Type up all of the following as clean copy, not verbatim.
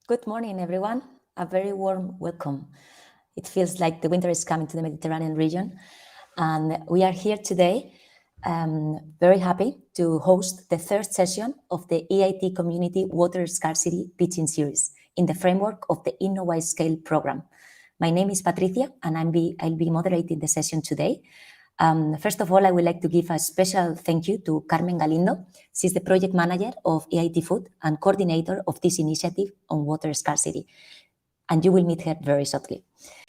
Good morning, everyone. A very warm welcome. It feels like the winter is coming to the Mediterranean region. And we are here today, very happy to host the third session of the EIT Community Water Scarcity Teaching Series in the framework of the InnoWise Scale program. My name is Patricia, and I'll be moderating the session today. First of all, I would like to give a special thank you to Carmen Galindo. She's the project manager of EIT Food and coordinator of this initiative on water scarcity. And you will meet her very shortly.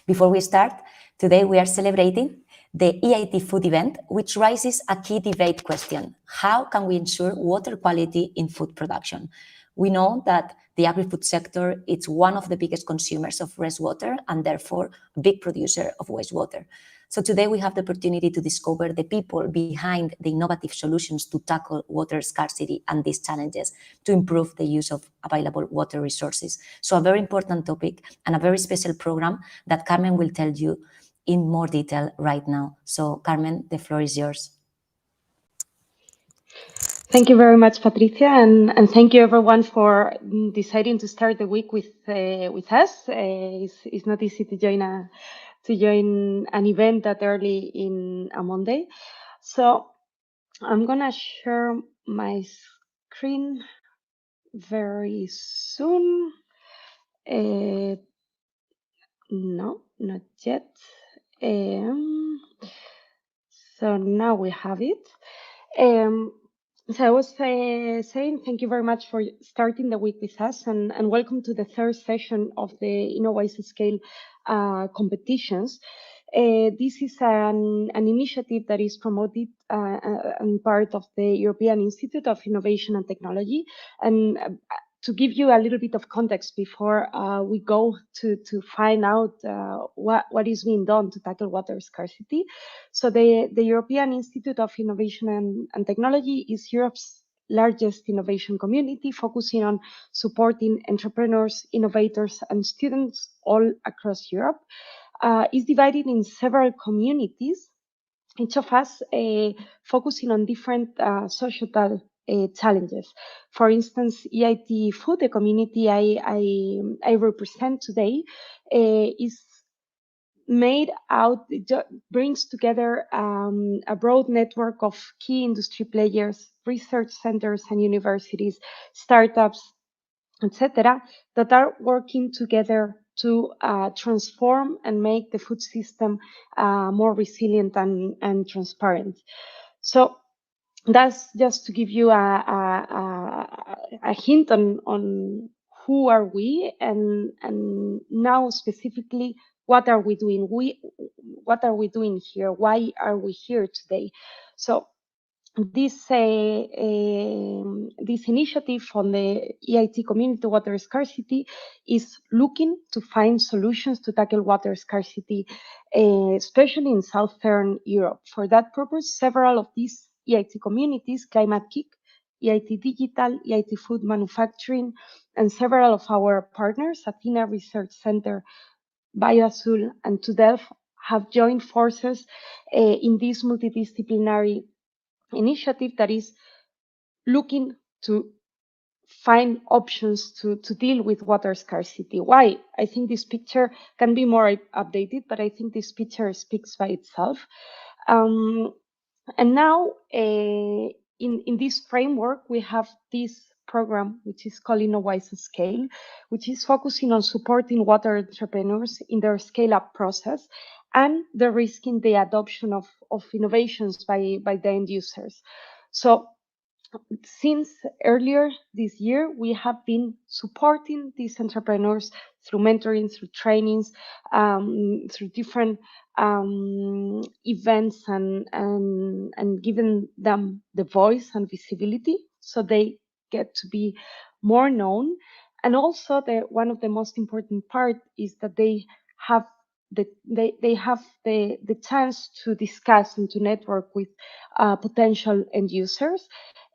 Before we start, today we are celebrating the EIT Food event, which raises a key debate question. How can we ensure water quality in food production? We know that the agri-food sector is one of the biggest consumers of fresh water and therefore a big producer of wastewater. So today we have the opportunity to discover the people behind the innovative solutions to tackle water scarcity and these challenges to improve the use of available water resources. So a very important topic and a very special program that Carmen will tell you in more detail right now. So Carmen, the floor is yours. Thank you very much, Patricia, and thank you everyone for deciding to start the week with us. It's not easy to join an event that early in a Monday. So I'm gonna share my screen very soon. No, not yet. So now we have it. So I was saying thank you very much for starting the week with us and welcome to the third session of the InnoWise Scale competitions. This is an initiative that is promoted and part of the European Institute of Innovation and Technology. And to give you a little bit of context before we go to find out what is being done to tackle water scarcity. So the European Institute of Innovation and Technology is Europe's largest innovation community, focusing on supporting entrepreneurs, innovators, and students all across Europe. Is divided in several communities, each of us focusing on different societal challenges. For instance, EIT Food, the community I represent today, is made out, it brings together a broad network of key industry players, research centers and universities, startups, etc., that are working together to transform and make the food system more resilient and transparent. So that's just to give you a hint on who are we and now specifically what are we doing? What are we doing here? Why are we here today? So this initiative on the EIT Community Water Scarcity is looking to find solutions to tackle water scarcity, especially in Southern Europe. For that purpose, several of these EIT communities, Climate Kick, EIT Digital, EIT Food Manufacturing, and several of our partners, Athena Research Center, BioAzul, and TUDELF, have joined forces in this multidisciplinary initiative that is looking to find options to deal with water scarcity. Why? I think this picture can be more updated, but I think this picture speaks by itself. And now in this framework, we have this program, which is called InnoWise Scale, which is focusing on supporting water entrepreneurs in their scale-up process and the risking the adoption of innovations by the end users. So since earlier this year, we have been supporting these entrepreneurs through mentoring, through trainings, through different events and giving them the voice and visibility so they get to be more known. And also one of the most important part is that they have the chance to discuss and to network with potential end users,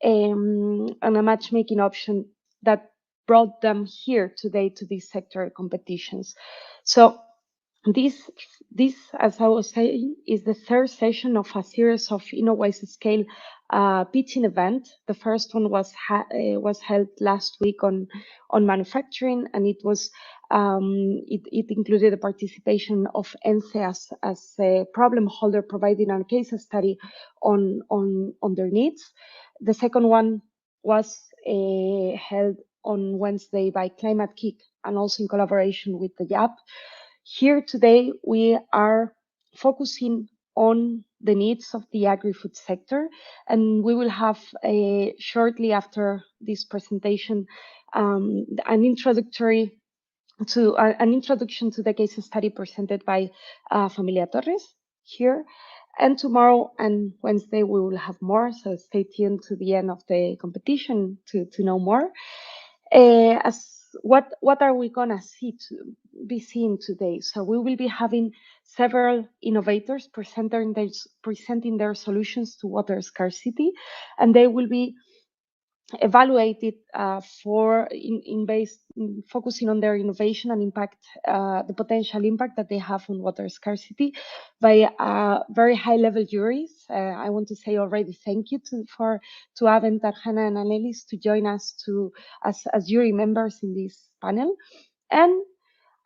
and a matchmaking option that brought them here today to these sector competitions. So This, as I was saying, is the third session of a series of InnoWise Scale pitching event. The first one was held last week on manufacturing, and it included the participation of ENCE as a problem holder, providing a case study on their needs. The second one was held on Wednesday by Climate Kick, and also in collaboration with the YAP. Here today, we are focusing on the needs of the agri-food sector, and we will have shortly after this presentation an introduction to the case study presented by Familia Torres here. And tomorrow and Wednesday we will have more, so stay tuned to the end of the competition to know more. What are we gonna be seeing today? So we will be having several innovators presenting their solutions to water scarcity, and they will be evaluated focusing on their innovation and impact, the potential impact that they have on water scarcity by very high-level juries. I want to say already thank you to Aven, Tarjana, and Annelies to join us as jury members in this panel, and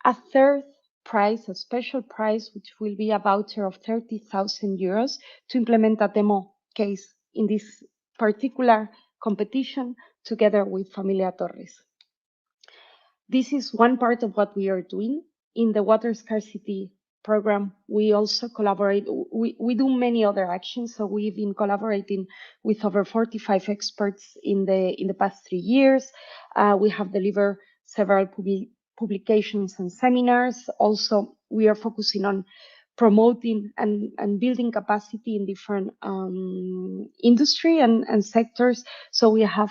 a third prize, a special prize, which will be a voucher of 30,000 euros to implement a demo case in this particular competition together with Familia Torres. This is one part of what we are doing. In the water scarcity program, we also collaborate. We do many other actions. So we've been collaborating with over 45 experts in the past 3 years. We have delivered several publications and seminars. Also, we are focusing on promoting and building capacity in different industry and sectors. So we have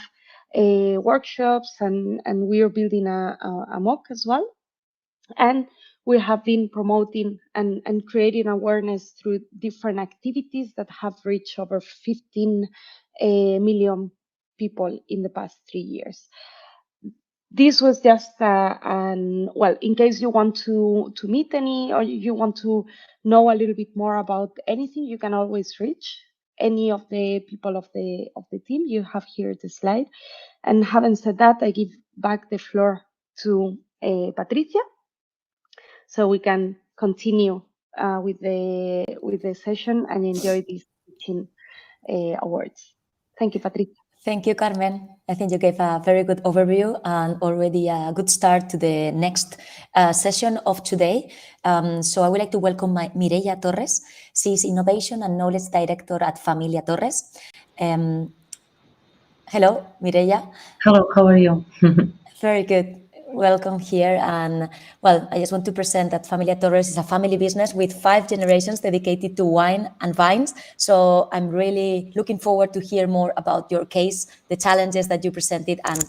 workshops and we are building a MOOC as well. And we have been promoting and creating awareness through different activities that have reached over 15 million people in the past 3 years. This was just in case you want to meet any, or you want to know a little bit more about anything, you can always reach any of the people of the team. You have here the slide. And having said that, I give back the floor to Patricia, so we can continue with the session and enjoy these teaching awards. Thank you, Patricia. Thank you, Carmen. I think you gave a very good overview and already a good start to the next session of today. So I would like to welcome Mireia Torres. She is Innovation and Knowledge Director at Familia Torres. Hello, Mireia. Hello, how are you? Very good. Welcome here. And well, I just want to present that Familia Torres is a family business with 5 generations dedicated to wine and vines. So I'm really looking forward to hear more about your case, the challenges that you presented, and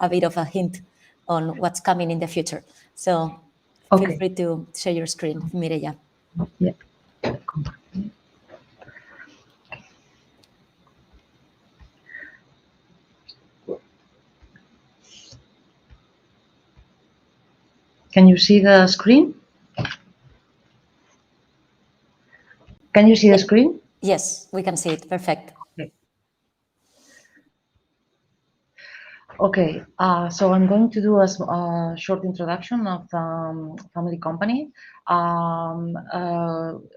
a bit of a hint on what's coming in the future. So feel free to share your screen, Mireia. Yeah. Can you see the screen? Can you see the screen? Yes, we can see it. Perfect. Okay, so I'm going to do a short introduction of the family company.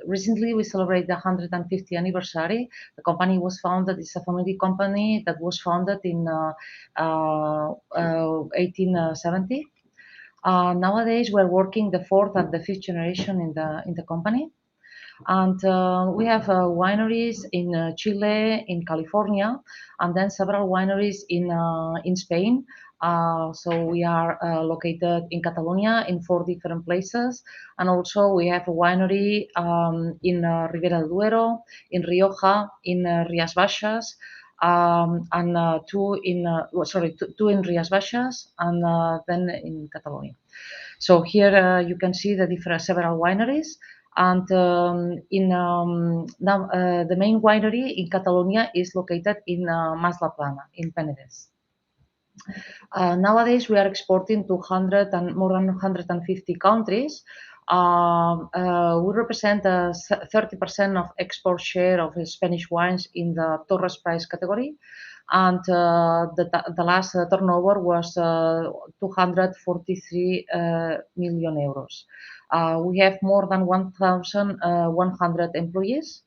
Recently, we celebrate the 150th anniversary. The company was founded, it's a family company that was founded in 1870. Nowadays, we're working the 4th and the 5th generation in the company. And we have wineries in Chile, in California, and then several wineries in Spain. So we are located in Catalonia in 4 different places. And also we have a winery in Ribera del Duero, in Rioja, in Rías Baixas, and 2 in Rías Baixas, and then in Catalonia. So here you can see the several wineries. And now the main winery in Catalonia is located in Mas la Plana, in Penedès. Nowadays, we are exporting to more than 150 countries. We represent 30% of export share of Spanish wines in the Torres price category, and the last turnover was 243 million euros. We have more than 1,100 employees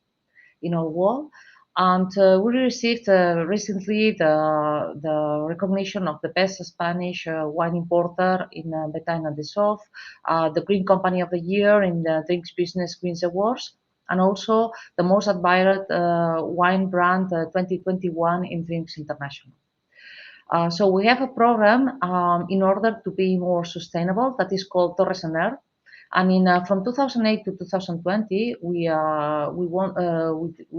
in our world. And we received recently the recognition of the best Spanish wine importer in Betain and Dissolve, the Green Company of the Year in the Drinks Business Greens Awards, and also the most admired wine brand 2021 in Drinks International. So we have a program in order to be more sustainable that is called Torres and Earth. And from 2008 to 2020, we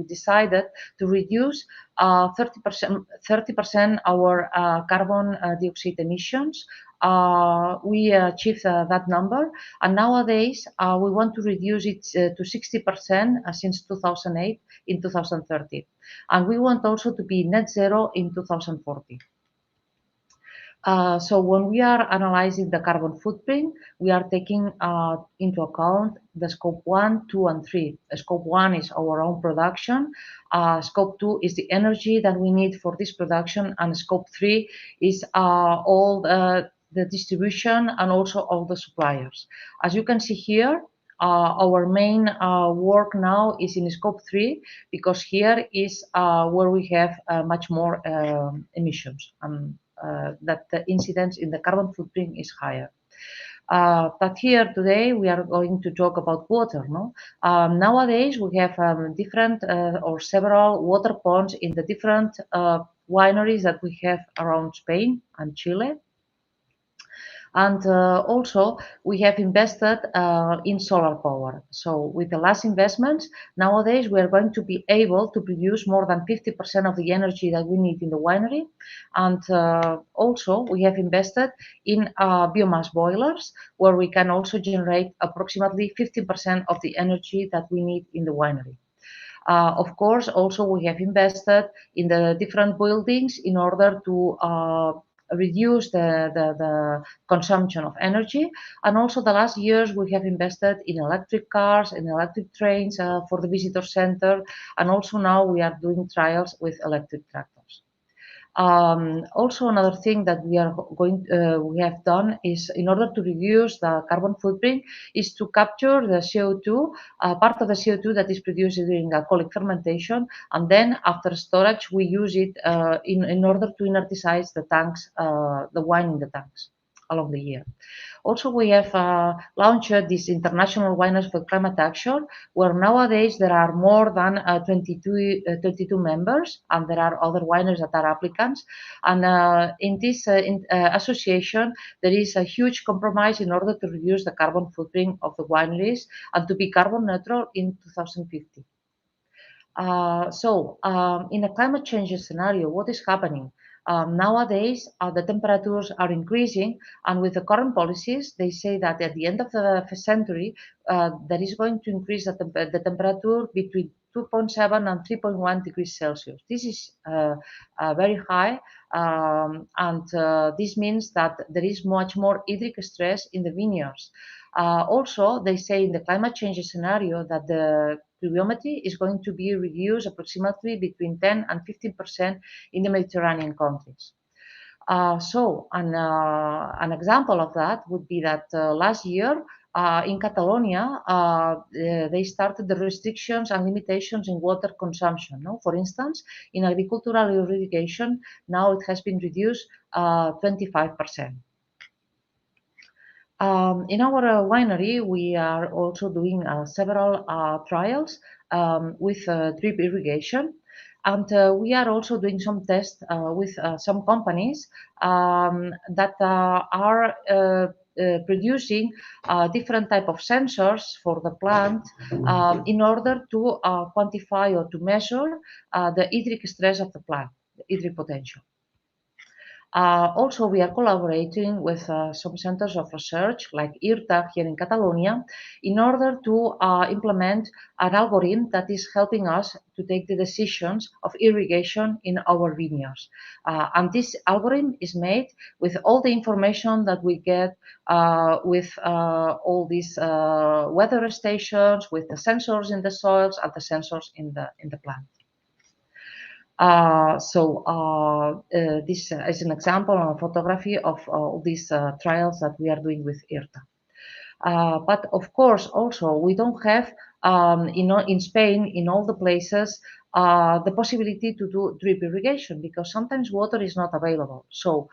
decided to reduce 30% our carbon dioxide emissions. We achieved that number, and nowadays we want to reduce it to 60% since 2008 in 2030, and we want also to be net zero in 2040. So when we are analyzing the carbon footprint, we are taking into account the scope 1, 2, and 3. Scope 1 is our own production. Scope 2 is the energy that we need for this production, and scope 3 is all the distribution and also all the suppliers. As you can see here, our main work now is in scope 3, because here is where we have much more emissions. That the incidence in the carbon footprint is higher. But here today we are going to talk about water. No? Nowadays we have different or several water ponds in the different wineries that we have around Spain and Chile. And also we have invested in solar power. So with the last investments, nowadays we are going to be able to produce more than 50% of the energy that we need in the winery. And also we have invested in biomass boilers, where we can also generate approximately 50% of the energy that we need in the winery. Of course, also we have invested in the different buildings in order to reduce the consumption of energy. And also the last years we have invested in electric cars, in electric trains for the visitor center, and also now we are doing trials with electric tractors. Also another thing that we have done is, in order to reduce the carbon footprint, is to capture the CO2, part of the CO2 that is produced during alcoholic fermentation, and then after storage we use it in order to inertize the tanks, the wine in the tanks along the year. Also, we have launched this International Wineries for Climate Action, where nowadays there are more than 22 members, and there are other wineries that are applicants. And in this association, there is a huge compromise in order to reduce the carbon footprint of the wineries and to be carbon neutral in 2050. In a climate change scenario, what is happening? Nowadays, the temperatures are increasing, and with the current policies, they say that at the end of the century, that is going to increase the temperature between 2.7 and 3.1 degrees Celsius. This is very high, and this means that there is much more hydric stress in the vineyards. Also, they say in the climate change scenario that the pluviometry is going to be reduced approximately between 10 and 15% in the Mediterranean countries. An example of that would be that last year in Catalonia, they started the restrictions and limitations in water consumption. No? For instance, in agricultural irrigation, now it has been reduced 25%. In our winery, we are also doing several trials with drip irrigation, and we are also doing some tests with some companies that are producing different type of sensors for the plant in order to quantify or to measure the hydric stress of the plant, the hydric potential. Also, we are collaborating with some centers of research like IRTA here in Catalonia in order to implement an algorithm that is helping us to take the decisions of irrigation in our vineyards. And this algorithm is made with all the information that we get with all these weather stations, with the sensors in the soils and the sensors in the plant. This is an example of a photography of all these trials that we are doing with IRTA. But of course, also we don't have, in Spain, in all the places, the possibility to do drip irrigation because sometimes water is not available. So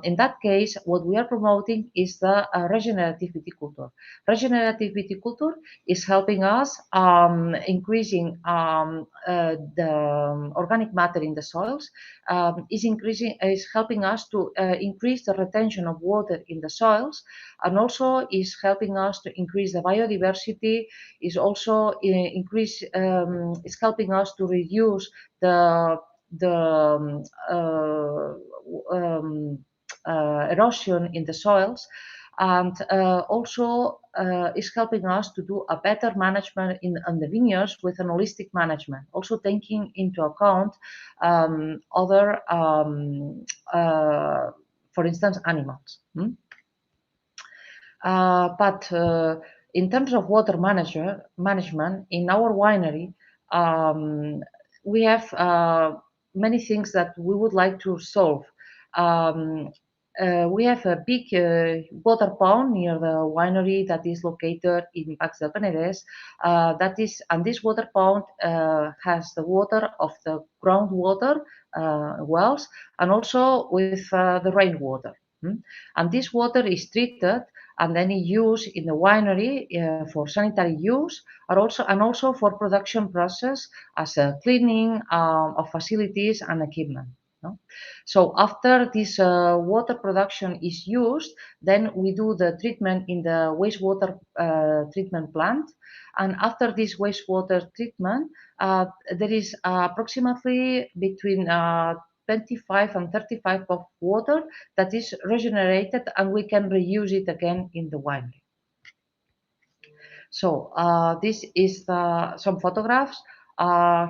in that case, what we are promoting is the regenerative viticulture. Regenerative viticulture is helping us increasing the organic matter in the soils, is helping us to increase the retention of water in the soils, and also is helping us to increase the biodiversity, is also is helping us to reduce the erosion in the soils, and also is helping us to do a better management on the vineyards with an holistic management, also taking into account other, for instance, animals. But in terms of water management, in our winery, we have many things that we would like to solve. We have a big water pond near the winery that is located in Pacs del Penedès. And this water pond has the water of the groundwater wells and also with the rainwater. And this water is treated and then used in the winery for sanitary use, and also for production process as a cleaning of facilities and equipment. No? So after this water production is used, then we do the treatment in the wastewater treatment plant. And after this wastewater treatment, there is approximately between 25 and 35 of water that is regenerated, and we can reuse it again in the winery. So this is some photographs.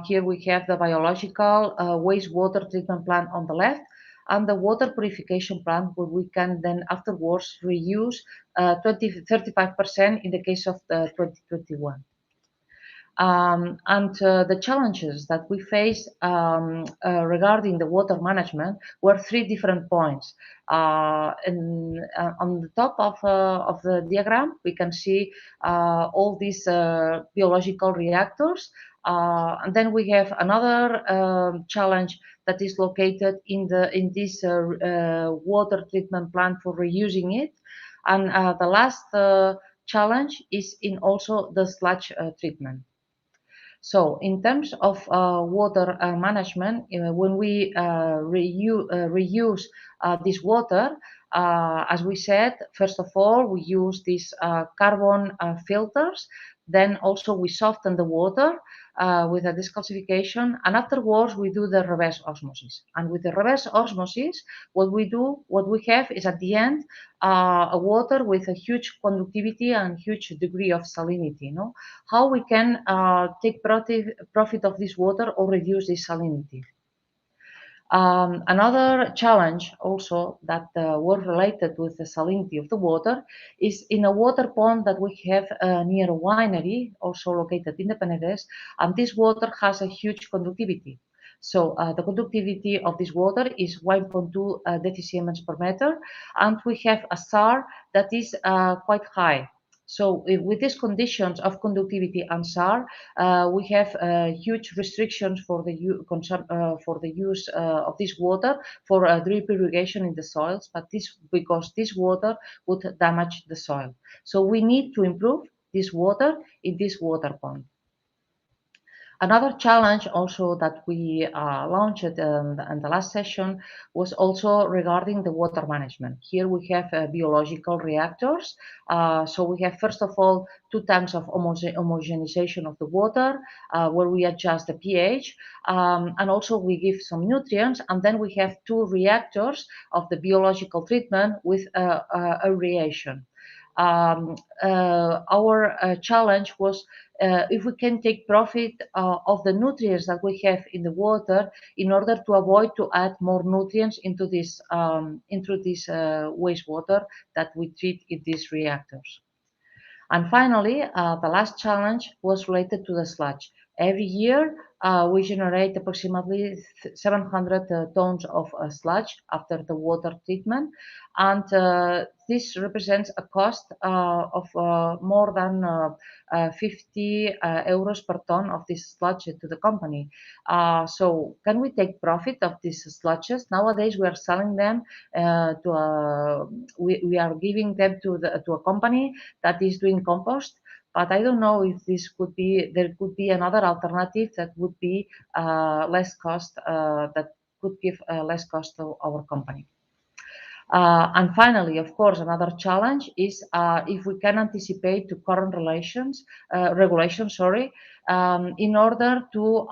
Here we have the biological wastewater treatment plant on the left, and the water purification plant where we can then afterwards reuse 35% in the case of the 2021. And the challenges that we face regarding the water management were 3 different points. On the top of the diagram, we can see all these biological reactors. And then we have another challenge that is located in this water treatment plant for reusing it. And the last challenge is in also the sludge treatment. So in terms of water management, when we reuse this water, as we said, first of all, we use these carbon filters. Then also we soften the water with a descalcification, and afterwards we do the reverse osmosis. And with the reverse osmosis, what we have is at the end a water with a huge conductivity and huge degree of salinity. No? How we can take profit of this water or reduce this salinity. Another challenge also that was related with the salinity of the water is in a water pond that we have near a winery, also located in the Penedès, and this water has a huge conductivity. So the conductivity of this water is 1.2 decisiemens per meter, and we have a SAR that is quite high. So with these conditions of conductivity and SAR, we have huge restrictions for the use of this water for drip irrigation in the soils, but because this water would damage the soil. So we need to improve this water in this water pond. Another challenge also that we launched in the last session was also regarding the water management. Here we have biological reactors. So we have, first of all, 2 tanks of homogenization of the water, where we adjust the pH, and also we give some nutrients, and then we have 2 reactors of the biological treatment with irrigation. Our challenge was if we can take profit of the nutrients that we have in the water in order to avoid to add more nutrients into this wastewater that we treat in these reactors. And finally, the last challenge was related to the sludge. Every year, we generate approximately 700 tons of sludge after the water treatment, and this represents a cost of more than 50 euros per ton of this sludge to the company. So can we take profit of these sludges? Nowadays, we are selling them we are giving them to a company that is doing compost, but I don't know if there could be another alternative that would be less cost, that could give less cost to our company. And finally, of course, another challenge is if we can anticipate to current regulations, in order to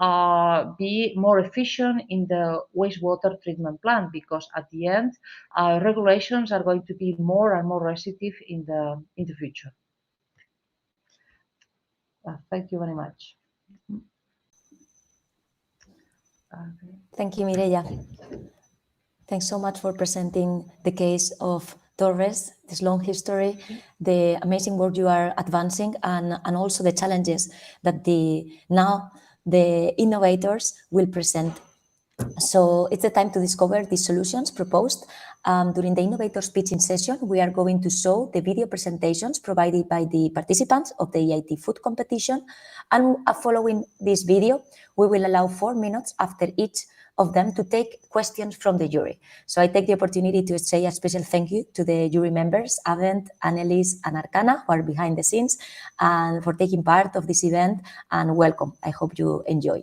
be more efficient in the wastewater treatment plant, because at the end, regulations are going to be more and more restrictive in the future. Thank you very much. Thank you, Mireia. Thanks so much for presenting the case of Torres, this long history, the amazing work you are advancing, and also the challenges that now the innovators will present. So it's the time to discover the solutions proposed. During the innovators pitching session, we are going to show the video presentations provided by the participants of the EIT Food competition. And following this video, we will allow 4 minutes after each of them to take questions from the jury. So I take the opportunity to say a special thank you to the jury members, Avent, Annelies, and Arcana, who are behind the scenes, and for taking part of this event, and welcome. I hope you enjoy.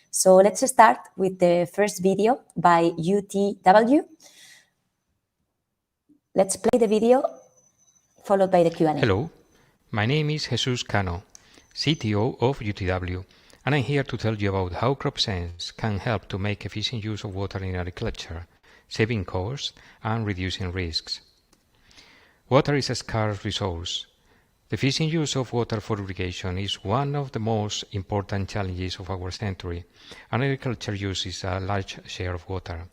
So let's start with the first video by UTW. Let's play the video, followed by the Q&A. Hello, my name is Jesus Cano, CTO of UTW, and I'm here to tell you about how CropSense can help to make efficient use of water in agriculture, saving costs and reducing risks. Water is a scarce resource. The efficient use of water for irrigation is one of the most important challenges of our century, and agriculture uses a large share of water.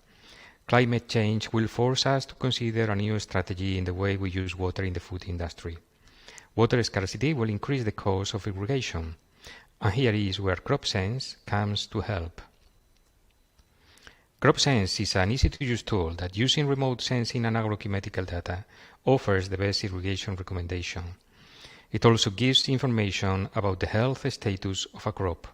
Climate change will force us to consider a new strategy in the way we use water in the food industry. Water scarcity will increase the cost of irrigation, and here is where CropSense comes to help. CropSense is an easy-to-use tool that, using remote sensing and agrochemical data, offers the best irrigation recommendation. It also gives information about the health status of a crop.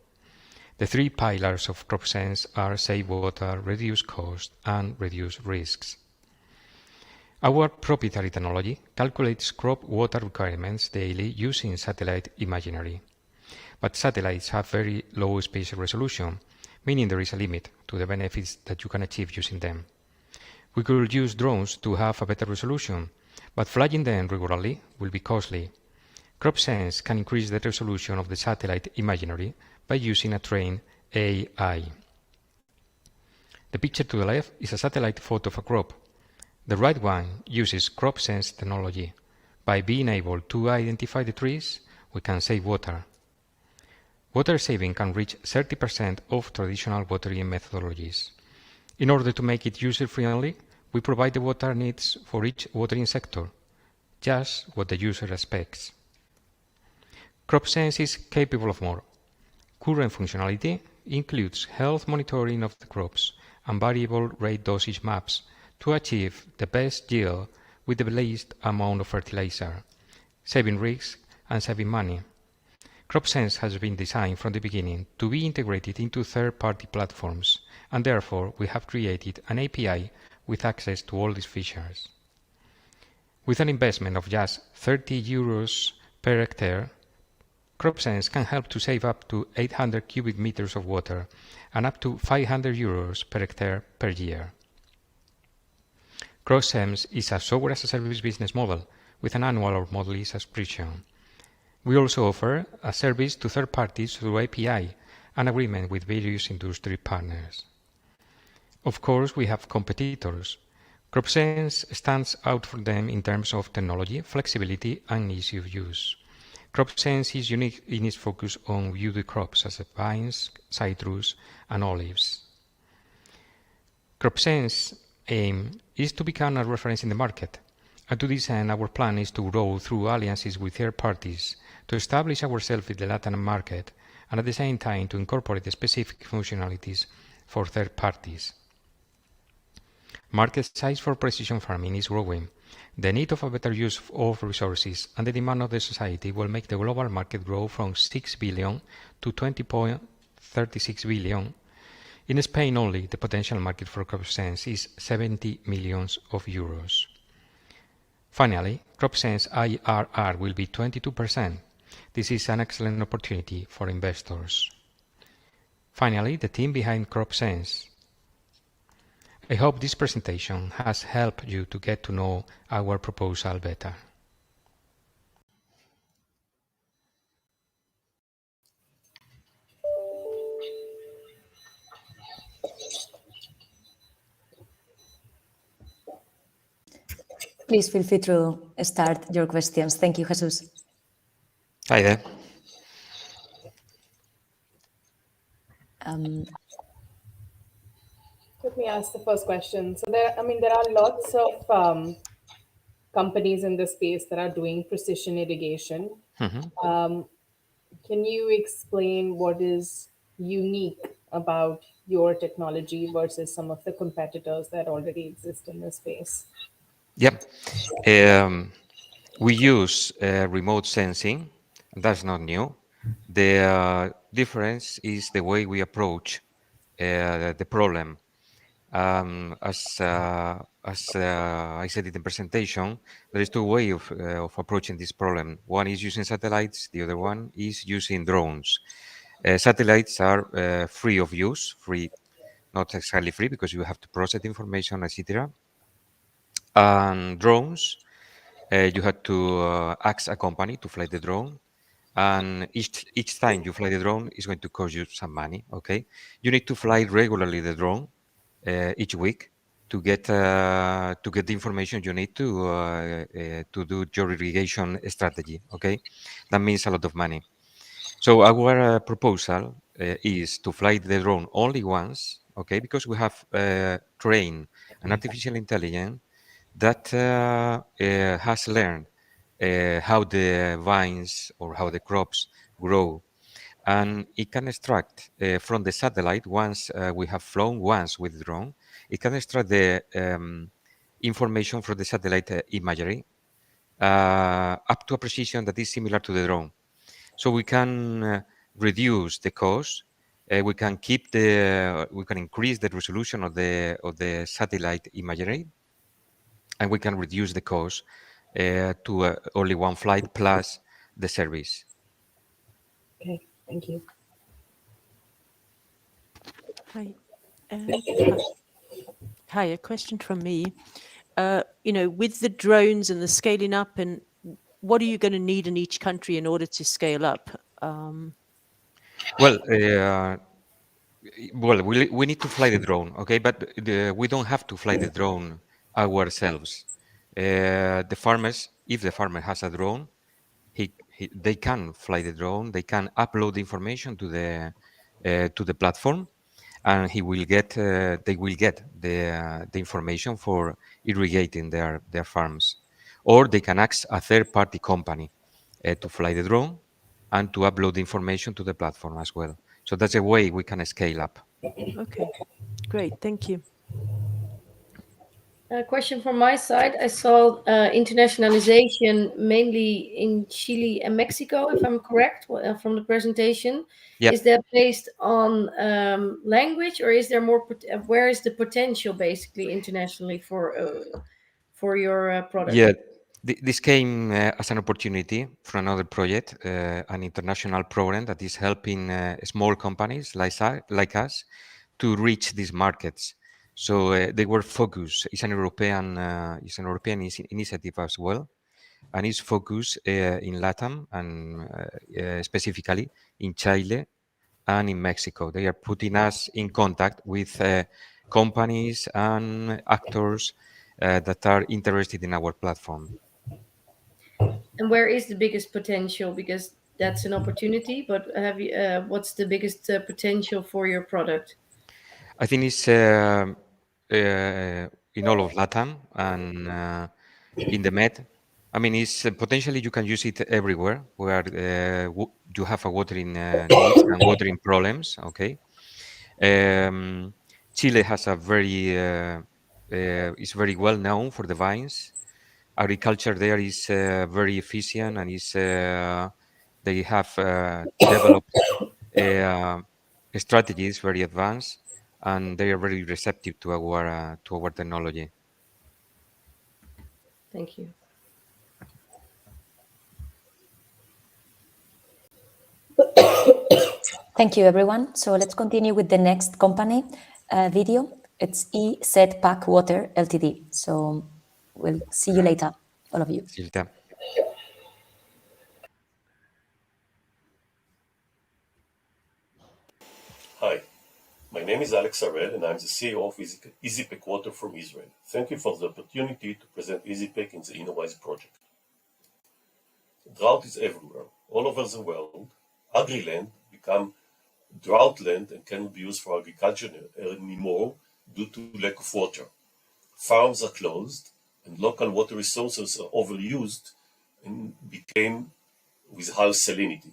The 3 pillars of CropSense are save water, reduce cost, and reduce risks. Our proprietary technology calculates crop water requirements daily using satellite imagery. But satellites have very low spatial resolution, meaning there is a limit to the benefits that you can achieve using them. We could use drones to have a better resolution, but flying them regularly will be costly. CropSense can increase the resolution of the satellite imagery by using a trained AI. The picture to the left is a satellite photo of a crop. The right one uses CropSense technology. By being able to identify the trees, we can save water. Water saving can reach 30% of traditional watering methodologies. In order to make it user-friendly, we provide the water needs for each watering sector, just what the user expects. CropSense is capable of more. Current functionality includes health monitoring of the crops and variable rate dosage maps to achieve the best yield with the least amount of fertilizer, saving risks and saving money. CropSense has been designed from the beginning to be integrated into third-party platforms, and therefore we have created an API with access to all these features. With an investment of just 30 euros per hectare, CropSense can help to save up to 800 cubic meters of water and up to 500 euros per hectare per year. CropSense is a software as a service business model with an annual or monthly subscription. We also offer a service to third parties through API, an agreement with various industry partners. Of course, we have competitors. CropSense stands out for them in terms of technology, flexibility, and ease of use. CropSense is unique in its focus on woody crops such as vines, citrus, and olives. CropSense aim is to become a reference in the market, and to this end our plan is to grow through alliances with third parties to establish ourselves in the Latin market and at the same time to incorporate the specific functionalities for third parties. Market size for precision farming is growing. The need of a better use of resources and the demand of the society will make the global market grow from 6 billion to 20.36 billion. In Spain only, the potential market for CropSense is 70 million euros. Finally, CropSense IRR will be 22%. This is an excellent opportunity for investors. Finally, the team behind CropSense. I hope this presentation has helped you to get to know our proposal better. Please feel free to start your questions. Thank you, Jesus. Hi there. Let me ask the first question. So there are lots of companies in the space that are doing precision irrigation. Can you explain what is unique about your technology versus some of the competitors that already exist in the space? Yep. We use remote sensing. That's not new. The difference is the way we approach the problem. As I said in the presentation, there is two ways of approaching this problem. One is using satellites. The other one is using drones. Satellites are free of use, not exactly free because you have to process information, etc. And drones, you have to ask a company to fly the drone, and each time you fly the drone is going to cost you some money. Okay, you need to fly regularly the drone each week to get the information you need to do your irrigation strategy. Okay, that means a lot of money. So our proposal is to fly the drone only once. Okay, because we have trained an artificial intelligence that has learned how the vines or how the crops grow. And it can extract from the satellite, once we have flown once with the drone, it can extract the information from the satellite imagery up to a precision that is similar to the drone. So we can reduce the cost. We can increase the resolution of the satellite imagery, and we can reduce the cost to only one flight plus the service. Okay, thank you. Hi. Hi, a question from me. With the drones and the scaling up, and what are you going to need in each country in order to scale up? Well, we need to fly the drone, okay? But we don't have to fly the drone ourselves. The farmers, if the farmer has a drone, they can fly the drone. They can upload information to the platform, and they will get the information for irrigating their farms. Or they can ask a third-party company to fly the drone and to upload information to the platform as well. So that's a way we can scale up. Okay, great. Thank you. A question from my side. I saw internationalization mainly in Chile and Mexico, if I'm correct, from the presentation. Yep. Is that based on language, or is there more? Where is the potential basically internationally for your product? Yeah, This came as an opportunity for another project, an international program that is helping small companies like us to reach these markets. So they were focused. It's an European initiative as well, and it's focused in LATAM and specifically in Chile and in Mexico. They are putting us in contact with companies and actors that are interested in our platform. And where is the biggest potential? Because that's an opportunity, but have you what's the biggest potential for your product? I think it's in all of LATAM and in the Med. I mean, it's potentially you can use it everywhere where you have a watering needs and watering problems. Okay. Um, Chile has a is very well known for the vines. Agriculture there is very efficient and they have developed uh, strategies very advanced, and they are very receptive to our technology. Thank you. Thank you, everyone. So let's continue with the next company video. It's EZ Pack Water Ltd. So we'll see you later, all of you. Silta. Hi, my name is Alex Arel and I'm the CEO of EasyPack Water from Israel. Thank you for the opportunity to present EasyPack in the InnoWise project. Drought is everywhere, all over the world. Agri-land become drought land and cannot be used for agriculture anymore due to lack of water. Farms are closed and local water resources are overused and became with high salinity.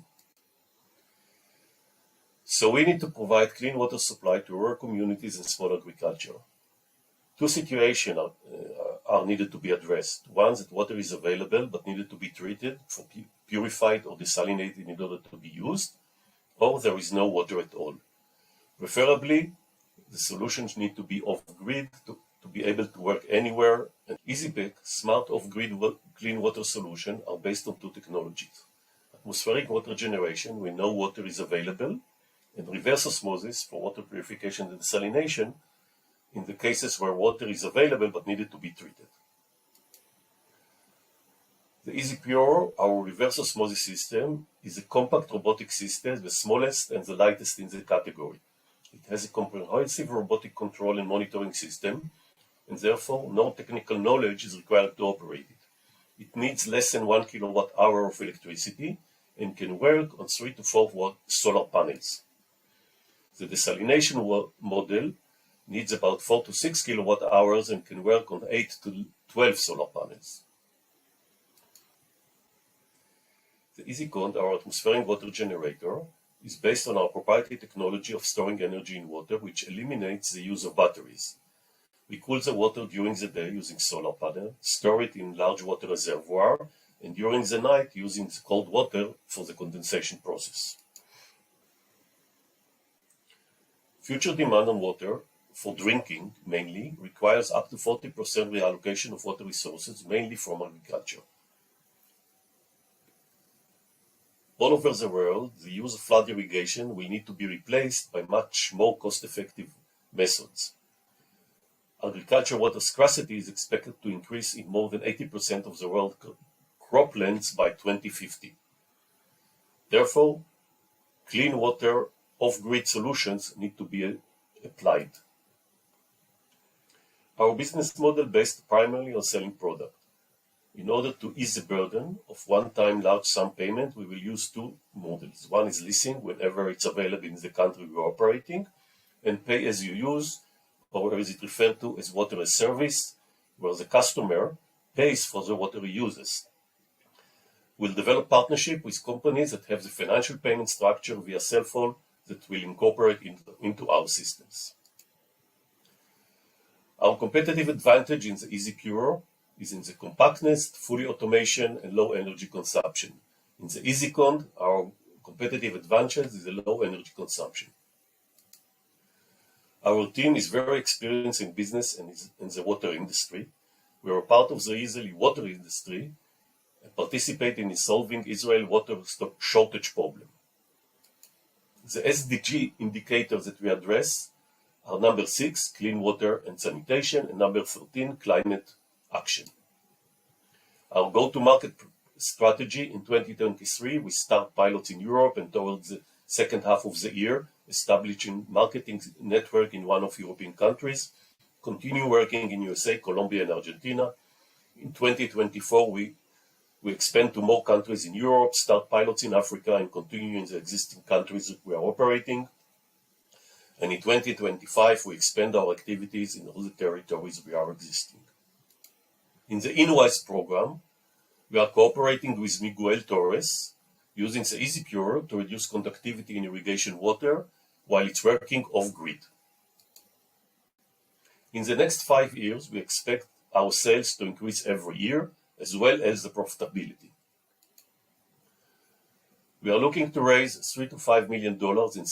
So we need to provide clean water supply to rural communities and small agriculture. Two situations are needed to be addressed. One, that water is available but needed to be treated, for purified or desalinated in order to be used, or there is no water at all. Preferably, the solutions need to be off-grid to be able to work anywhere. And EasyPack smart off-grid clean water solutions are based on two technologies. Atmospheric water generation, we know water is available, and reverse osmosis for water purification and desalination in the cases where water is available but needed to be treated. The EasyPure, our reverse osmosis system, is a compact robotic system, the smallest and the lightest in the category. It has a comprehensive robotic control and monitoring system, and therefore no technical knowledge is required to operate it. It needs less than 1 kilowatt hour of electricity and can work on 3 to 4 solar panels. The desalination model needs about 4 to 6 kilowatt hours and can work on 8 to 12 solar panels. The EasyCond, our atmospheric water generator, is based on our proprietary technology of storing energy in water, which eliminates the use of batteries. We cool the water during the day using solar panel, store it in large water reservoir, and during the night using the cold water for the condensation process. Future demand on water for drinking mainly requires up to 40% reallocation of water resources, mainly from agriculture. All over the world, the use of flood irrigation will need to be replaced by much more cost-effective methods. Agriculture water scarcity is expected to increase in more than 80% of the world croplands by 2050. Therefore, clean water off-grid solutions need to be applied. Our business model based primarily on selling product. In order to ease the burden of one-time large sum payment, we will use two models. One is leasing whenever it's available in the country we're operating, and pay as you use, or as it referred to as water as service, where the customer pays for the water he uses. We'll develop partnership with companies that have the financial payment structure via cell phone that will incorporate into our systems. Our competitive advantage in the EasyPure is in the compactness, fully automation, and low energy consumption. In the EasyCond, our competitive advantage is the low energy consumption. Our team is very experienced in business and in the water industry. We are part of the Israeli water industry, and participating in solving Israel water shortage problem. The SDG indicators that we address are number 6, clean water and sanitation, and number 13, climate action. Our go-to-market strategy in 2023, we start pilots in Europe, and towards the second half of the year, establishing marketing network in one of European countries, continue working in USA, Colombia, and Argentina. In 2024, we expand to more countries in Europe, start pilots in Africa, and continue in the existing countries that we are operating. And in 2025, we expand our activities in all the territories we are existing. In the InnoWise program, we are cooperating with Miguel Torres, using the EasyPure to reduce conductivity in irrigation water while it's working off-grid. In the next 5 years, we expect our sales to increase every year, as well as the profitability. We are looking to raise $3 to $5 million in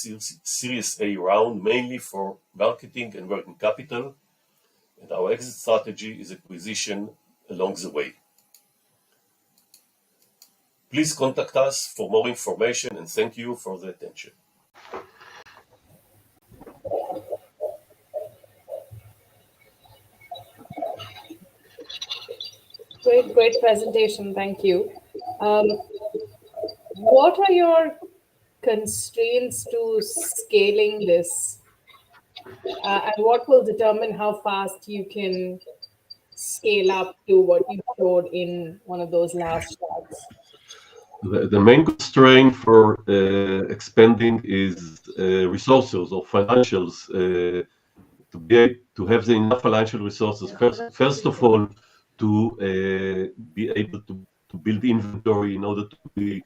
Series A round, mainly for marketing and working capital, and our exit strategy is acquisition along the way. Please contact us for more information, and thank you for the attention. Great presentation. Thank you. What are your constraints to scaling this? And what will determine how fast you can scale up to what you showed in one of those last charts? The main constraint for expanding is resources or financials. To have the enough financial resources, first of all, to be able to build inventory in order to be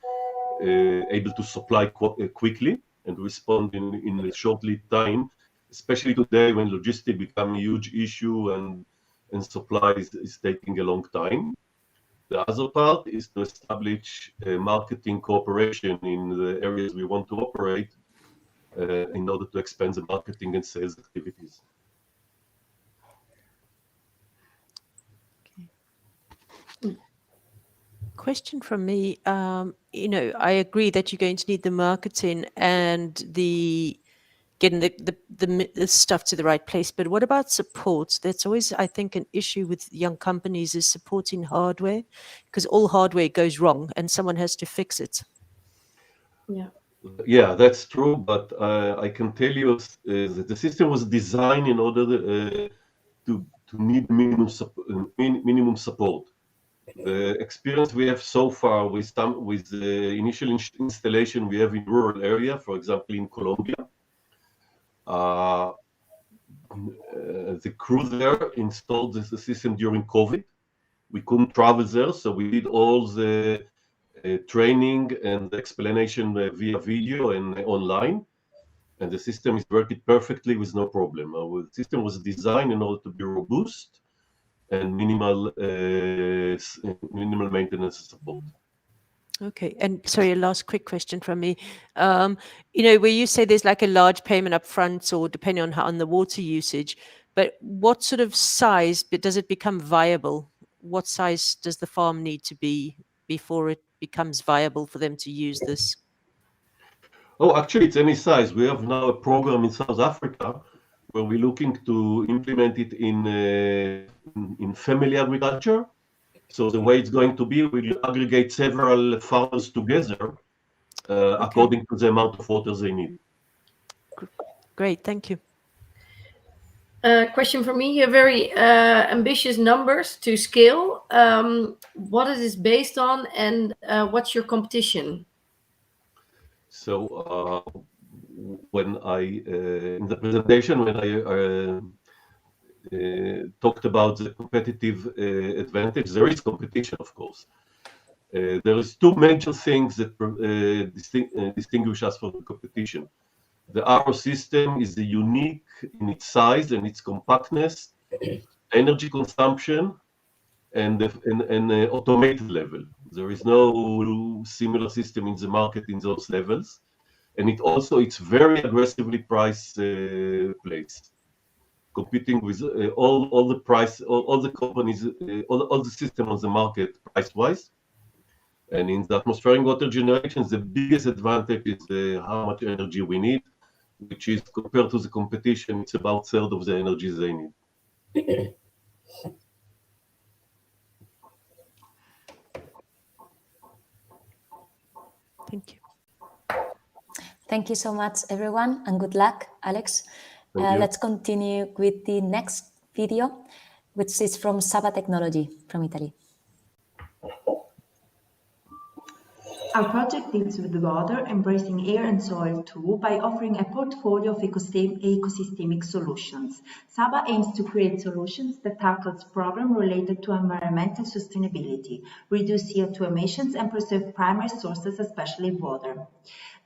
able to supply quickly and respond in a short lead time, especially today when logistics become a huge issue and supply is taking a long time. The other part is to establish a marketing cooperation in the areas we want to operate in order to expand the marketing and sales activities. Question from me. I agree that you're going to need the marketing and getting the stuff to the right place. But what about support? That's always, I think, an issue with young companies is supporting hardware, because all hardware goes wrong and someone has to fix it. Yeah, that's true. But I can tell you that the system was designed in order to need minimum support. The experience we have so far with the initial installation we have in rural area, for example, in Colombia, the crew there installed the system during COVID. We couldn't travel there, so we did all the training and explanation via video and online, and the system is working perfectly with no problem. Our system was designed in order to be robust and minimal maintenance support. Okay, and sorry, a last quick question from me. Where you say there's like a large payment up front, or depending on the water usage, but what sort of size does it become viable? What size does the farm need to be before it becomes viable for them to use this? Oh, actually, it's any size. We have now a program in South Africa where we're looking to implement it in family agriculture. So the way it's going to be, we'll aggregate several farmers together according to the amount of water they need. Great, thank you. Question for me. You have very ambitious numbers to scale. What is this based on, and what's your competition? So when in the presentation, when I talked about the competitive advantage, there is competition, of course. There is two major things that distinguish us from the competition. The RO system is unique in its size and its compactness, energy consumption, and automated level. There is no similar system in the market in those levels, and it's very aggressively priced place, competing with all the companies, all the system on the market price-wise. And in the atmospheric water generation, the biggest advantage is how much energy we need, which is compared to the competition, it's about a third of the energy they need. Thank you. Thank you so much, everyone, and good luck, Alex. Thank you. Let's continue with the next video, which is from Saba Technology from Italy. Our project deals with water, embracing air and soil too, by offering a portfolio of ecosystemic solutions. Saba aims to create solutions that tackle problems related to environmental sustainability, reduce CO2 emissions, and preserve primary sources, especially water.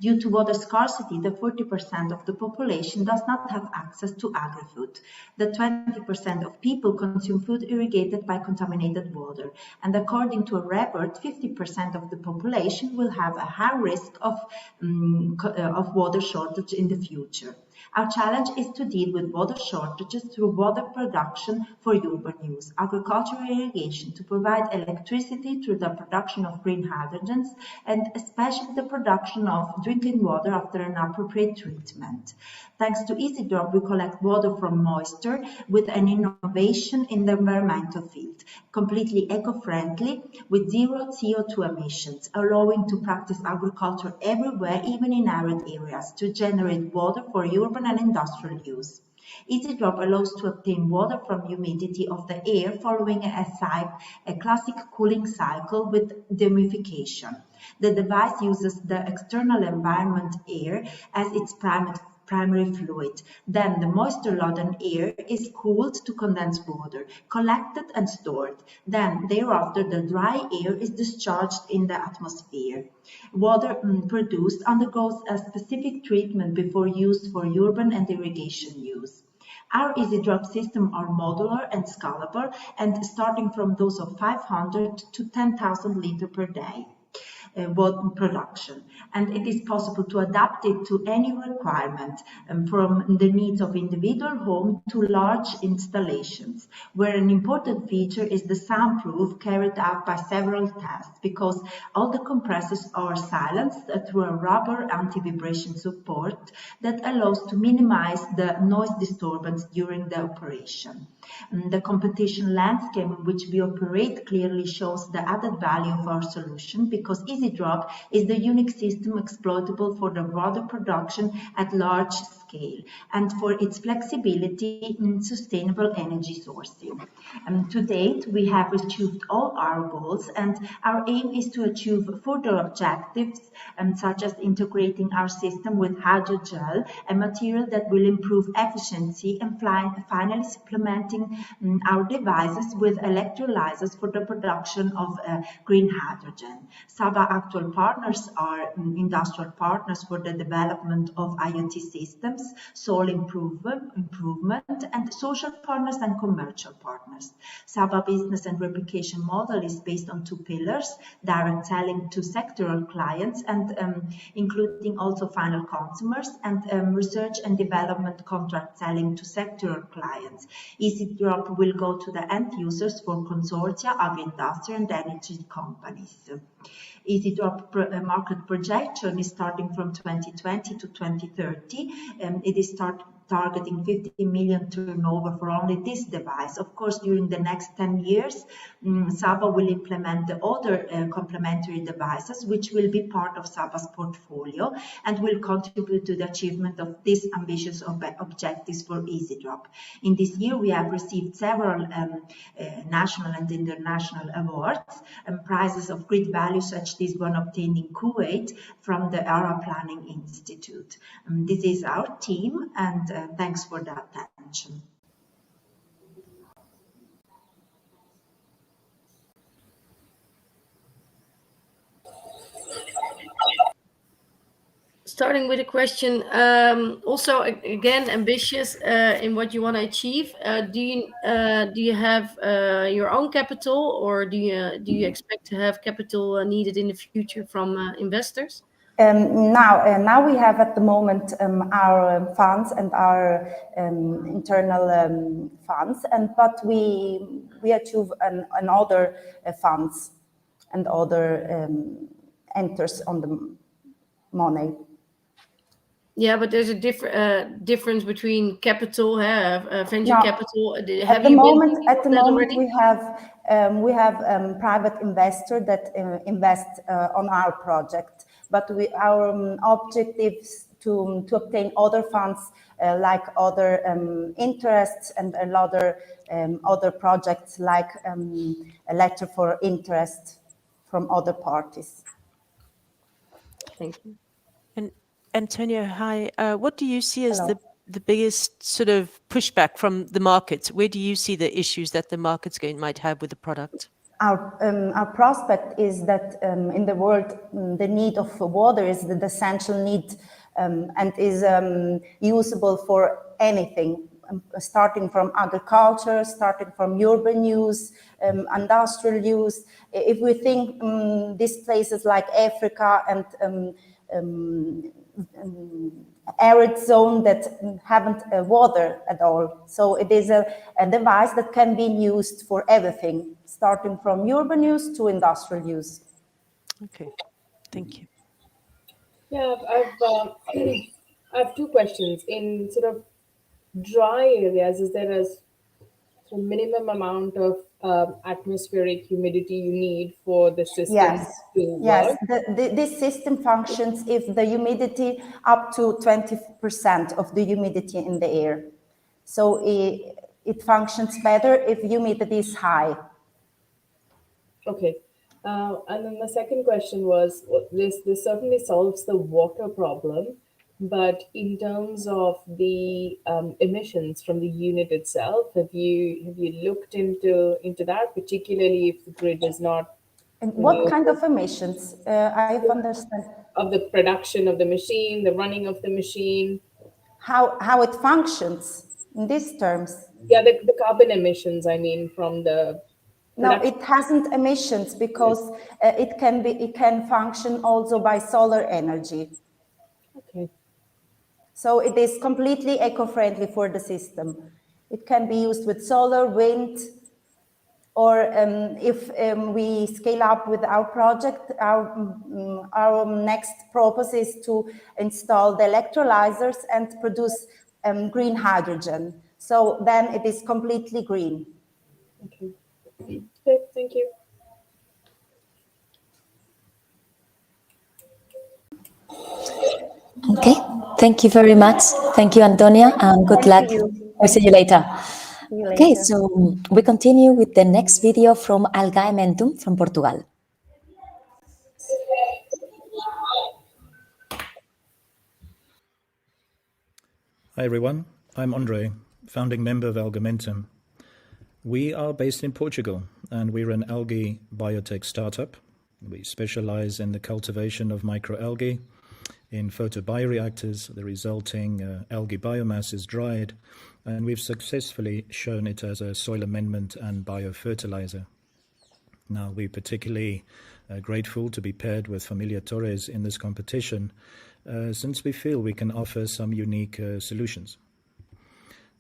Due to water scarcity, the 40% of the population does not have access to agri-food. The 20% of people consume food irrigated by contaminated water. And according to a report, 50% of the population will have a high risk of water shortage in the future. Our challenge is to deal with water shortages through water production for urban use, agricultural irrigation to provide electricity through the production of green hydrogens, and especially the production of drinking water after an appropriate treatment. Thanks to EasyDrop, we collect water from moisture with an innovation in the environmental field, completely eco-friendly with zero CO2 emissions, allowing to practice agriculture everywhere, even in arid areas, to generate water for urban and industrial use. EasyDrop allows to obtain water from humidity of the air following a classic cooling cycle with dehumidification. The device uses the external environment air as its primary fluid. Then the moisture-laden air is cooled to condensed water, collected and stored. Then thereafter the dry air is discharged in the atmosphere. Water produced undergoes a specific treatment before use for urban and irrigation use. Our EasyDrop system are modular and scalable, and starting from those of 500 to 10,000 liters per day. Water production, and it is possible to adapt it to any requirement, from the needs of individual home to large installations, where an important feature is the soundproof carried out by several tests, because all the compressors are silenced through a rubber anti-vibration support that allows to minimize the noise disturbance during the operation. The competition landscape in which we operate clearly shows the added value of our solution, because EasyDrop is the unique system exploitable for the water production at large scale and for its flexibility in sustainable energy sourcing. To date, we have achieved all our goals, and our aim is to achieve further objectives, such as integrating our system with hydrogel, a material that will improve efficiency, and finally supplementing our devices with electrolyzers for the production of green hydrogen. Saba actual partners are industrial partners for the development of IoT systems, soil improvement, and social partners and commercial partners. Saba business and replication model is based on two pillars: direct selling to sectoral clients, and including also final consumers, and research and development contract selling to sectoral clients. EasyDrop will go to the end users for consortia, agri-industry, and energy companies. EasyDrop market projection is starting from 2020 to 2030. It is targeting 50 million turnover for only this device. Of course, during the next 10 years, Saba will implement the other complementary devices, which will be part of Saba's portfolio and will contribute to the achievement of these ambitious objectives for EasyDrop. In this year, we have received several national and international awards and prizes of great value, such as this one obtained in Kuwait from the Arab Planning Institute. This is our team, and thanks for the attention. Starting with a question, also again ambitious in what you want to achieve. Do you have your own capital, or do you expect to have capital needed in the future from investors? Now we have at the moment our funds and our internal funds, but we achieve another funds and other enters on the money. Yeah, but there's a difference between capital, venture No, capital. At Have the you been moment, thinking of that already? we have private investor that invest on our project, but our objectives to obtain other funds like other interests and other projects like a letter for interest from other parties. Thank you. And Antonio, hi. What do you see as Hello. the biggest sort of pushback from the markets? Where do you see the issues that the markets might have with the product? Our prospect is that in the world, the need of water is the essential need and is usable for anything, starting from agriculture, starting from urban use, industrial use. If we think these places like Africa and arid zone that haven't water at all. So it is a device that can be used for everything, starting from urban use to industrial use. Okay, thank you. Yeah, I have two questions. In sort of dry areas, is there a minimum amount of atmospheric humidity you need for the system to Yes. work? This system functions if the humidity up to 20% of the humidity in the air. So it functions better if humidity is high. Okay. And then the second question was this certainly solves the water problem, but in terms of the emissions from the unit itself, have you looked into that, particularly if the grid is not And what kind of emissions? I understand. of the production of the machine, the running of the machine? How it functions in these terms? Yeah, the carbon emissions, I mean, from the No, production. it hasn't emissions because it can function also by solar energy. Okay. So it is completely eco-friendly for the system. It can be used with solar, wind, or if we scale up with our project, our next purpose is to install the electrolyzers and produce green hydrogen. So then it is completely green. Okay. Okay, thank you. Okay, thank you very much. Thank you, Antonia, and good luck. Thank you. We'll see you later. See you Okay, later. so we continue with the next video from Algae Mentum from Portugal. Hi everyone, I'm Andre, founding member of Algamentum. We are based in Portugal and we're an algae biotech startup. We specialize in the cultivation of microalgae. In photobioreactors, the resulting algae biomass is dried, and we've successfully shown it as a soil amendment and biofertilizer. Now, we're particularly grateful to be paired with Familia Torres in this competition, since we feel we can offer some unique solutions.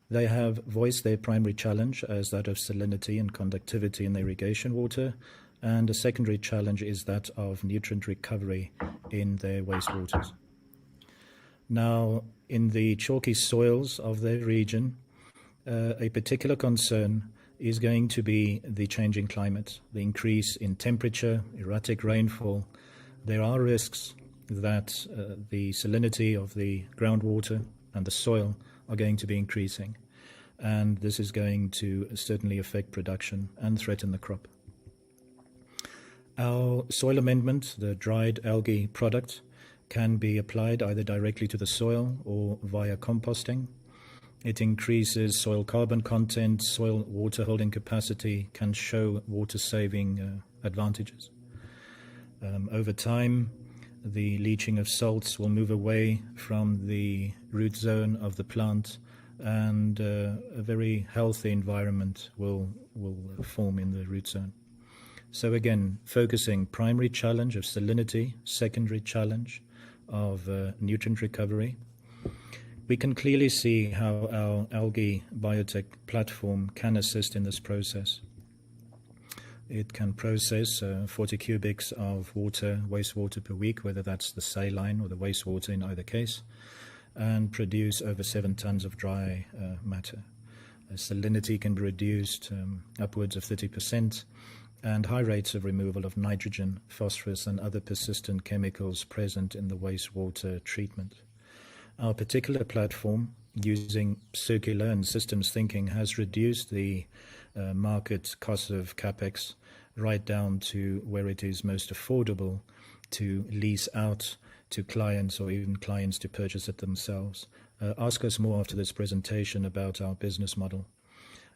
They have voiced their primary challenge as that of salinity and conductivity in the irrigation water, and a secondary challenge is that of nutrient recovery in their wastewaters. Now, in the chalky soils of their region, a particular concern is going to be the changing climate, the increase in temperature, erratic rainfall. There are risks that the salinity of the groundwater and the soil are going to be increasing, and this is going to certainly affect production and threaten the crop. Our soil amendment, the dried algae product, can be applied either directly to the soil or via composting. It increases soil carbon content, soil water holding capacity, can show water saving advantages. Over time, the leaching of salts will move away from the root zone of the plant, and a very healthy environment will form in the root zone. So again, focusing primary challenge of salinity, secondary challenge of nutrient recovery. We can clearly see how our algae biotech platform can assist in this process. It can process 40 cubics of wastewater per week, whether that's the saline or the wastewater in either case, and produce over 7 tons of dry matter. Salinity can be reduced upwards of 30%, and high rates of removal of nitrogen, phosphorus, and other persistent chemicals present in the wastewater treatment. Our particular platform, using circular and systems thinking, has reduced the market cost of CapEx right down to where it is most affordable to lease out to clients or even clients to purchase it themselves. Ask us more after this presentation about our business model.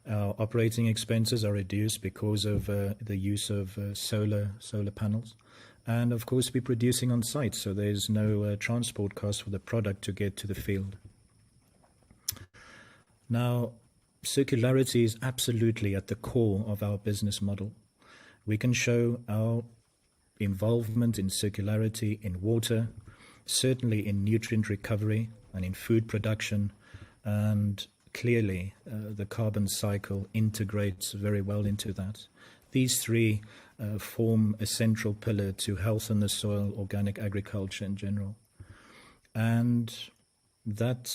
Our operating expenses are reduced because of the use of solar panels. And of course, we're producing on site, so there's no transport cost for the product to get to the field. Now, circularity is absolutely at the core of our business model. We can show our involvement in circularity in water, certainly in nutrient recovery and in food production, and clearly the carbon cycle integrates very well into that. These three form a central pillar to health in the soil, organic agriculture in general. And that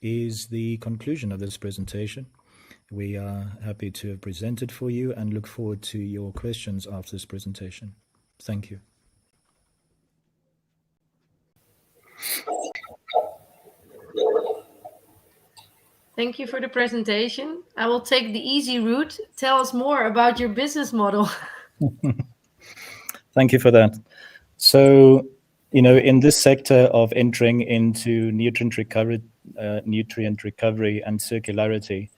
is the conclusion of this presentation. We are happy to have presented for you and look forward to your questions after this presentation. Thank you. Thank you for the presentation. I will take the easy route. Tell us more about your business model. Thank you for that. So, in this sector of entering into nutrient recovery and circularity,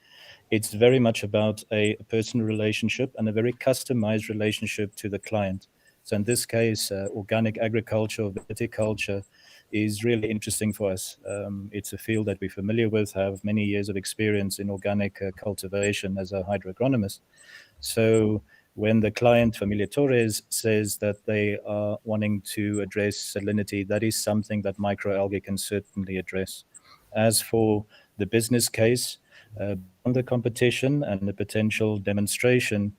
it's very much about a personal relationship and a very customized relationship to the client. So in this case, organic agriculture or viticulture is really interesting for us. It's a field that we're familiar with, have many years of experience in organic cultivation as a hydroagronomist. So when the client, Familia Torres, says that they are wanting to address salinity, that is something that microalgae can certainly address. As for the business case, on the competition and the potential demonstration,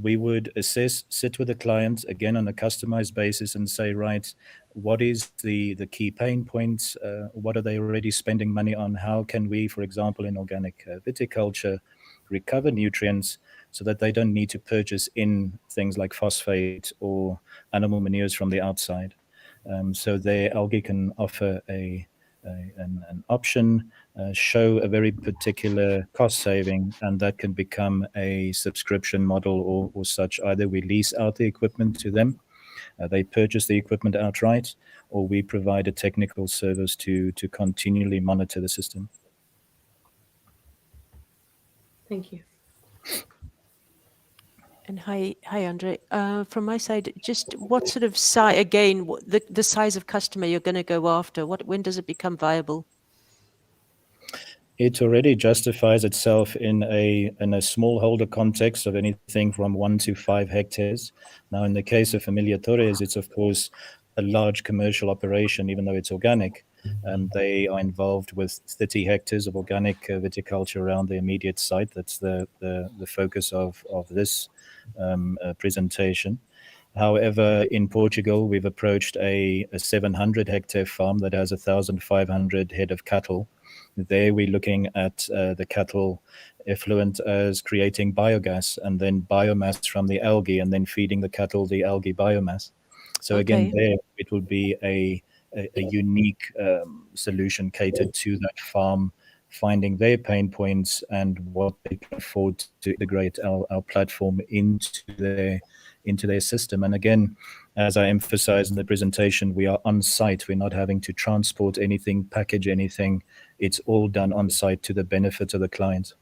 we would sit with the client again on a customized basis and say, right, what is the key pain points? What are they already spending money on? How can we, for example, in organic viticulture, recover nutrients so that they don't need to purchase in things like phosphate or animal manures from the outside? So their algae can offer an option, show a very particular cost saving, and that can become a subscription model or such. Either we lease out the equipment to them, they purchase the equipment outright, or we provide a technical service to continually monitor the system. Thank you. And hi, Andre. From my side, just what sort of size, again, the size of customer you're going to go after? When does it become viable? It already justifies itself in a smallholder context of anything from 1 to 5 hectares. Now, in the case of Familia Torres, it's of course a large commercial operation, even though it's organic. They are involved with 30 hectares of organic viticulture around the immediate site. That's the focus of this presentation. However, in Portugal, we've approached a 700-hectare farm that has 1,500 head of cattle. There we're looking at the cattle effluent as creating biogas and then biomass from the algae and then feeding the cattle the algae biomass. So again, there it will be a unique solution catered to that farm, finding their pain points and what they can afford to integrate our platform into their system. And again, as I emphasized in the presentation, we are on site. We're not having to transport anything, package anything. It's all done on site to the benefit of the client.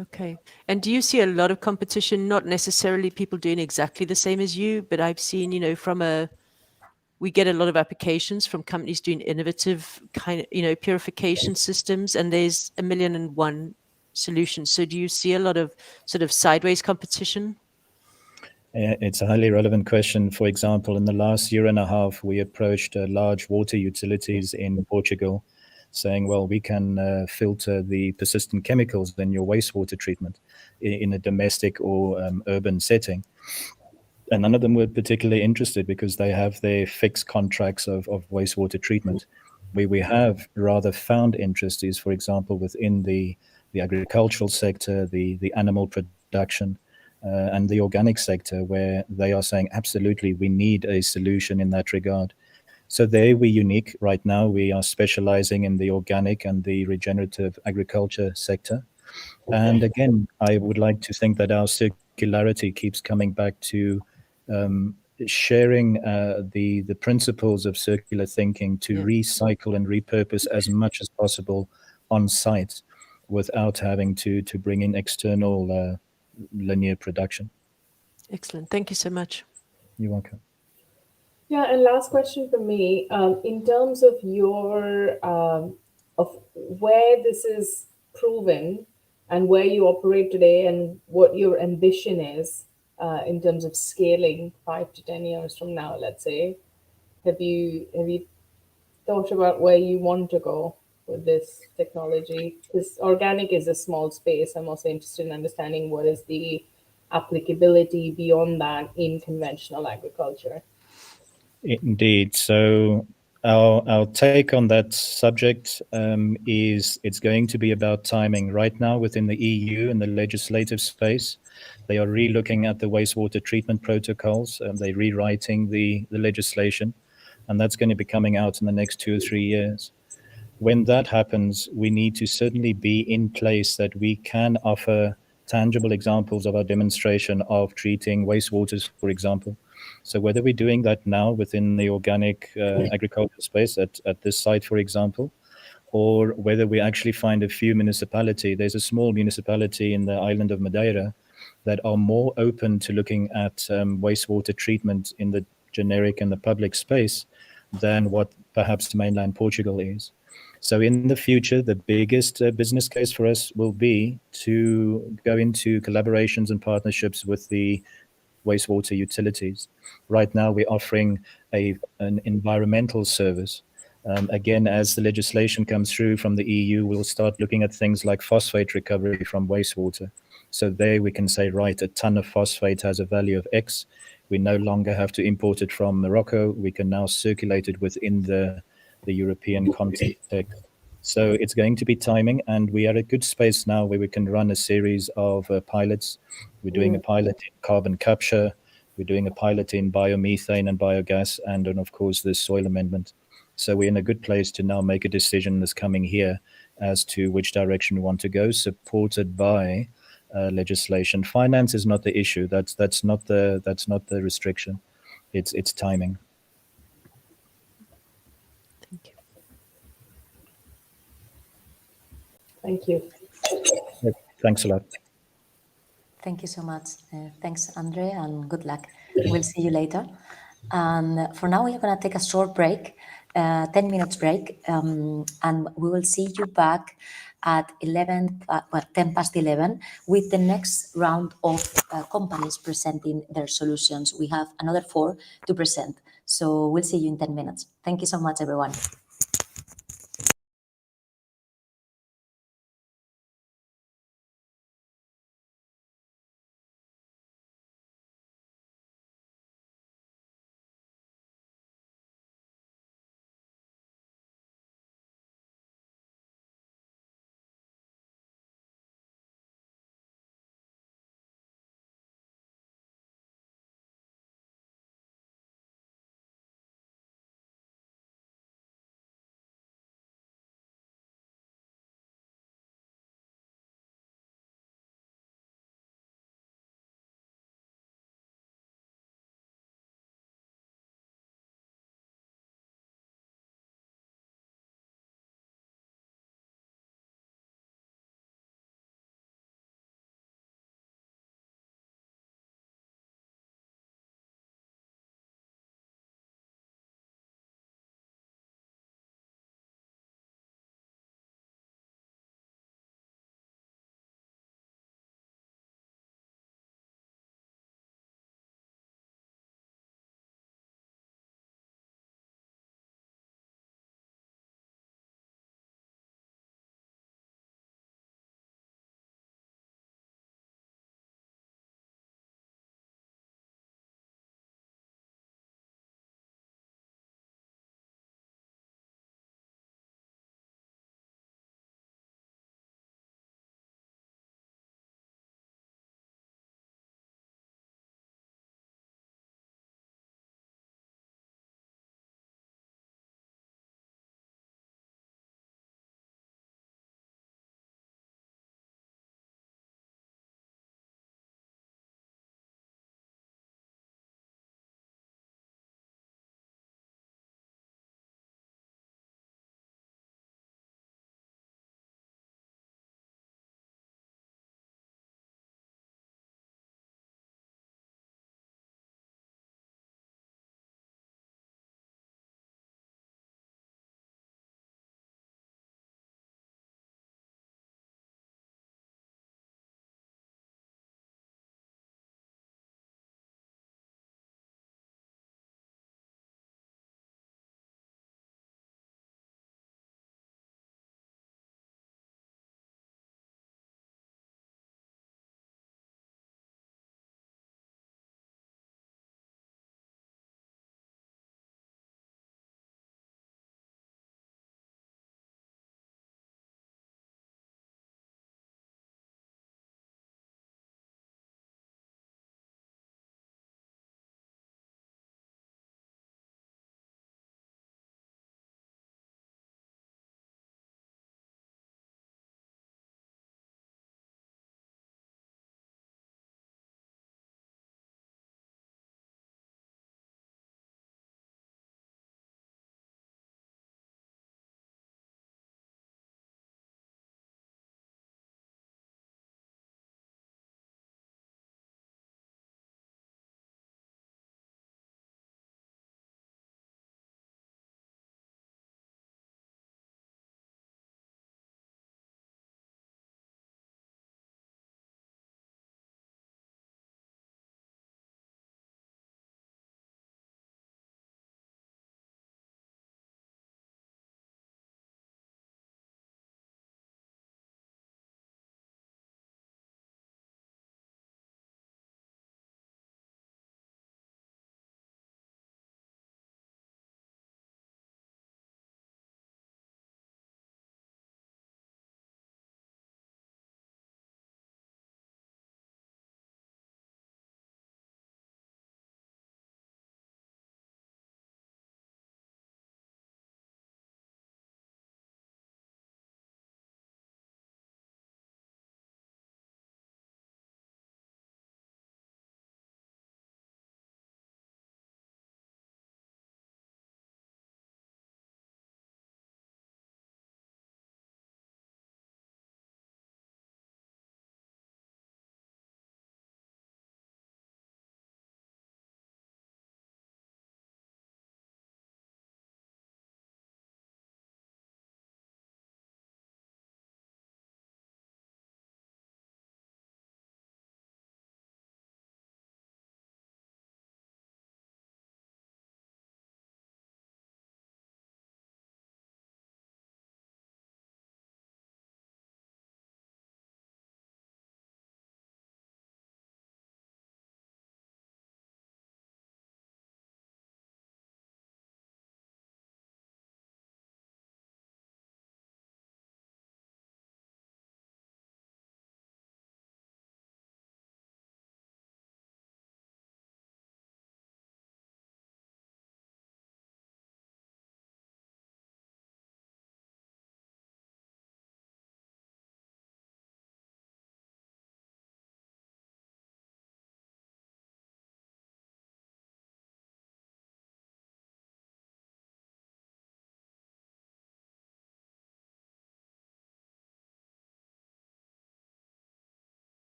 Okay. And do you see a lot of competition, not necessarily people doing exactly the same as you, but I've seen, we get a lot of applications from companies doing innovative purification systems, and there's 1,000,001 solutions. So do you see a lot of sort of sideways competition? It's a highly relevant question. For example, in the last year and a half, we approached large water utilities in Portugal saying, well, we can filter the persistent chemicals in your wastewater treatment. in a domestic or urban setting. And none of them were particularly interested because they have their fixed contracts of wastewater treatment. Where we have rather found interest is, for example, within the agricultural sector, the animal production, and the organic sector, where they are saying, absolutely, we need a solution in that regard. So there we're unique. Right now, we are specializing in the organic and the regenerative agriculture sector. And again, I would like to think that our circularity keeps coming back to sharing the principles of circular thinking to recycle and repurpose as much as possible on site without having to bring in external linear production. Excellent. Thank you so much. You're welcome. Yeah, and last question for me. In terms of your of where this is proven and where you operate today and what your ambition is in terms of scaling 5 to 10 years from now, let's say, have you thought about where you want to go with this technology? Because organic is a small space. I'm also interested in understanding what is the applicability beyond that in conventional agriculture. Indeed. So our take on that subject is it's going to be about timing. Right now, within the EU and the legislative space, they are re-looking at the wastewater treatment protocols. They're rewriting the legislation, and that's going to be coming out in the next 2 or 3 years. When that happens, we need to certainly be in place that we can offer tangible examples of our demonstration of treating wastewaters, for example. So whether we're doing that now within the organic agricultural space at this site, for example, or whether we actually find a few municipality. There's a small municipality in the island of Madeira that are more open to looking at wastewater treatment in the generic and the public space than what perhaps mainland Portugal is. So in the future, the biggest business case for us will be to go into collaborations and partnerships with the wastewater utilities. Right now, we're offering an environmental service. Again, as the legislation comes through from the EU, we'll start looking at things like phosphate recovery from wastewater. So there we can say, right, a ton of phosphate has a value of X. We no longer have to import it from Morocco. We can now circulate it within the European context. So it's going to be timing, and we are at a good space now where we can run a series of pilots. We're doing a pilot in carbon capture. We're doing a pilot in biomethane and biogas, and then, of course, the soil amendment. So we're in a good place to now make a decision this coming year as to which direction we want to go, supported by legislation. Finance is not the issue. That's not the restriction. It's timing. Thank you. Thank you. Thanks a lot. Thank you so much. Thanks, Andre, and good luck. We'll see you later. And for now, we're going to take a short break, 10 minutes break, and we will see you back at 10 past 11 with the next round of companies presenting their solutions. We have another 4 to present. So we'll see you in 10 minutes. Thank you so much, everyone.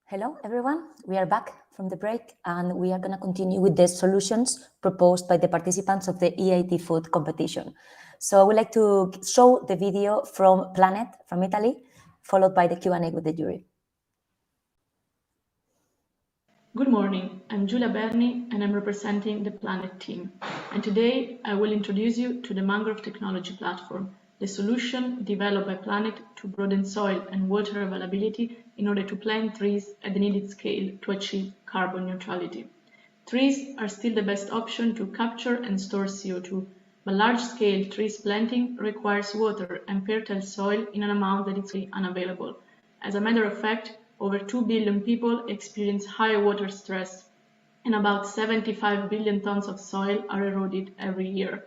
Hello, everyone. We are back from the break, and we are going to continue with the solutions proposed by the participants of the EIT Food competition. So I would like to show the video from Planet from Italy, followed by the Q&A with the jury. Good morning, I'm Giulia Berni and I'm representing the Planet team. And today I will introduce you to the Mangrove Technology Platform, the solution developed by Planet to broaden soil and water availability in order to plant trees at the needed scale to achieve carbon neutrality. Trees are still the best option to capture and store CO2, but large-scale trees planting requires water and fertile soil in an amount that is unavailable. As a matter of fact, over 2 billion people experience high water stress, and about 75 billion tons of soil are eroded every year.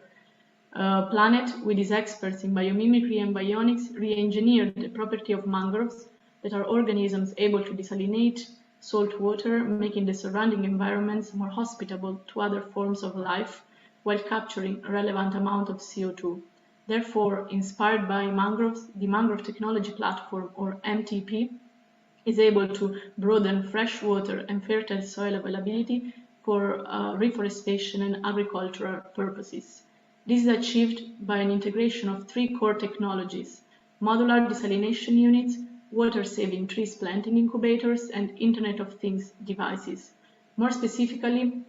Planet, with its experts in biomimicry and bionics, re-engineered the property of mangroves that are organisms able to desalinate salt water, making the surrounding environments more hospitable to other forms of life, while capturing a relevant amount of CO2. Therefore, inspired by mangroves, the Mangrove Technology Platform, or MTP, is able to broaden freshwater and fertile soil availability for reforestation and agricultural purposes. This is achieved by an integration of 3 core technologies: modular desalination units, water-saving trees planting incubators, and Internet of Things devices. More specifically,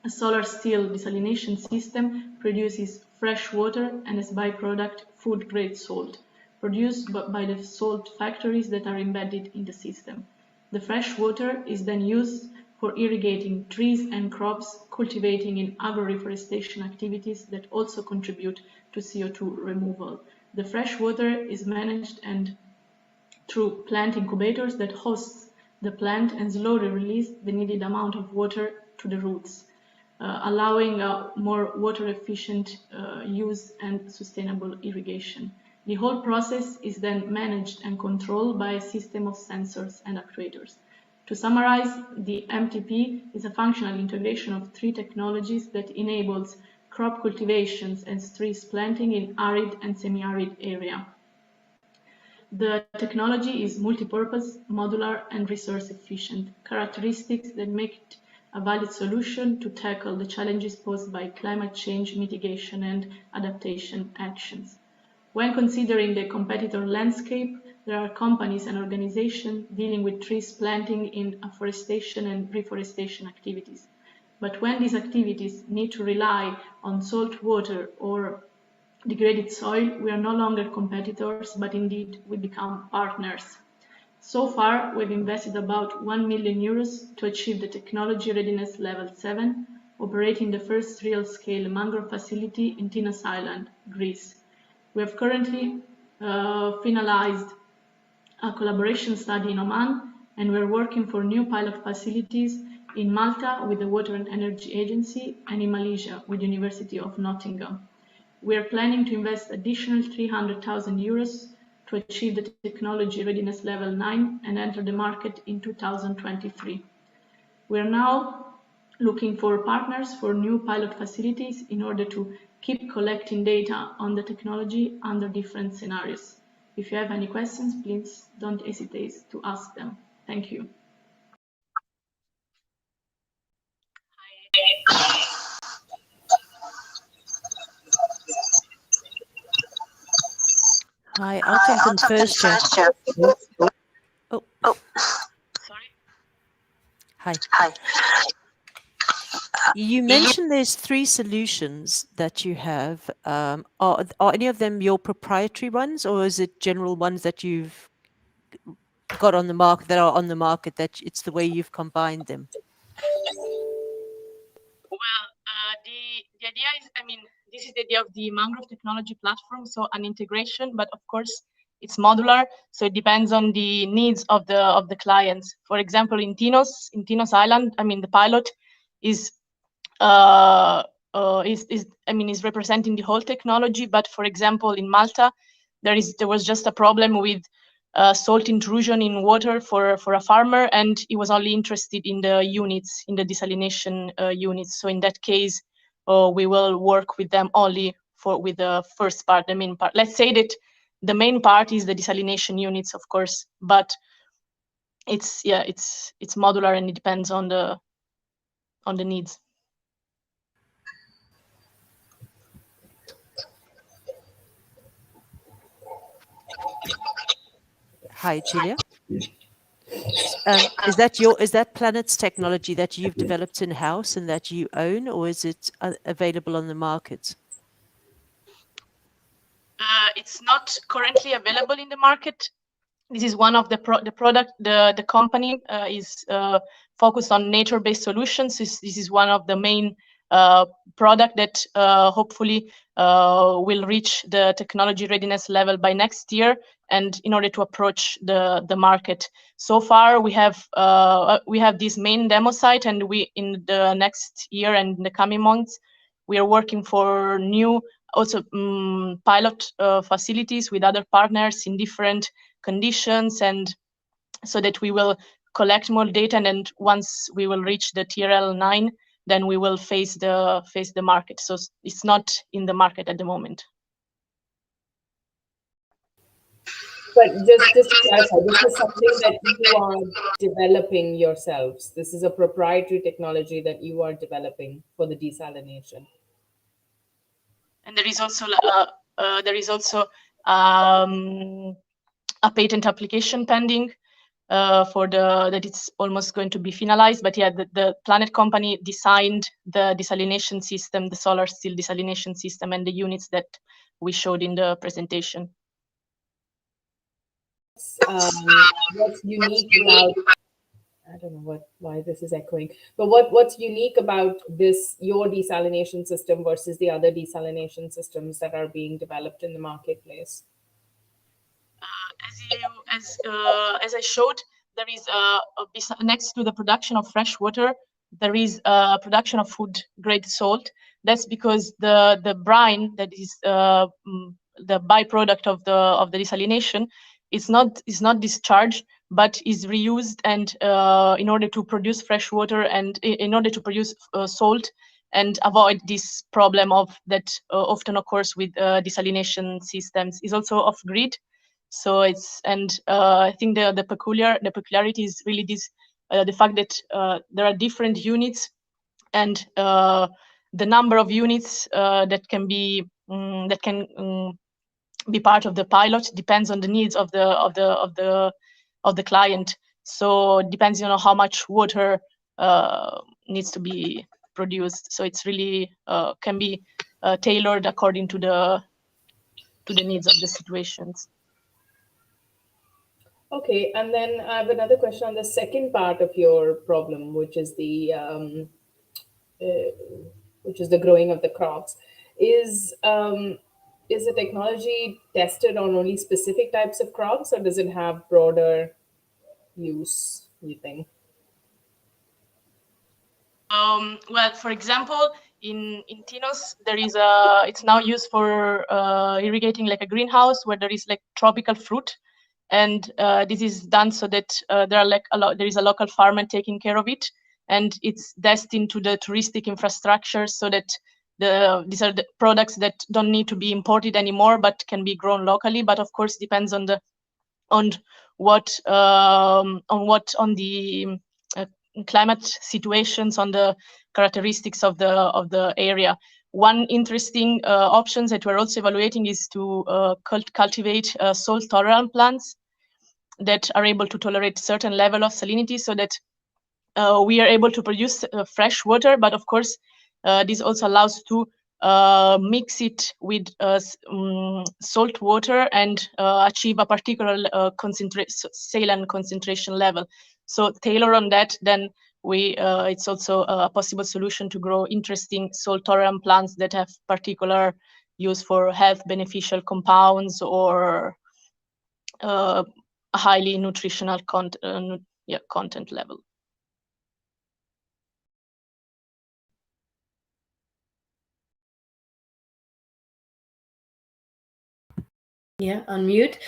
a solar steel desalination system produces fresh water and as byproduct food-grade salt, produced by the salt factories that are embedded in the system. The fresh water is then used for irrigating trees and crops, cultivating in agro-reforestation activities that also contribute to CO2 removal. The fresh water is managed and through plant incubators that hosts the plant and slowly release the needed amount of water to the roots, allowing more water-efficient use and sustainable irrigation. The whole process is then managed and controlled by a system of sensors and actuators. To summarize, the MTP is a functional integration of 3 technologies that enables crop cultivations and trees planting in arid and semi-arid area. The technology is multi-purpose, modular, and resource efficient, characteristics that make it a valid solution to tackle the challenges posed by climate change mitigation and adaptation actions. When considering the competitor landscape, there are companies and organizations dealing with trees planting in afforestation and reforestation activities. But when these activities need to rely on salt water or degraded soil, we are no longer competitors, but indeed we become partners. So far, we've invested about 1 million euros to achieve the technology readiness level 7, operating the first real-scale mangrove facility in Tinos Island, Greece. We have currently finalized a collaboration study in Oman, and we're working for new pilot facilities in Malta with the Water and Energy Agency and in Malaysia with the University of Nottingham. We are planning to invest additional 300,000 euros to achieve the technology readiness level 9 and enter the market in 2023. We are now looking for partners for new pilot facilities in order to keep collecting data on the technology under different scenarios. If you have any questions, please don't hesitate to ask them. Thank you. Hi, I'll jump in first here. Oh, Sorry. hi. You mentioned there's 3 solutions that you have. Are any of them your proprietary ones, or is it general ones that you've got on the market, that are on the market, that it's the way you've combined them? Well, the idea is, this is the idea of the Mangrove Technology Platform, so an integration, but of course it's modular, so it depends on the needs of the clients. For example, in Tinos Island, the pilot is representing the whole technology, but for example, in Malta, there was just a problem with salt intrusion in water for a farmer, and he was only interested in the units, in the desalination units. So in that case, we will work with them only with the first part, the main part. Let's say that the main part is the desalination units, of course, but it's modular and it depends on the needs. Hi, Julia. Is that Planet's technology that you've developed in house and that you own, or is it available on the market? It's not currently available in the market. This is one of the product. The company is focused on nature-based solutions. This is one of the main product that hopefully will reach the technology readiness level by next year, and in order to approach the market. So far, we have this main demo site, and we in the next year and in the coming months, we are working for new also pilot facilities with other partners in different conditions, and so that we will collect more data, and then once we will reach the TRL 9, then we will face the market. So it's not in the market at the moment. But just to clarify, this is something that you are developing yourselves. This is a proprietary technology that you are developing for the desalination. And there is also a patent application pending that it's almost going to be finalized. But yeah, the Planet company designed the desalination system, the solar steel desalination system, and the units that we showed in the presentation. What's unique about, I don't know why this is echoing, but what's unique about your desalination system versus the other desalination systems that are being developed in the marketplace? As I showed, there is next to the production of fresh water, there is production of food grade salt. That's because the brine that is the byproduct of the desalination is not discharged, but is reused, and in order to produce fresh water and in order to produce salt, and avoid this problem of that often occurs with desalination systems, is also off grid. So it's, and I think the peculiarity is really this the fact that there are different units, and the number of units that can be part of the pilot depends on the needs of the client. So depends on how much water needs to be produced. So it's really can be tailored according to the needs of the situations. Okay, and then I have another question on the second part of your problem, which is the growing of the crops. Is the technology tested on only specific types of crops, or does it have broader use, you think? Well, for example, in Tinos, there is it's now used for irrigating like a greenhouse where there is like tropical fruit. And this is done so that there is a local farmer taking care of it, and it's destined to the touristic infrastructure, so that these are the products that don't need to be imported anymore, but can be grown locally. But of course, depends on the climate situations, on the characteristics of the area. One interesting options that we're also evaluating is to cultivate salt tolerant plants that are able to tolerate certain level of salinity, so that we are able to produce fresh water. But of course, this also allows to mix it with salt water and achieve a particular saline concentration level. So tailor on that, then it's also a possible solution to grow interesting salt tolerant plants that have particular use for health beneficial compounds, or a highly nutritional content level. Yeah, unmute.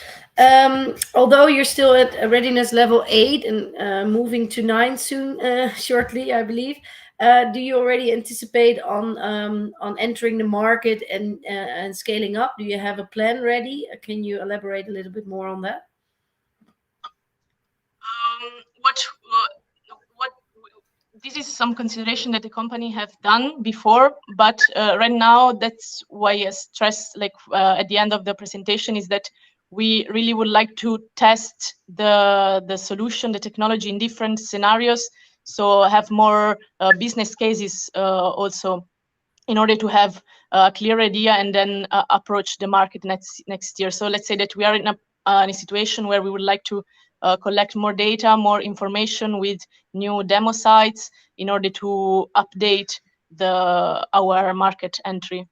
Although you're still at a readiness level 8 and moving to 9 soon, shortly, I believe, do you already anticipate on entering the market and scaling up? Do you have a plan ready? Can you elaborate a little bit more on that? This is some consideration that the company have done before, but right now that's why I stress, like at the end of the presentation, is that we really would like to test the solution, the technology in different scenarios, so have more business cases also, in order to have a clear idea and then approach the market next year. So let's say that we are in a situation where we would like to collect more data, more information with new demo sites in order to update our market entry.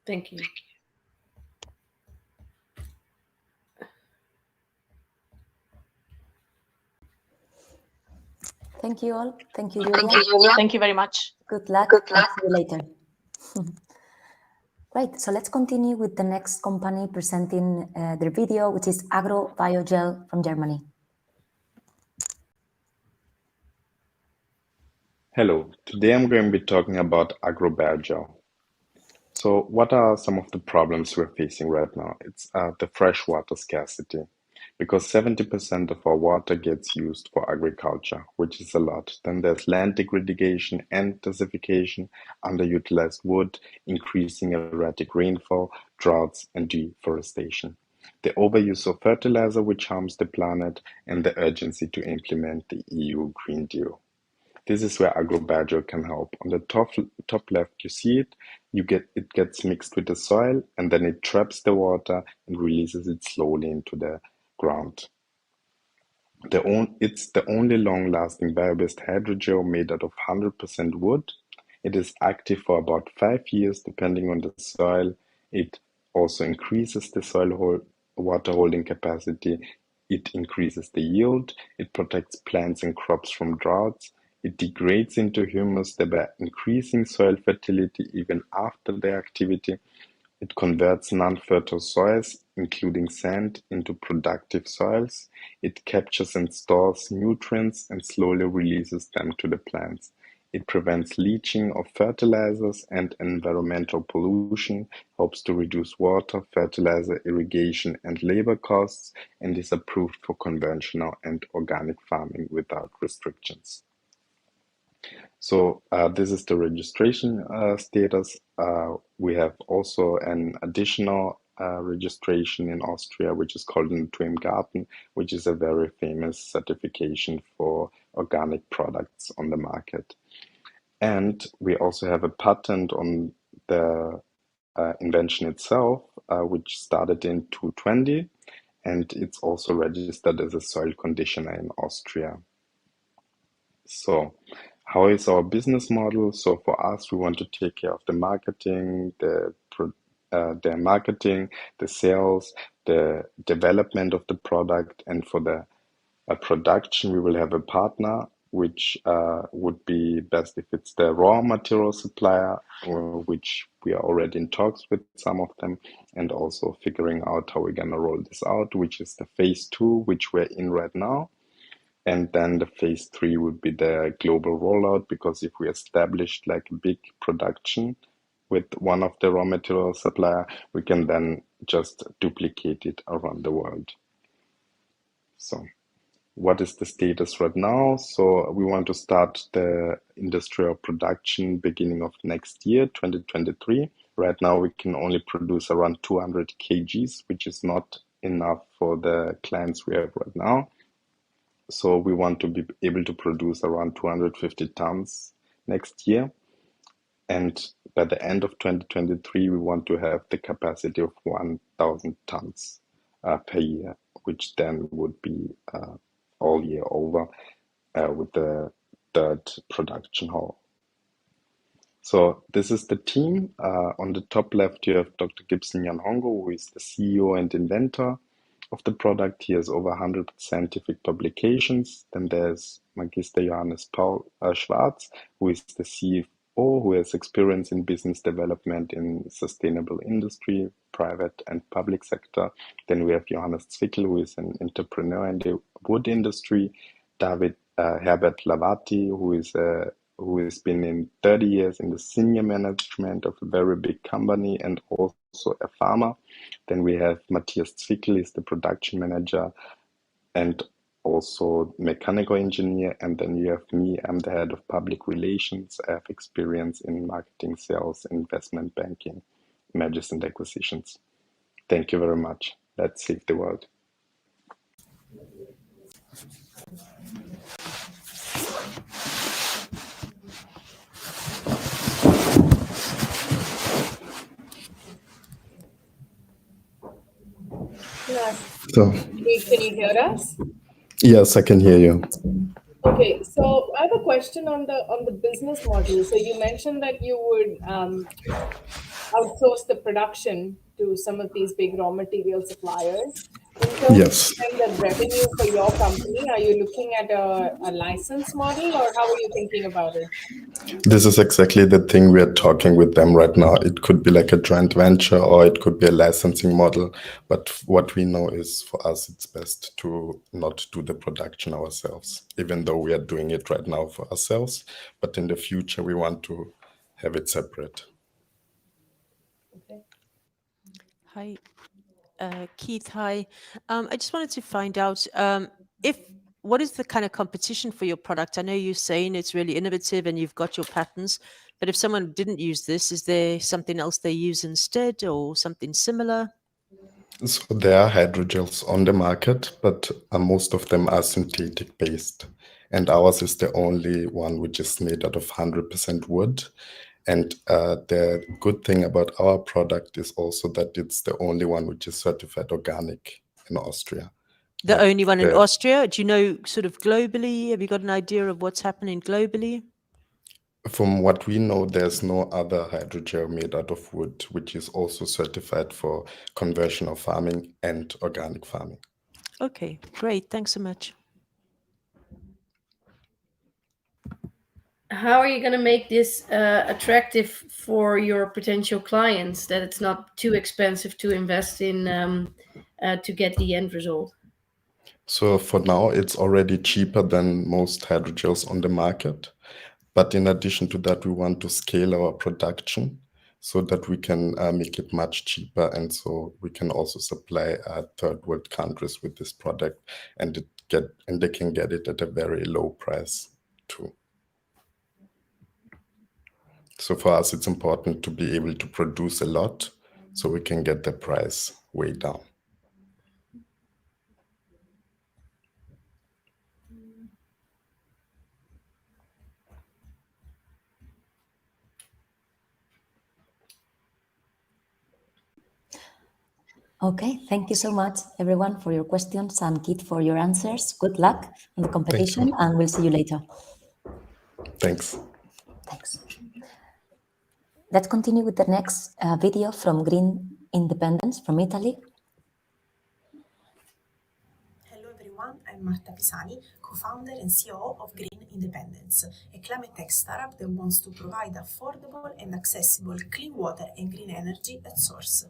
Thank you. Thank you all. Thank you, Julia. Thank you very much. Good luck. See you later. Right, so let's continue with the next company presenting their video, which is AgroBioGel from Germany. Hello, today I'm going to be talking about AgroBioGel. So what are some of the problems we're facing right now? It's the freshwater scarcity, because 70% of our water gets used for agriculture, which is a lot. Then there's land degradation and desertification, underutilized wood, increasing erratic rainfall, droughts, and deforestation. The overuse of fertilizer, which harms the planet, and the urgency to implement the EU Green Deal. This is where AgroBioGel can help. On the top left, you see it. It gets mixed with the soil, and then it traps the water and releases it slowly into the ground. It's the only long-lasting bio-based hydrogel made out of 100% wood. It is active for about 5 years, depending on the soil. It also increases the soil water holding capacity. It increases the yield. It protects plants and crops from droughts. It degrades into humus, thereby increasing soil fertility even after the activity. It converts non-fertile soils, including sand, into productive soils. It captures and stores nutrients and slowly releases them to the plants. It prevents leaching of fertilizers and environmental pollution, helps to reduce water, fertilizer, irrigation, and labor costs, and is approved for conventional and organic farming without restrictions. So this is the registration status. We have also an additional registration in Austria, which is called Natur im Garten, which is a very famous certification for organic products on the market. And we also have a patent on the invention itself, which started in 2020, and it's also registered as a soil conditioner in Austria. So how is our business model? So for us, we want to take care of the marketing, the sales, the development of the product, and for the production, we will have a partner, which would be best if it's the raw material supplier, which we are already in talks with some of them, and also figuring out how we're going to roll this out, which is the phase 2, which we're in right now. And then the phase 3 would be the global rollout, because if we established like a big production with one of the raw material supplier, we can then just duplicate it around the world. So what is the status right now? So we want to start the industrial production beginning of next year, 2023. Right now we can only produce around 200 kgs, which is not enough for the clients we have right now. So we want to be able to produce around 250 tons next year. And by the end of 2023, we want to have the capacity of 1,000 tons per year, which then would be all year over with the third production hall. So this is the team. On the top left, you have Dr. Gibson Yanhongo, who is the CEO and inventor of the product. He has over 100 scientific publications. Then there's Magister Johannes Paul Schwarz, who is the CFO, who has experience in business development in sustainable industry, private and public sector. Then we have Johannes Zwickel, who is an entrepreneur in the wood industry. Herbert Lavati, who has been in 30 years in the senior management of a very big company and also a farmer. Then we have Matthias Zwickel, is the production manager and also mechanical engineer. And then you have me, I'm the head of public relations. I have experience in marketing, sales, investment banking, mergers and acquisitions. Thank you very much. Let's save the world. So, Can you hear us? yes, I can hear you. Okay, so I have a question on the business model. So you mentioned that you would outsource the production to some of these big raw material suppliers. In terms Yes. of kind of revenue for your company, are you looking at a license model, or how are you thinking about it? This is exactly the thing we are talking with them right now. It could be like a joint venture or it could be a licensing model. But what we know is for us, it's best to not do the production ourselves, even though we are doing it right now for ourselves. But in the future, we want to have it separate. Okay. Hi, Keith. Hi. I just wanted to find out what is the kind of competition for your product? I know you're saying it's really innovative and you've got your patents, but if someone didn't use this, is there something else they use instead or something similar? So there are hydrogels on the market, but most of them are synthetic based. And ours is the only one which is made out of 100% wood. And the good thing about our product is also that it's the only one which is certified organic in Austria. The only one in Austria? Do you know sort of globally? Have you got an idea of what's happening globally? From what we know, there's no other hydrogel made out of wood, which is also certified for conventional farming and organic farming. Okay, great. Thanks so much. How are you going to make this attractive for your potential clients, that it's not too expensive to invest in to get the end result? So for now, it's already cheaper than most hydrogels on the market. But in addition to that, we want to scale our production so that we can make it much cheaper. And so we can also supply third world countries with this product and they can get it at a very low price too. So for us, it's important to be able to produce a lot so we can get the price way down. Okay, thank you so much, everyone, for your questions and Keith for your answers. Good luck in the competition, and we'll see you later. Thanks. Thanks. Let's continue with the next video from Green Independence from Italy. Hello everyone, I'm Marta Pisani, co-founder and CEO of Green Independence, a climate tech startup that wants to provide affordable and accessible clean water and green energy at source.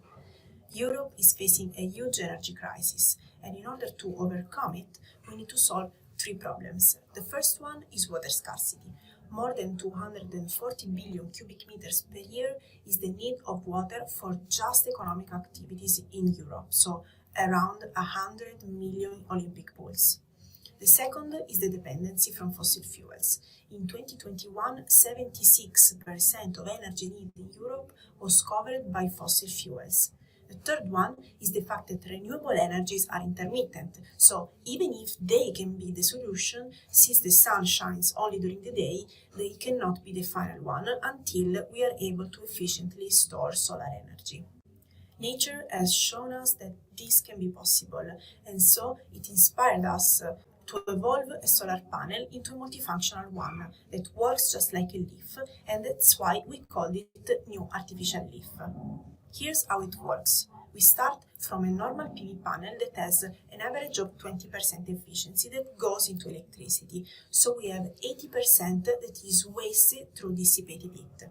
Europe is facing a huge energy crisis, and in order to overcome it, we need to solve three problems. The first one is water scarcity. More than 240 billion cubic meters per year is the need of water for just economic activities in Europe, so around 100 million Olympic pools. The second is the dependency from fossil fuels. In 2021, 76% of energy need in Europe was covered by fossil fuels. The third one is the fact that renewable energies are intermittent, so even if they can be the solution, since the sun shines only during the day, they cannot be the final one until we are able to efficiently store solar energy. Nature has shown us that this can be possible, and so it inspired us to evolve a solar panel into a multifunctional one that works just like a leaf, and that's why we called it New Artificial Leaf. Here's how it works. We start from a normal PV panel that has an average of 20% efficiency that goes into electricity, so we have 80% that is wasted through dissipated heat.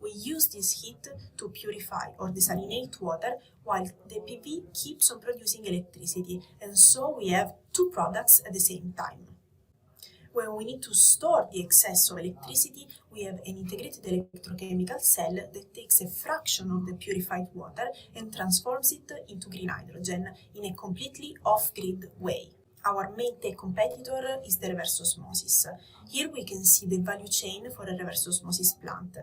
We use this heat to purify or desalinate water while the PV keeps on producing electricity, and so we have two products at the same time. When we need to store the excess of electricity, we have an integrated electrochemical cell that takes a fraction of the purified water and transforms it into green hydrogen in a completely off-grid way. Our main tech competitor is the reverse osmosis. Here we can see the value chain for a reverse osmosis plant.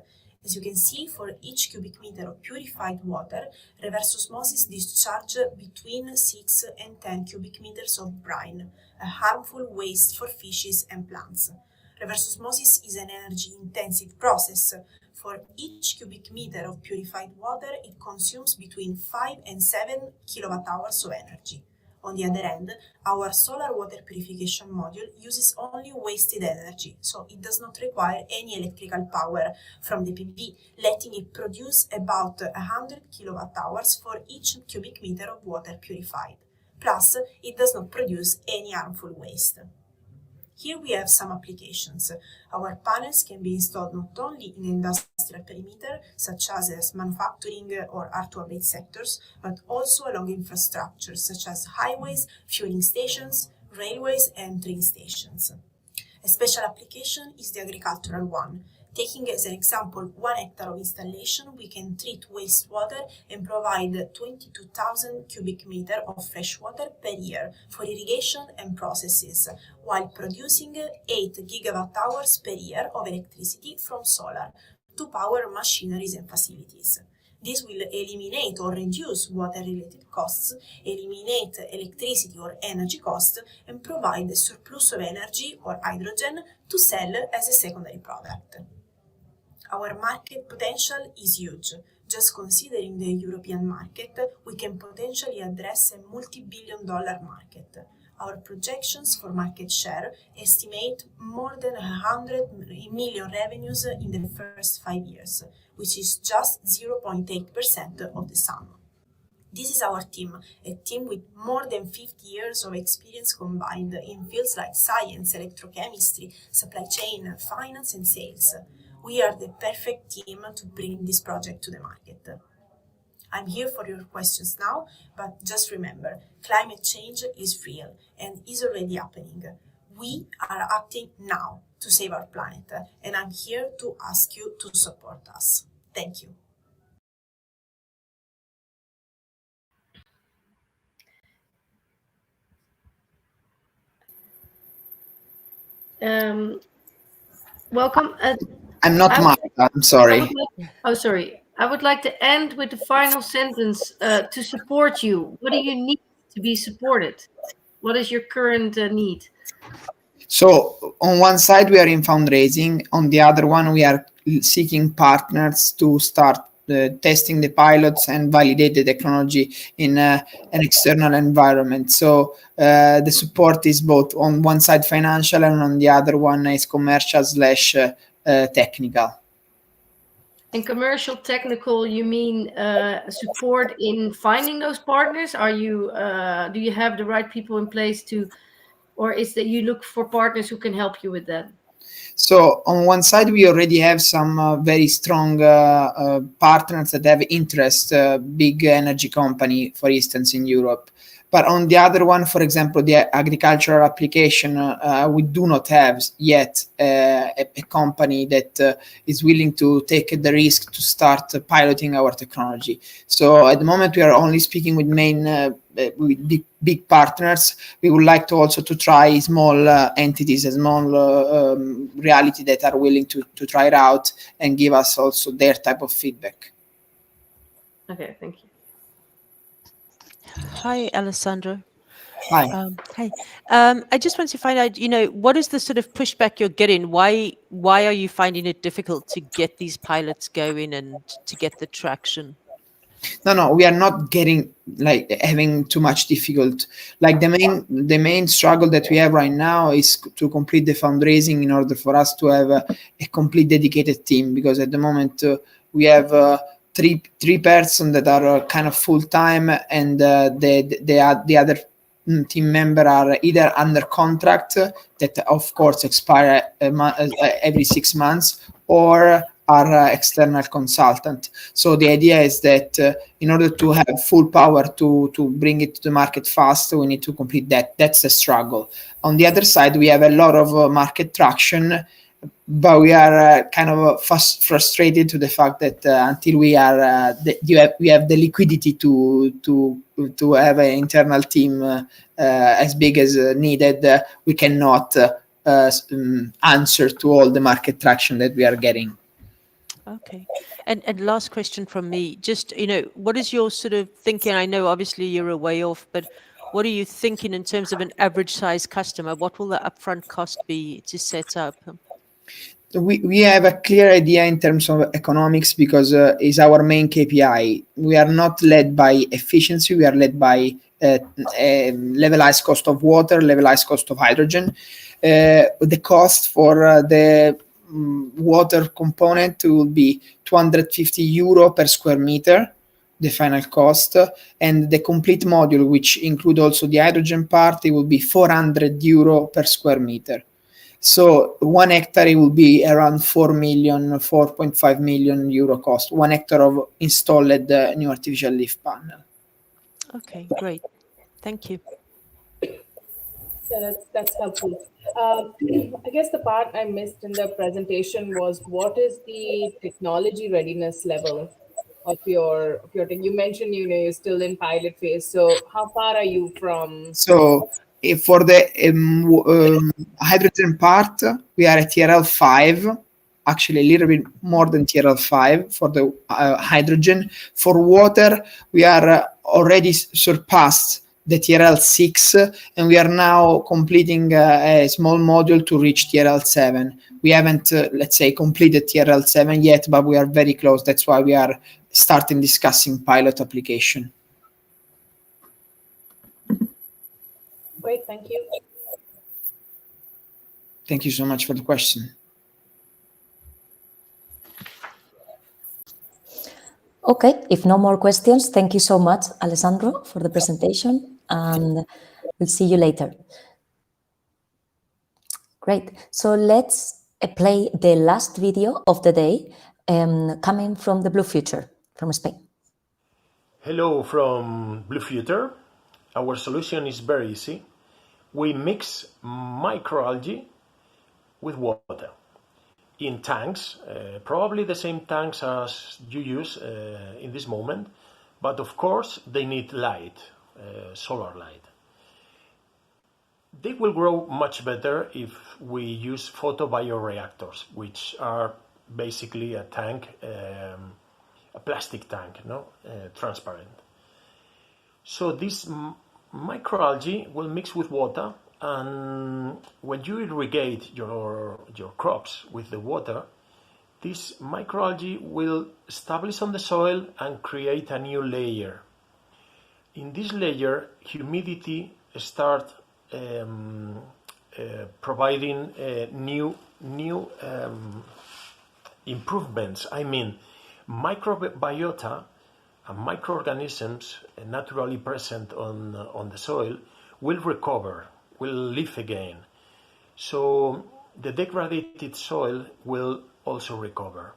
As you can see, for each cubic meter of purified water, reverse osmosis discharge between 6 and 10 cubic meters of brine, a harmful waste for fishes and plants. Reverse osmosis is an energy-intensive process. For each cubic meter of purified water, it consumes between 5 and 7 kilowatt hours of energy. On the other hand, our solar water purification module uses only wasted energy, so it does not require any electrical power from the PV, letting it produce about 100 kilowatt hours for each cubic meter of water purified. Plus, it does not produce any harmful waste. Here we have some applications. Our panels can be installed not only in industrial perimeter, such as manufacturing or hard-to-abate sectors, but also along infrastructure, such as highways, fueling stations, railways, and train stations. A special application is the agricultural one. Taking as an example 1 hectare of installation, we can treat wastewater and provide 22,000 cubic meters of fresh water per year for irrigation and processes, while producing 8 gigawatt hours per year of electricity from solar to power machineries and facilities. This will eliminate or reduce water-related costs, eliminate electricity or energy costs, and provide a surplus of energy or hydrogen to sell as a secondary product. Our market potential is huge. Just considering the European market, we can potentially address a multi-billion-dollar market. Our projections for market share estimate more than 100 million revenues in the first 5 years, which is just 0.8% of the sum. This is our team, a team with more than 50 years of experience combined in fields like science, electrochemistry, supply chain, finance, and sales. We are the perfect team to bring this project to the market. I'm here for your questions now, but just remember, climate change is real and is already happening. We are acting now to save our planet, and I'm here to ask you to support us. Thank you. Welcome. I'm not Marta, I'm sorry. I would like to end with the final sentence to support you. What do you need to be supported? What is your current need? So on one side, we are in fundraising. On the other one, we are seeking partners to start testing the pilots and validate the technology in an external environment. So the support is both on one side financial and on the other one is commercial / technical. And commercial technical, you mean support in finding those partners? Are you do you have the right people in place to, or is that you look for partners who can help you with that? So on one side, we already have some very strong partners that have interest, big energy company, for instance, in Europe. But on the other one, for example, the agricultural application, we do not have yet a company that is willing to take the risk to start piloting our technology. So at the moment, we are only speaking with with big partners. We would like to also to try small entities, a small reality that are willing to try it out and give us also their type of feedback. Okay, thank you. Hi, Alessandro. Hi. Hi. I just want to find out, what is the sort of pushback you're getting? Why are you finding it difficult to get these pilots going and to get the traction? No, we are not getting having too much difficult. The main struggle that we have right now is to complete the fundraising in order for us to have a complete dedicated team, because at the moment we have three persons that are kind of full time, and the other team member are either under contract that of course expire every 6 months, or are external consultant. So the idea is that in order to have full power to bring it to the market fast, we need to complete that. That's the struggle. On the other side, we have a lot of market traction, but we are kind of frustrated to the fact that until we are we have the liquidity to have an internal team as big as needed, we cannot answer to all the market traction that we are getting. Okay. And last question from me, just, what is your sort of thinking? I know obviously you're a way off, but what are you thinking in terms of an average size customer? What will the upfront cost be to set up? We have a clear idea in terms of economics because it's our main KPI. We are not led by efficiency. We are led by levelized cost of water, levelized cost of hydrogen. The cost for the water component will be 250 euro per square meter, the final cost, and the complete module, which include also the hydrogen part, it will be 400 euro per square meter. So 1 hectare will be around 4.5 million euro cost, 1 hectare of installed new artificial lift panel. Okay, great. Thank you. Yeah, that's helpful. I guess the part I missed in the presentation was what is the technology readiness level of your thing? You mentioned you're still in pilot phase. So how far are you from? So for the hydrogen part, we are at TRL 5, actually a little bit more than TRL 5 for the hydrogen. For water, we are already surpassed the TRL 6, and we are now completing a small module to reach TRL 7. We haven't, let's say, completed TRL 7 yet, but we are very close. That's why we are starting discussing pilot application. Great, thank you. Thank you so much for the question. Okay, if no more questions, thank you so much, Alessandro, for the presentation, and we'll see you later. Great. So let's play the last video of the day coming from the Blue Future from Spain. Hello from Blue Future. Our solution is very easy. We mix microalgae with water in tanks, probably the same tanks as you use in this moment, but of course they need light, solar light. They will grow much better if we use photobioreactors, which are basically a tank, a plastic tank, transparent. So this microalgae will mix with water, and when you irrigate your crops with the water, this microalgae will establish on the soil and create a new layer. In this layer, humidity starts providing new improvements. I mean, microbiota and microorganisms naturally present on the soil will recover, will live again. So the degraded soil will also recover.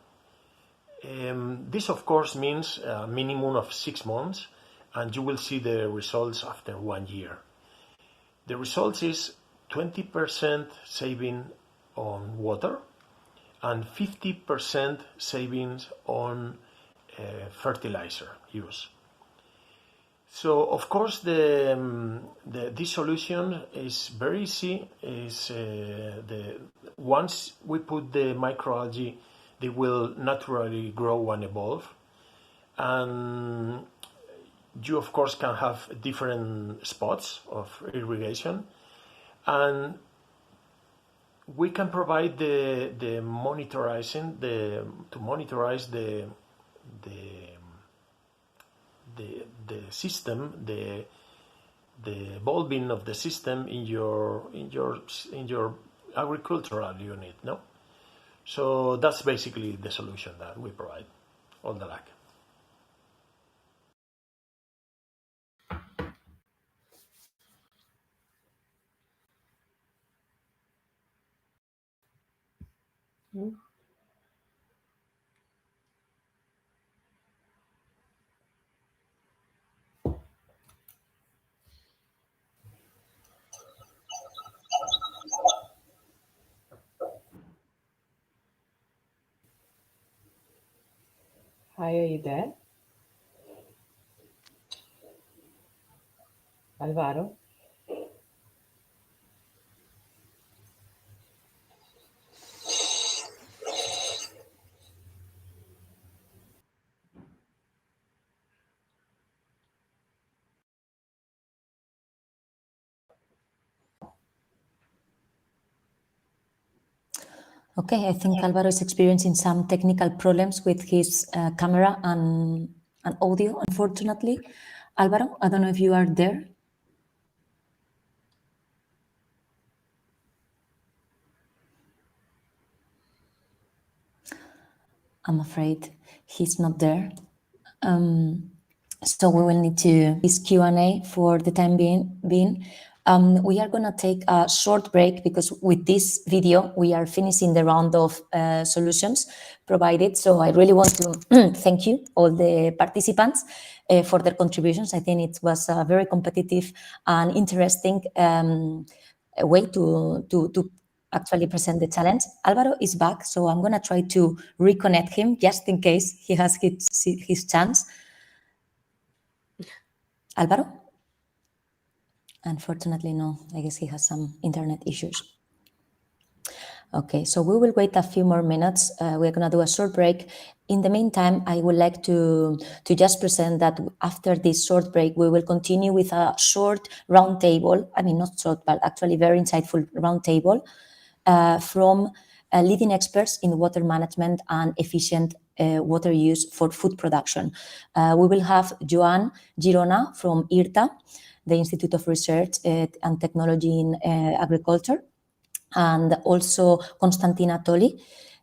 This of course means a minimum of 6 months, and you will see the results after 1 year. The results is 20% saving on water and 50% savings on fertilizer use. So of course this solution is very easy. Once we put the microalgae, they will naturally grow and evolve, and you of course can have different spots of irrigation, and we can provide the monitorizing to monitorize the system, the evolving of the system in your agricultural unit, no? So that's basically the solution that we provide. All the luck. Hi, are you there? Alvaro? Okay, I think Alvaro is experiencing some technical problems with his camera and audio, unfortunately. Alvaro, I don't know if you are there. I'm afraid he's not there. So we will need to this Q&A for the time being. We are going to take a short break because with this video we are finishing the round of solutions provided. So I really want to thank you all the participants for their contributions. I think it was a very competitive and interesting way to actually present the challenge. Alvaro is back, so I'm going to try to reconnect him just in case he has his chance. Alvaro? Unfortunately, no. I guess he has some internet issues. Okay, so we will wait a few more minutes. We're going to do a short break. In the meantime, I would like to just present that after this short break, we will continue with a short roundtable. I mean, not short, but actually very insightful roundtable from leading experts in water management and efficient water use for food production. We will have Joan Girona from IRTA, the Institute of Research and Technology in Agriculture, and also Konstantina Toli,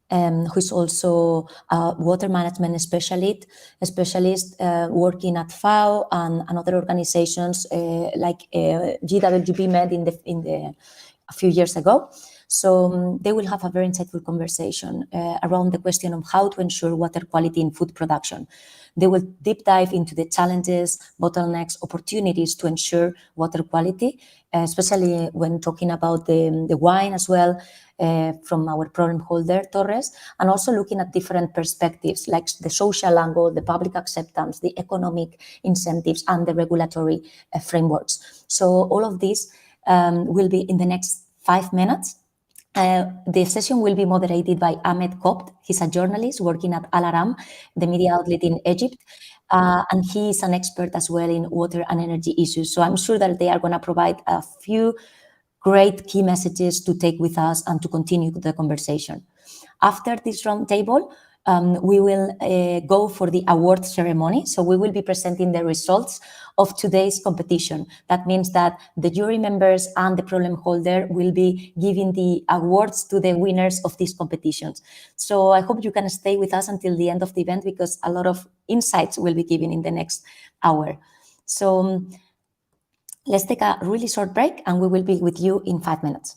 who is also a water management specialist working at FAO and other organizations like GWB Med a few years ago. So they will have a very insightful conversation around the question of how to ensure water quality in food production. They will deep dive into the challenges, bottlenecks, opportunities to ensure water quality, especially when talking about the wine as well, from our problem holder, Torres, and also looking at different perspectives like the social angle, the public acceptance, the economic incentives, and the regulatory frameworks. So all of this will be in the next 5 minutes. The session will be moderated by Ahmed Kopt. He's a journalist working at Al Aram, the media outlet in Egypt, and he is an expert as well in water and energy issues. So I'm sure that they are going to provide a few great key messages to take with us and to continue the conversation. After this roundtable, we will go for the award ceremony. So we will be presenting the results of today's competition. That means that the jury members and the problem holder will be giving the awards to the winners of these competitions. So I hope you can stay with us until the end of the event because a lot of insights will be given in the next hour. So let's take a really short break and we will be with you in 5 minutes.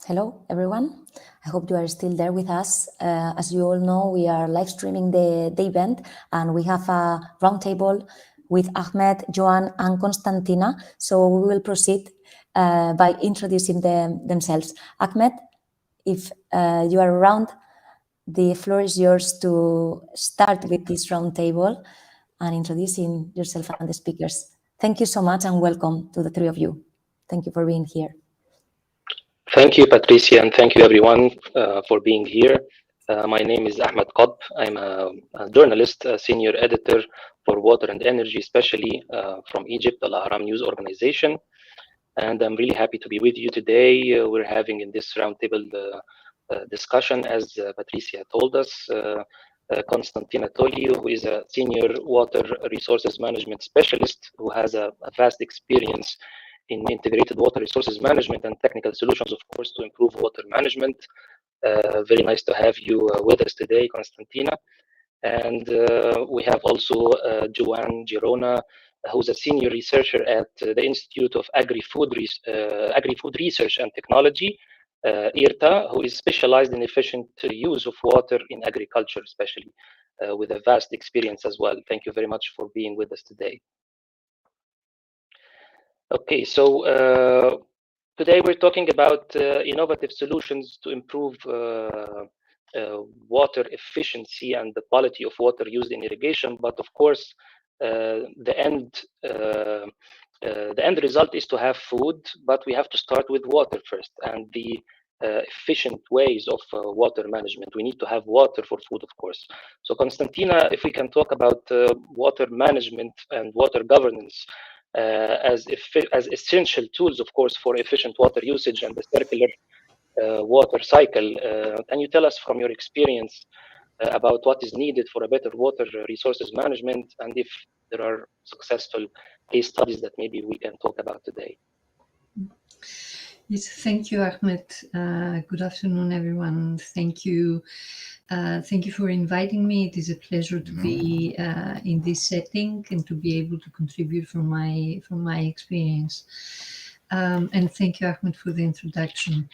Hello, everyone. I hope you are still there with us. As you all know, we are live streaming the event, and we have a roundtable with Ahmed, Joan, and Constantina. So we will proceed by introducing themselves. Ahmed, if you are around, the floor is yours to start with this roundtable and introducing yourself and the speakers. Thank you so much and welcome to the three of you. Thank you for being here. Thank you, Patricia, and thank you everyone for being here. My name is Ahmed Qab. I'm a journalist, a senior editor for water and energy, especially from Egypt, Al Ahram News Organization. And I'm really happy to be with you today. We're having in this roundtable discussion, as Patricia told us, Constantina Toliu, who is a senior water resources management specialist who has a vast experience in integrated water resources management and technical solutions, of course, to improve water management. Very nice to have you with us today, Constantina. And we have also Joan Girona, who's a senior researcher at the Institute of Agri-Food Research and Technology, IRTA, who is specialized in efficient use of water in agriculture, especially with a vast experience as well. Thank you very much for being with us today. Okay, so today we're talking about innovative solutions to improve water efficiency and the quality of water used in irrigation. But of course, the end result is to have food, but we have to start with water first and the efficient ways of water management. We need to have water for food, of course. So Constantina, if we can talk about water management and water governance as essential tools, of course, for efficient water usage and the circular water cycle. Can you tell us from your experience about what is needed for a better water resources management, and if there are successful case studies that maybe we can talk about today? Yes, thank you, Ahmed. Good afternoon, everyone. Thank you. Thank you for inviting me. It is a pleasure to be in this setting and to be able to contribute from my experience. And thank you, Ahmed, for the introduction.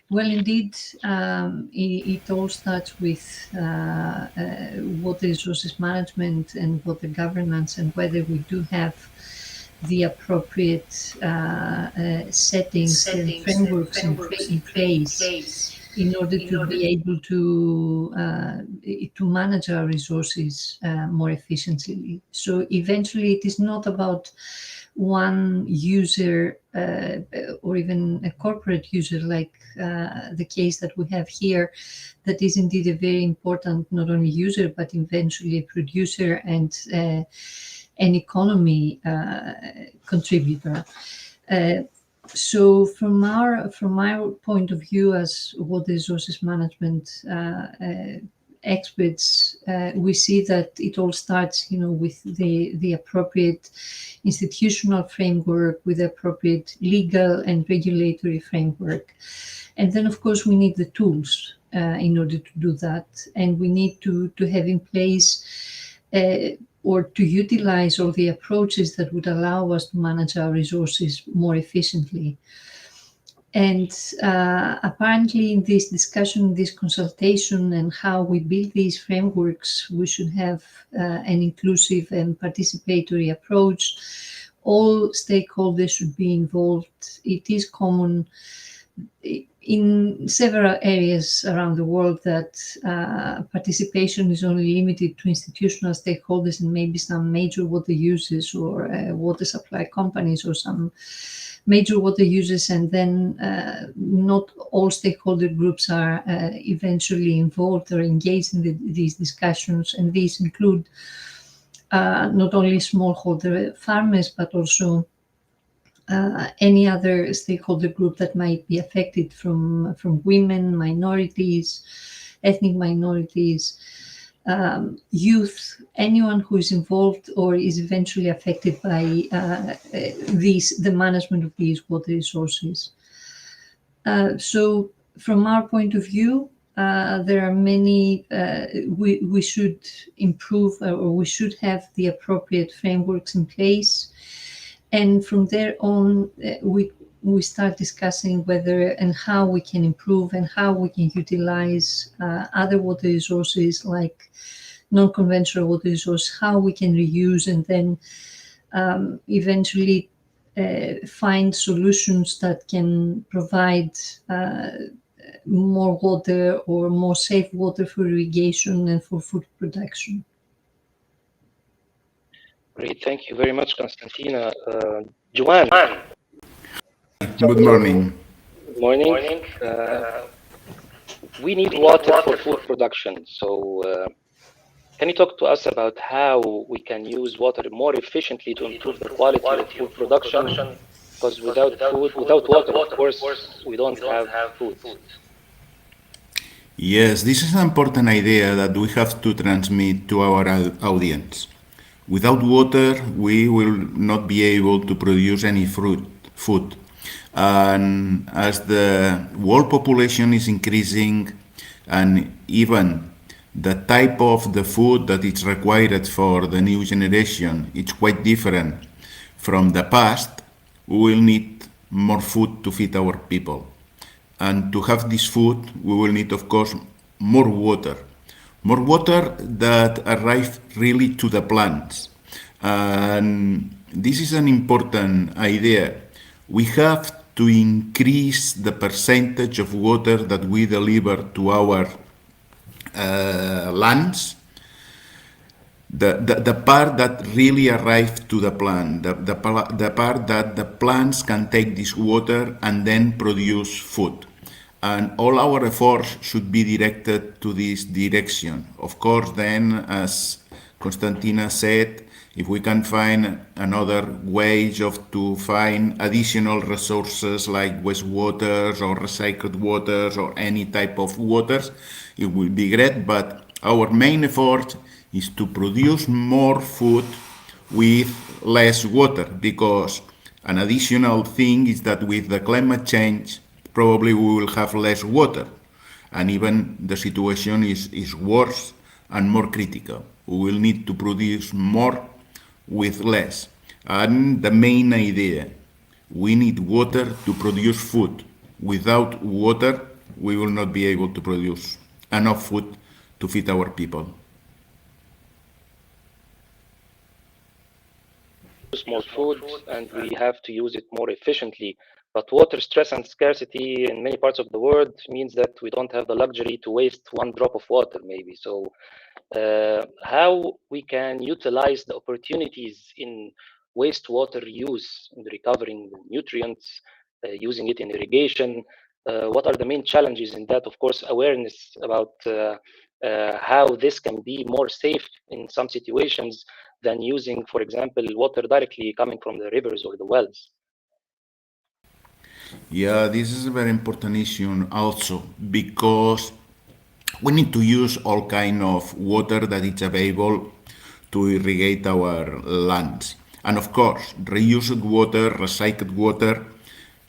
Well, indeed, it all starts with water resources management and water governance, and whether we do have the appropriate settings and frameworks in place in order to be able to manage our resources more efficiently. So eventually, it is not about one user or even a corporate user like the case that we have here, that is indeed a very important not only user but eventually a producer and an economy contributor. So from our point of view as water resources management experts, we see that it all starts, with the appropriate institutional framework, with the appropriate legal and regulatory framework. And then, of course, we need the tools in order to do that. And we need to have in place or to utilize all the approaches that would allow us to manage our resources more efficiently. And apparently in this discussion, this consultation, and how we build these frameworks, we should have an inclusive and participatory approach. All stakeholders should be involved. It is common in several areas around the world that participation is only limited to institutional stakeholders and maybe some major water users or water supply companies or some major water users, and then not all stakeholder groups are eventually involved or engaged in these discussions, and these include not only smallholder farmers but also any other stakeholder group that might be affected, from women, minorities, ethnic minorities, youth, anyone who is involved or is eventually affected by the management of these water resources. So from our point of view, there are many, we should improve or we should have the appropriate frameworks in place. And from there on, we we start discussing whether and how we can improve and how we can utilize other water resources like non-conventional water resources, how we can reuse and then eventually find solutions that can provide more water or more safe water for irrigation and for food production. Great, thank you very much, Constantina. Joanne. Good morning. Good morning. We need water for food production. So can you talk to us about how we can use water more efficiently to improve the quality of food production? Because without water, of course, we don't have food. Yes, this is an important idea that we have to transmit to our audience. Without water, we will not be able to produce any food. And as the world population is increasing and even the type of the food that is required for the new generation is quite different from the past, we will need more food to feed our people. And to have this food, we will need, of course, more water. More water that arrives really to the plants. And this is an important idea. We have to increase the percentage of water that we deliver to our lands, the part that really arrives to the plant, the part that the plants can take this water and then produce food. And all our efforts should be directed to this direction. Of course, then, as Constantina said, if we can find another ways to find additional resources like wastewaters or recycled waters or any type of waters, it will be great. But our main effort is to produce more food with less water, because an additional thing is that with the climate change, probably we will have less water, and even the situation is worse and more critical. We will need to produce more with less. And the main idea, we need water to produce food. Without water, we will not be able to produce enough food to feed our people. More food, and we have to use it more efficiently. But water stress and scarcity in many parts of the world means that we don't have the luxury to waste one drop of water, maybe. So how we can utilize the opportunities in wastewater use in recovering nutrients, using it in irrigation? What are the main challenges in that? Of course, awareness about how this can be more safe in some situations than using, for example, water directly coming from the rivers or the wells. Yeah, this is a very important issue also, because we need to use all kind of water that is available to irrigate our lands. And of course, reused water, recycled water,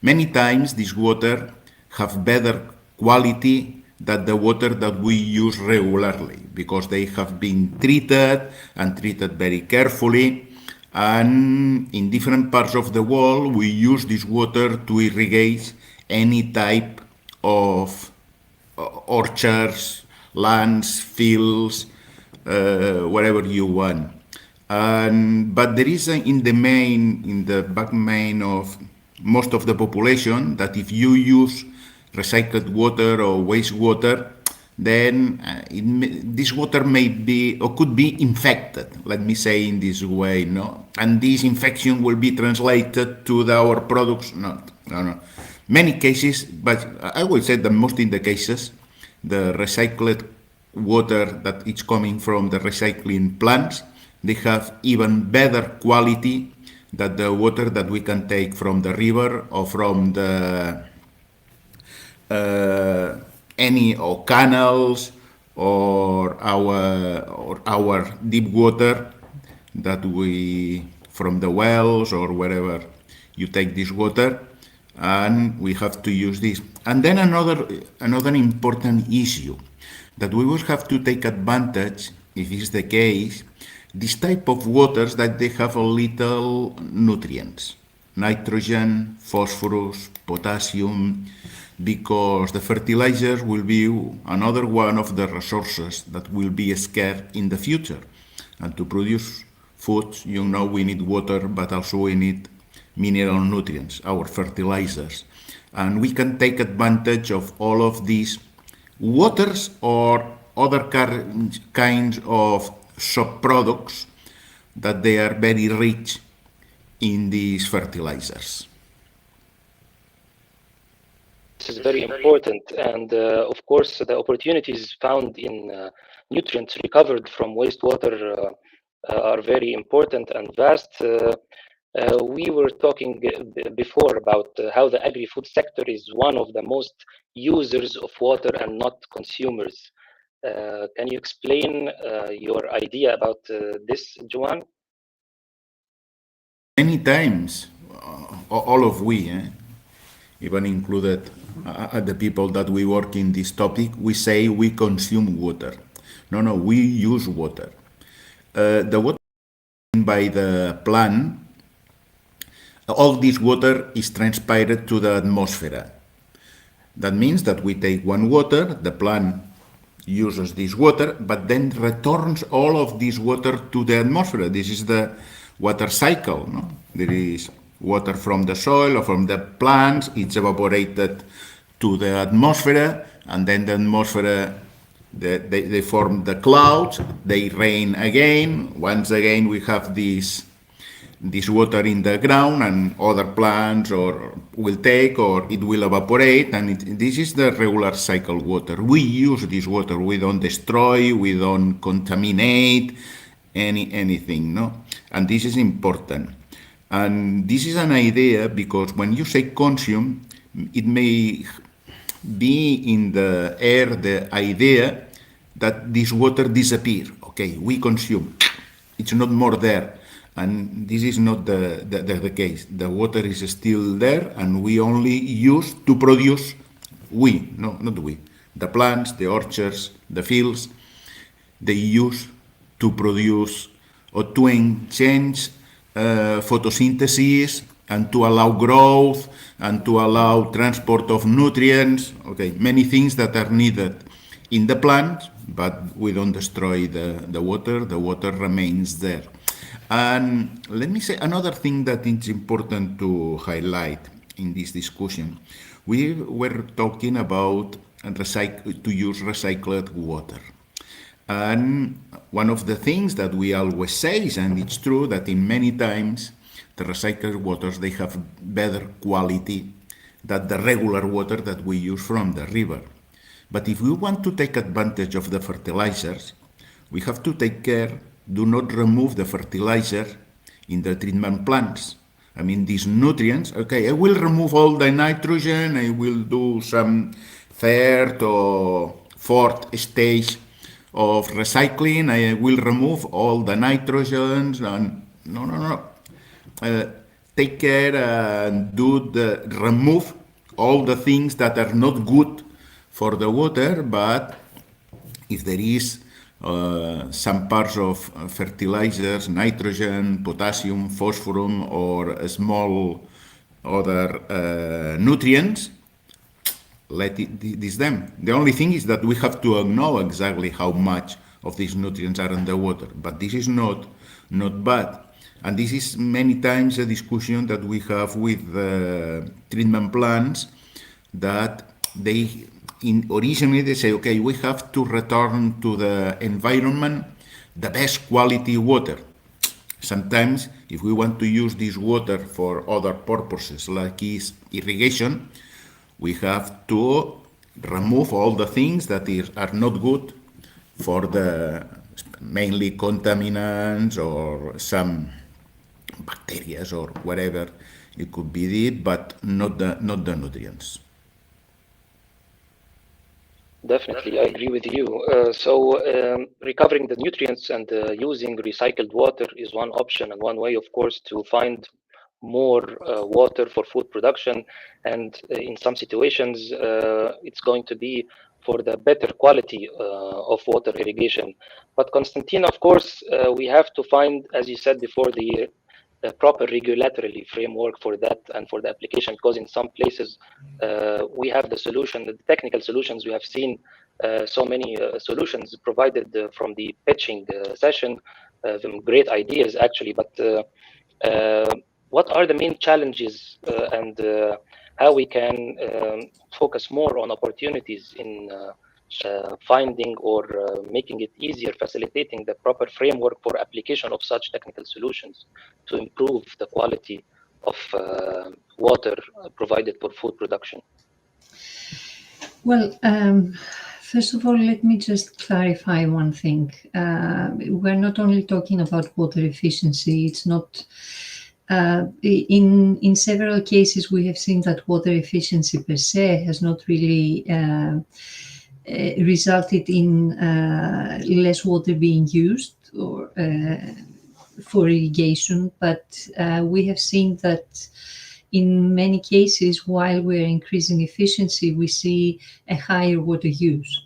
many times this water have better quality than the water that we use regularly, because they have been treated and treated very carefully. And in different parts of the world, we use this water to irrigate any type of orchards, lands, fields, whatever you want. But there is in the back main of most of the population that if you use recycled water or wastewater, then this water may be or could be infected, let me say in this way, no? And this infection will be translated to our products. No. Many cases, but I will say that most in the cases, the recycled water that is coming from the recycling plants, they have even better quality than the water that we can take from the river or from the any or canals or our deep water that we from the wells or wherever you take this water, and we have to use this. And then another important issue that we will have to take advantage, if it's the case, this type of waters that they have a little nutrients. nitrogen, phosphorus, potassium, because the fertilizers will be another one of the resources that will be scarce in the future. And to produce food, you know, we need water, but also we need mineral nutrients, our fertilizers. And we can take advantage of all of these waters or other kinds of subproducts that they are very rich in these fertilizers. This is very important, and of course the opportunities found in nutrients recovered from wastewater are very important and vast. We were talking before about how the agri-food sector is one of the most users of water and not consumers. Can you explain your idea about this, Joan? Many times, all of we, even included the people that we work in this topic, we say we consume water. No, we use water. The water by the plant, all this water is transpired to the atmosphere. That means that we take one water, the plant uses this water, but then returns all of this water to the atmosphere. This is the water cycle. No? There is water from the soil or from the plants, it's evaporated to the atmosphere, and then the atmosphere, they form the clouds, they rain again. Once again, we have this water in the ground, and other plants will take, or it will evaporate, and this is the regular cycle water. We use this water, we don't destroy, we don't contaminate anything, no? And this is important. And this is an idea because when you say consume, it may be in the air the idea that this water disappears. Okay, we consume, it's not more there. And this is not the case. The water is still there, and we only use to produce, not we, the plants, the orchards, the fields, they use to produce or to change photosynthesis and to allow growth and to allow transport of nutrients, okay, many things that are needed in the plant, but we don't destroy the water remains there. And let me say another thing that is important to highlight in this discussion. We were talking about to use recycled water. And one of the things that we always say, and it's true, that in many times the recycled waters, they have better quality than the regular water that we use from the river. But if we want to take advantage of the fertilizers, we have to take care, do not remove the fertilizer in the treatment plants. I mean, these nutrients, okay, I will remove all the nitrogen, I will do some third or fourth stage of recycling, I will remove all the nitrogens, and no. Take care and remove all the things that are not good for the water, but if there is some parts of fertilizers, nitrogen, potassium, phosphorus, or small other nutrients, let it them. The only thing is that we have to know exactly how much of these nutrients are in the water, but this is not bad. And this is many times a discussion that we have with treatment plants, that originally they say, okay, we have to return to the environment the best quality water. Sometimes, if we want to use this water for other purposes, like irrigation, we have to remove all the things that are not good for the mainly contaminants or some bacteria or whatever it could be, but not the nutrients. Definitely, I agree with you. Recovering the nutrients and using recycled water is one option and one way, of course, to find more water for food production. And in some situations, it's going to be for the better quality of water irrigation. But Constantine, of course, we have to find, as you said before, the a proper regulatory framework for that and for the application, because in some places we have the solution, the technical solutions. We have seen so many solutions provided from the pitching session, great ideas actually, but what are the main challenges and how we can focus more on opportunities in finding or making it easier, facilitating the proper framework for application of such technical solutions to improve the quality of water provided for food production? Well, first of all, let me just clarify one thing. We're not only talking about water efficiency. It's not. In several cases, we have seen that water efficiency per se has not really resulted in less water being used or for irrigation, but we have seen that in many cases, while we're increasing efficiency, we see a higher water use.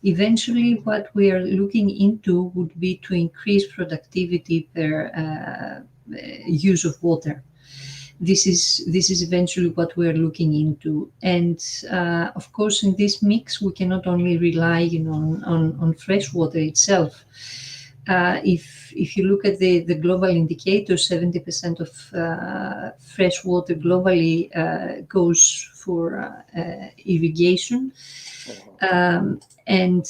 Eventually, what we are looking into would be to increase productivity per use of water. This is eventually what we're looking into, and of course, in this mix, we cannot only rely on fresh water itself. If you look at the global indicators, 70% of fresh water globally goes for irrigation, and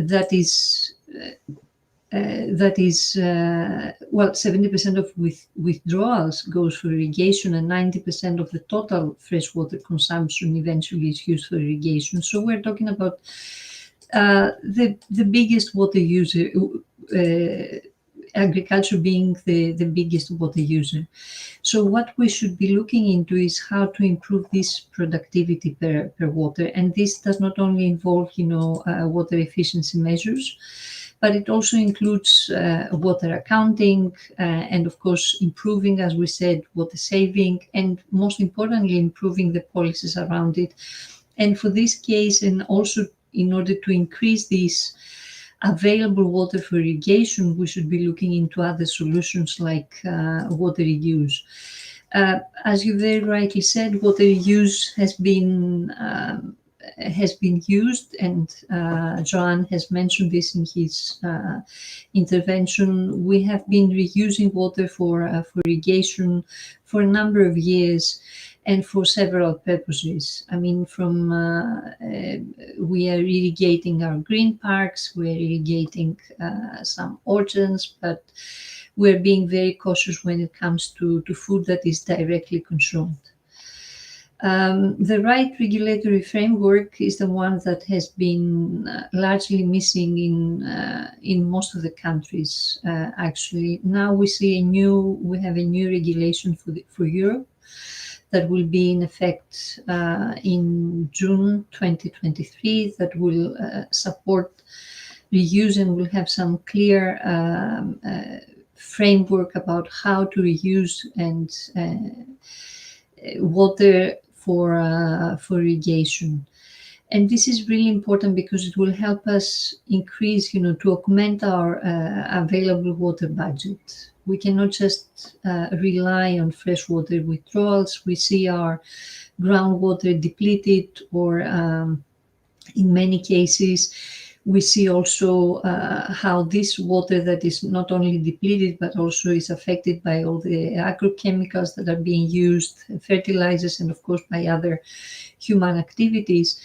that is well, 70% of withdrawals goes for irrigation, and 90% of the total freshwater consumption eventually is used for irrigation. So we're talking about the biggest water user, agriculture being the biggest water user. So what we should be looking into is how to improve this productivity per water, and this does not only involve water efficiency measures, but it also includes water accounting and, of course, improving, as we said, water saving, and most importantly, improving the policies around it. And for this case, and also in order to increase this available water for irrigation, we should be looking into other solutions like water reuse. As you very rightly said, water reuse has been used, and Joan has mentioned this in his intervention. We have been reusing water for irrigation for a number of years and for several purposes. I mean, from we are irrigating our green parks, we're irrigating some orchards, but we're being very cautious when it comes to food that is directly consumed. The right regulatory framework is the one that has been largely missing in most of the countries. Actually, now we have a new regulation for Europe that will be in effect in June 2023, that will support reuse and will have some clear framework about how to reuse and water for irrigation. And this is really important because it will help us increase, to augment our available water budget. We cannot just rely on freshwater withdrawals. We see our groundwater depleted, or in many cases, we see also how this water that is not only depleted, but also is affected by all the agrochemicals that are being used, fertilizers, and of course by other human activities.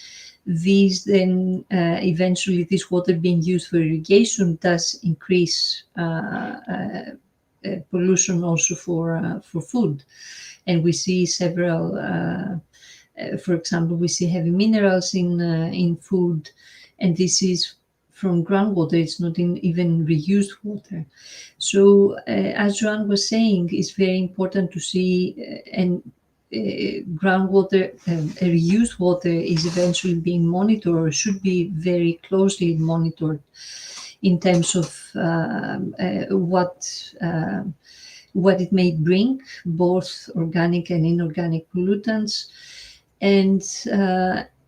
These then eventually, this water being used for irrigation does increase pollution also for food. And we see several, for example, we see heavy minerals in food, and this is from groundwater. It's not even reused water. So as Joan was saying, it's very important to see groundwater, reused water is eventually being monitored, or should be very closely monitored in terms of what it may bring, both organic and inorganic pollutants. And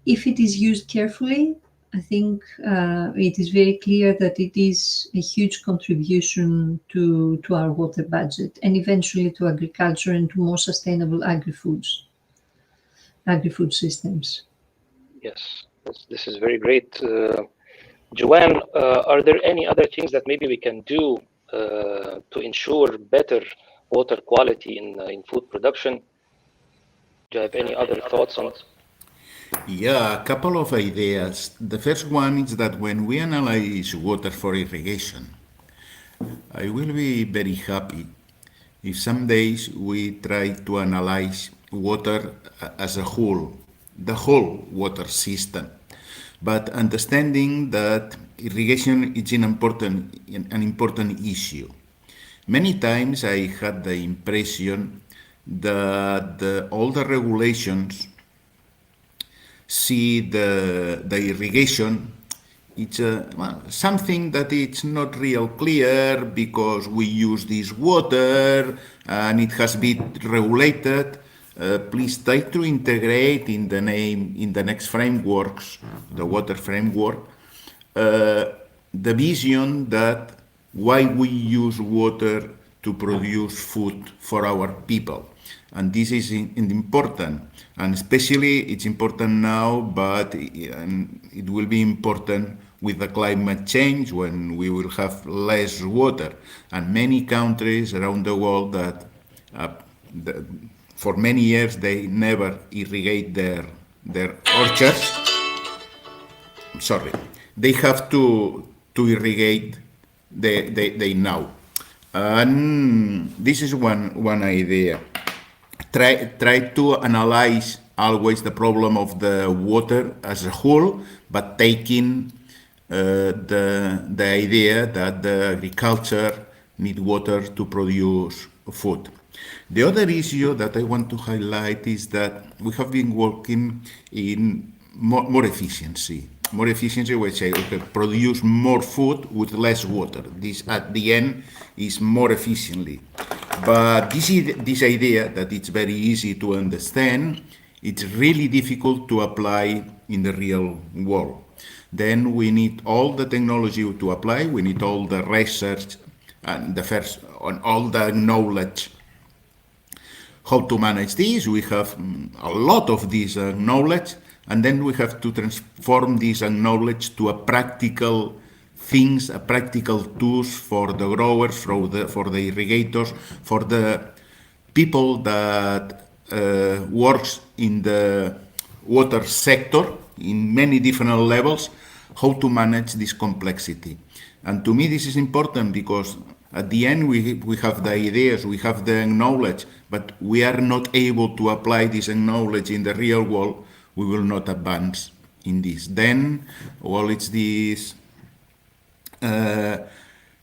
if it is used carefully, I think it is very clear that it is a huge contribution to our water budget and eventually to agriculture and to more sustainable agri-food systems. Yes, this is very great. Joanne, are there any other things that maybe we can do to ensure better water quality in food production? Do you have any other thoughts on? Yeah, a couple of ideas. The first one is that when we analyze water for irrigation, I will be very happy if some days we try to analyze water as a whole, the whole water system, but understanding that irrigation is an important issue. Many times I had the impression that all the regulations see the irrigation, it's something that it's not real clear because we use this water and it has been regulated. Please try to integrate in the next frameworks, the water framework, the vision that why we use water to produce food for our people. And this is important, and especially it's important now, but it will be important with the climate change when we will have less water. And many countries around the world that for many years they never irrigate their orchards. Sorry, they have to irrigate they now. And this is one idea. Try to analyze always the problem of the water as a whole, but taking the idea that the agriculture need water to produce food. The other issue that I want to highlight is that we have been working in more efficiency. More efficiency, we say, okay, produce more food with less water. This, at the end, is more efficiently. But this idea that it's very easy to understand, it's really difficult to apply in the real world. Then we need all the technology to apply. We need all the research and all the knowledge how to manage this. We have a lot of this knowledge, and then we have to transform this knowledge to a practical things, a practical tools for the growers, for the irrigators, for the people that works in the water sector in many different levels, how to manage this complexity. And to me, this is important because at the end, we have the ideas, we have the knowledge, but we are not able to apply this knowledge in the real world. We will not advance in this. Then, well, it's this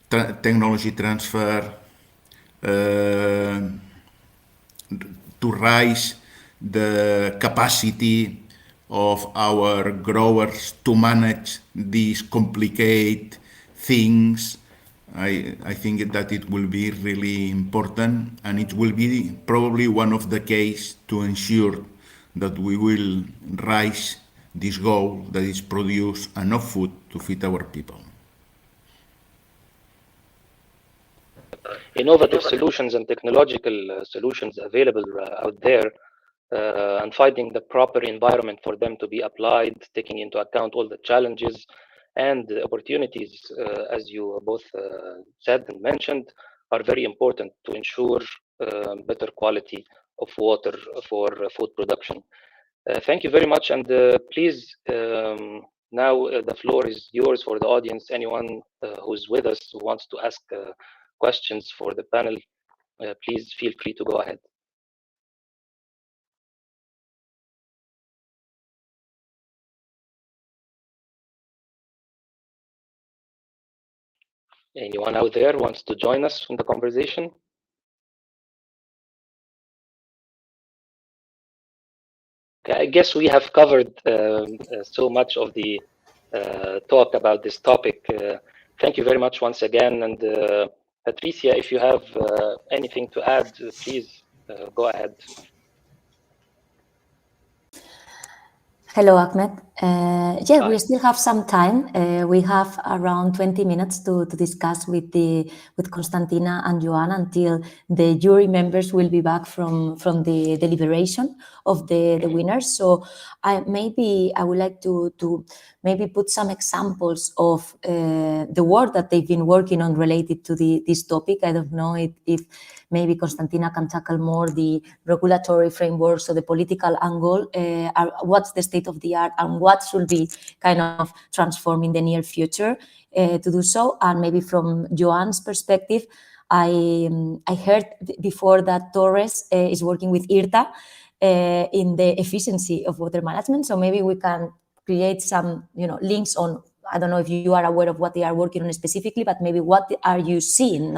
technology transfer to raise the capacity of our growers to manage these complicated things. I think that it will be really important, and it will be probably one of the case to ensure that we will raise this goal, that is produce enough food to feed our people. Innovative solutions and technological solutions available out there, and finding the proper environment for them to be applied, taking into account all the challenges and the opportunities, as you both said and mentioned, are very important to ensure better quality of water for food production. Thank you very much, and please, now the floor is yours for the audience. Anyone who's with us who wants to ask questions for the panel, please feel free to go ahead. Anyone out there wants to join us in the conversation? Okay, I guess we have covered so much of the talk about this topic. Thank you very much once again. And Patricia, if you have anything to add, please go ahead. Hello, Ahmed. Yeah, we still have some time. We have around 20 minutes to discuss with Constantina and Joan until the jury members will be back from the deliberation of the winners. So I would like to maybe put some examples of the work that they've been working on related to this topic. I don't know if maybe Constantina can tackle more the regulatory frameworks or the political angle. What's the state of the art and what should be kind of transformed in the near future to do so? And maybe from Joan's perspective, I heard before that Torres is working with IRTA in the efficiency of water management. So maybe we can create some links on, I don't know if you are aware of what they are working on specifically, but maybe what are you seeing,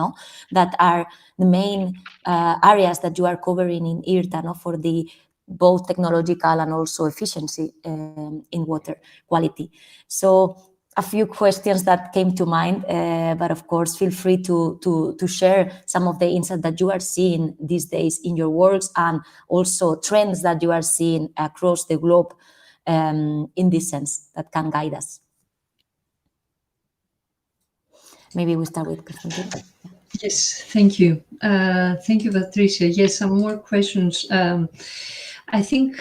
that are the main areas that you are covering in IRTA, for the both technological and also efficiency in water quality. So a few questions that came to mind, but of course, feel free to share some of the insights that you are seeing these days in your works and also trends that you are seeing across the globe in this sense that can guide us. Maybe we start with Constantina. Yes, thank you. Thank you, Patricia. Yes, some more questions. I think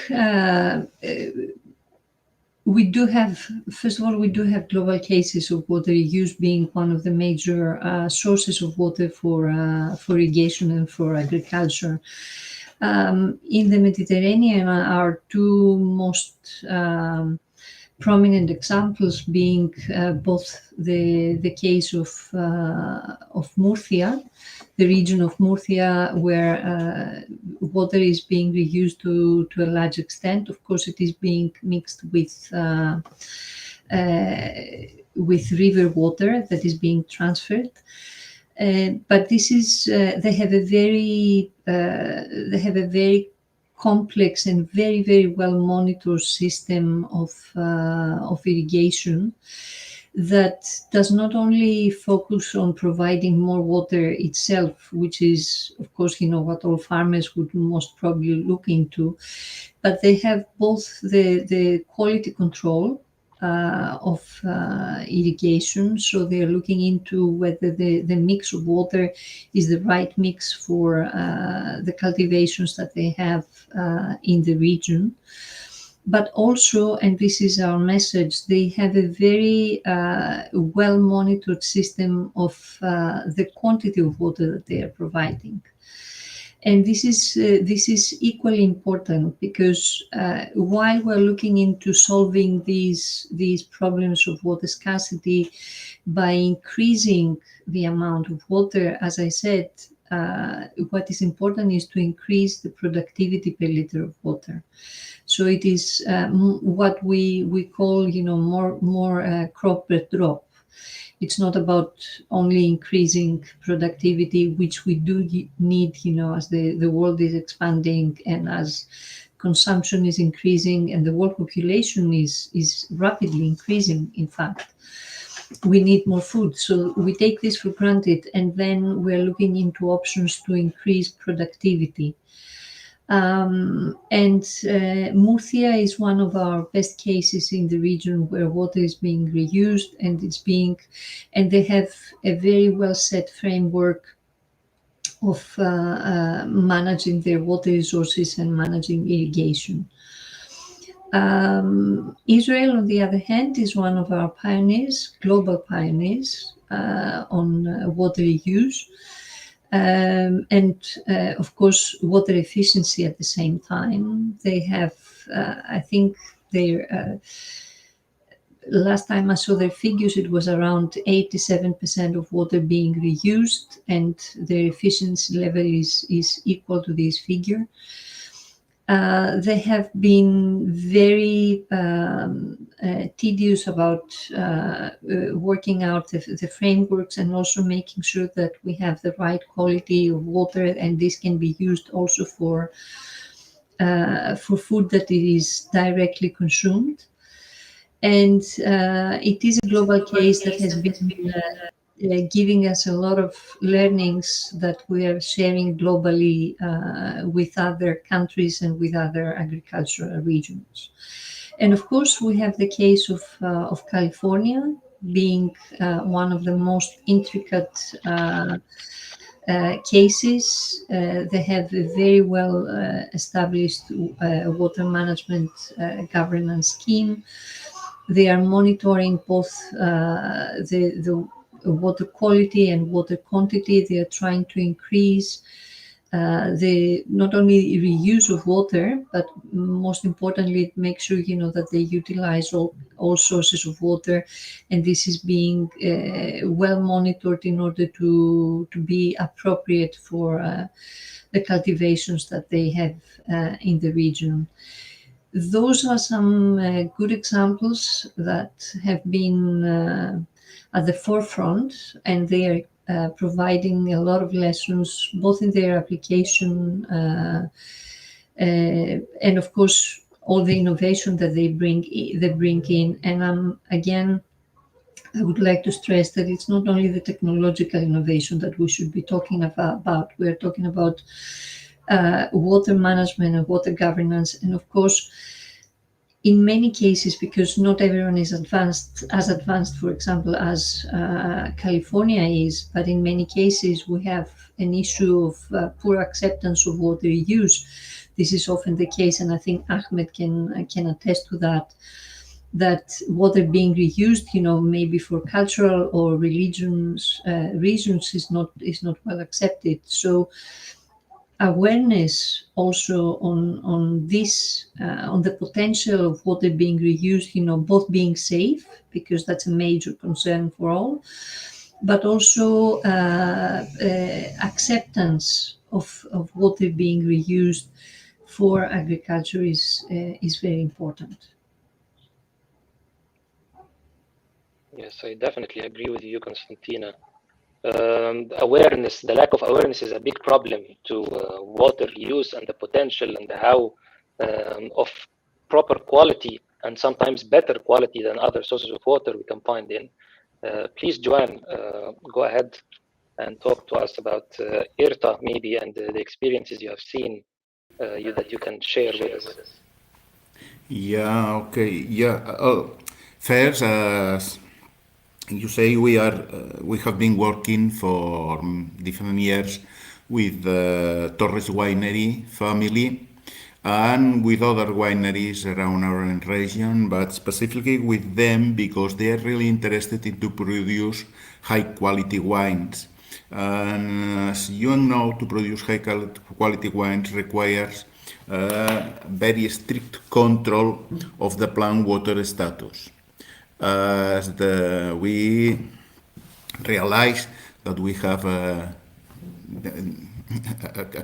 we do have, first of all, we do have global cases of water use being one of the major sources of water for irrigation and for agriculture. In the Mediterranean, our two most prominent examples being both the case of Murcia, the region of Murcia, where water is being reused to a large extent. Of course, it is being mixed with river water that is being transferred. But this is they have a very complex and very, very well monitored system of irrigation that does not only focus on providing more water itself, which is, of course, what all farmers would most probably look into, but they have both the quality control of irrigation. So they're looking into whether the mix of water is the right mix for the cultivations that they have in the region. But also, and this is our message, they have a very well-monitored system of the quantity of water that they are providing. And this is equally important because while we're looking into solving these problems of water scarcity by increasing the amount of water, as I said, what is important is to increase the productivity per liter of water. So it is what we call, more crop per drop. It's not about only increasing productivity, which we do need, as the world is expanding and as consumption is increasing and the world population is rapidly increasing, in fact. We need more food. So we take this for granted, and then we're looking into options to increase productivity. Murcia is one of our best cases in the region where water is being reused and they have a very well set framework of managing their water resources and managing irrigation. Israel, on the other hand, is one of our pioneers, global pioneers on water reuse. Of course, water efficiency at the same time. They have, I think, last time I saw their figures, it was around 87% of water being reused, and their efficiency level is equal to this figure. They have been very tedious about working out the frameworks and also making sure that we have the right quality of water, and this can be used also for food that it is directly consumed. And it is a global case that has been giving us a lot of learnings that we are sharing globally with other countries and with other agricultural regions. And of course, we have the case of California being one of the most intricate cases. They have a very well established water management governance scheme. They are monitoring both the water quality and water quantity. They are trying to increase the not only reuse of water, but most importantly, make sure that they utilize all sources of water, and this is being well monitored in order to be appropriate for the cultivations that they have in the region. Those are some good examples that have been at the forefront, and they are providing a lot of lessons, both in their application and, of course, all the innovation that they bring in. And again, I would like to stress that it's not only the technological innovation that we should be talking about. We're talking about water management and water governance, and of course, in many cases, because not everyone is as advanced, for example, as California is, but in many cases we have an issue of poor acceptance of water use. This is often the case, and I think Ahmed can attest to that water being reused, maybe for cultural or reasons is not well accepted. So awareness also on this, on the potential of water being reused, both being safe, because that's a major concern for all, but also acceptance of water being reused for agriculture is very important. Yes, I definitely agree with you, Constantina. The lack of awareness is a big problem to water use and the potential and how of proper quality and sometimes better quality than other sources of water we can find in. Please, Joanne, go ahead and talk to us about IRTA maybe and the experiences you have seen that you can share with us. Yeah, okay. Yeah. First, as you say, we have been working for different years with the Torres Winery family and with other wineries around our region, but specifically with them because they are really interested in to produce high quality wines. And as you know, to produce high quality wines requires very strict control of the plant water status. As we realize that we have a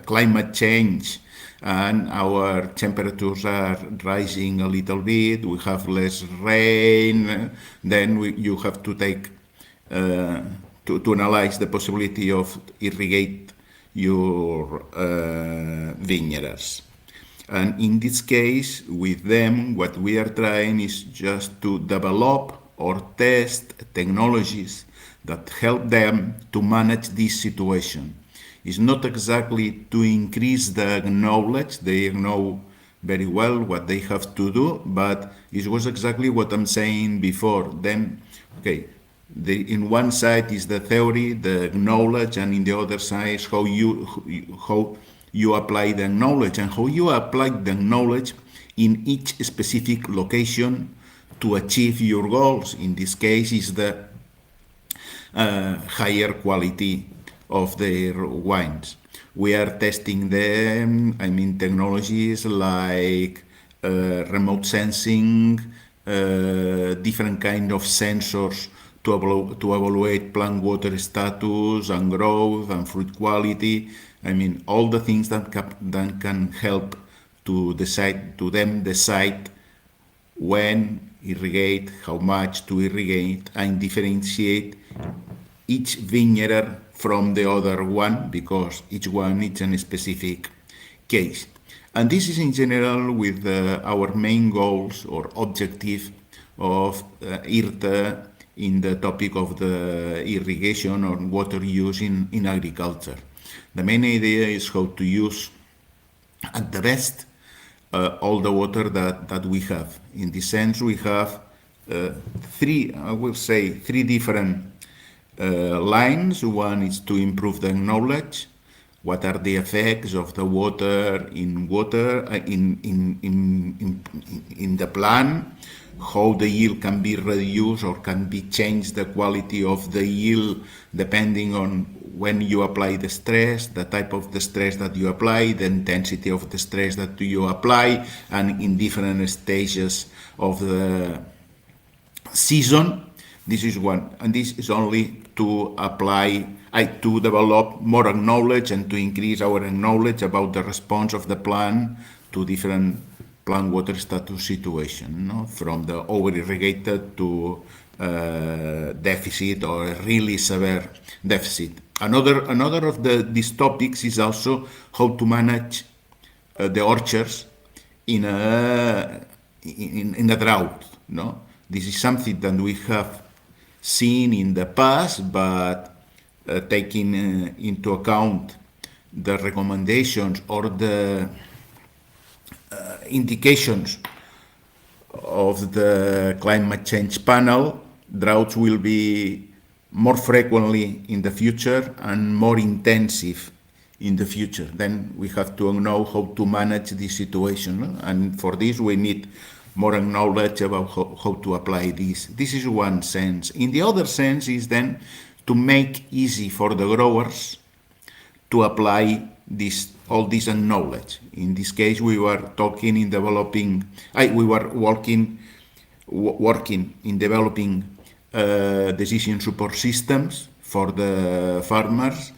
climate change and our temperatures are rising a little bit, we have less rain, then you have to take to analyze the possibility of irrigate your vineyards. And in this case, with them, what we are trying is just to develop or test technologies that help them to manage this situation. It's not exactly to increase the knowledge, they know very well what they have to do, but it was exactly what I'm saying before. Then, okay, in one side is the theory, the knowledge, and in the other side is how you apply the knowledge and how you apply the knowledge in each specific location to achieve your goals. In this case is the higher quality of their wines. We are testing them, technologies like remote sensing, different kind of sensors to evaluate plant water status and growth and fruit quality. All the things that can help to decide when irrigate, how much to irrigate, and differentiate each vineyard from the other one, because each one is in a specific case. And this is in general with our main goals or objective of IRTA in the topic of the irrigation or water use in agriculture. The main idea is how to use at the best all the water that we have. In this sense, we have three different lines. One is to improve the knowledge. What are the effects of the water in the plant? How the yield can be reduced or can be changed, the quality of the yield depending on when you apply the stress, the type of the stress that you apply, the intensity of the stress that you apply, and in different stages of the season. This is one, and this is only to to develop more knowledge and to increase our knowledge about the response of the plant to different plant water status situation, no? From the over-irrigated to deficit or really severe deficit. Another of these topics is also how to manage the orchards in a drought, no? This is something that we have seen in the past, but taking into account the recommendations or the indications of the climate change panel, droughts will be more frequently in the future and more intensive in the future. Then we have to know how to manage this situation, and for this we need more knowledge about how to apply this. This is one sense. In the other sense is then to make easy for the growers to apply all this knowledge. In this case, we were working in developing decision support systems for the farmers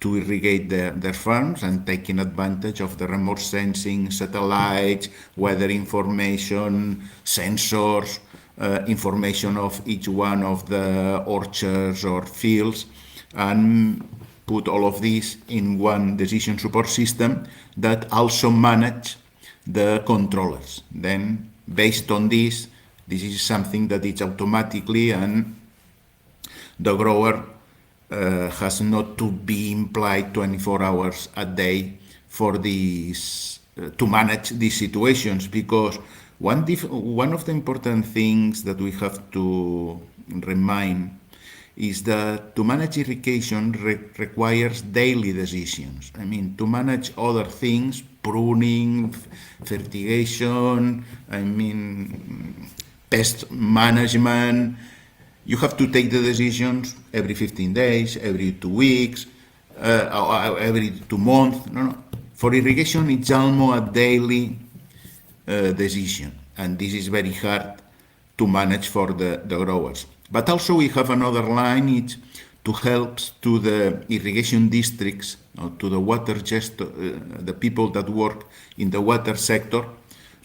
to irrigate their farms, and taking advantage of the remote sensing, satellites, weather information, sensors, information of each one of the orchards or fields, and put all of this in one decision support system that also manage the controllers. Then, based on this is something that is automatically, and the grower has not to be implied 24 hours a day for this to manage these situations, because one of the important things that we have to remind is that to manage irrigation requires daily decisions. I mean, to manage other things, pruning, fertigation, pest management, you have to take the decisions every 15 days, every 2 weeks, every 2 months. No. For irrigation, it's almost a daily decision, and this is very hard to manage for the growers. But also we have another line, it's to help to the irrigation districts, to the water the people that work in the water sector,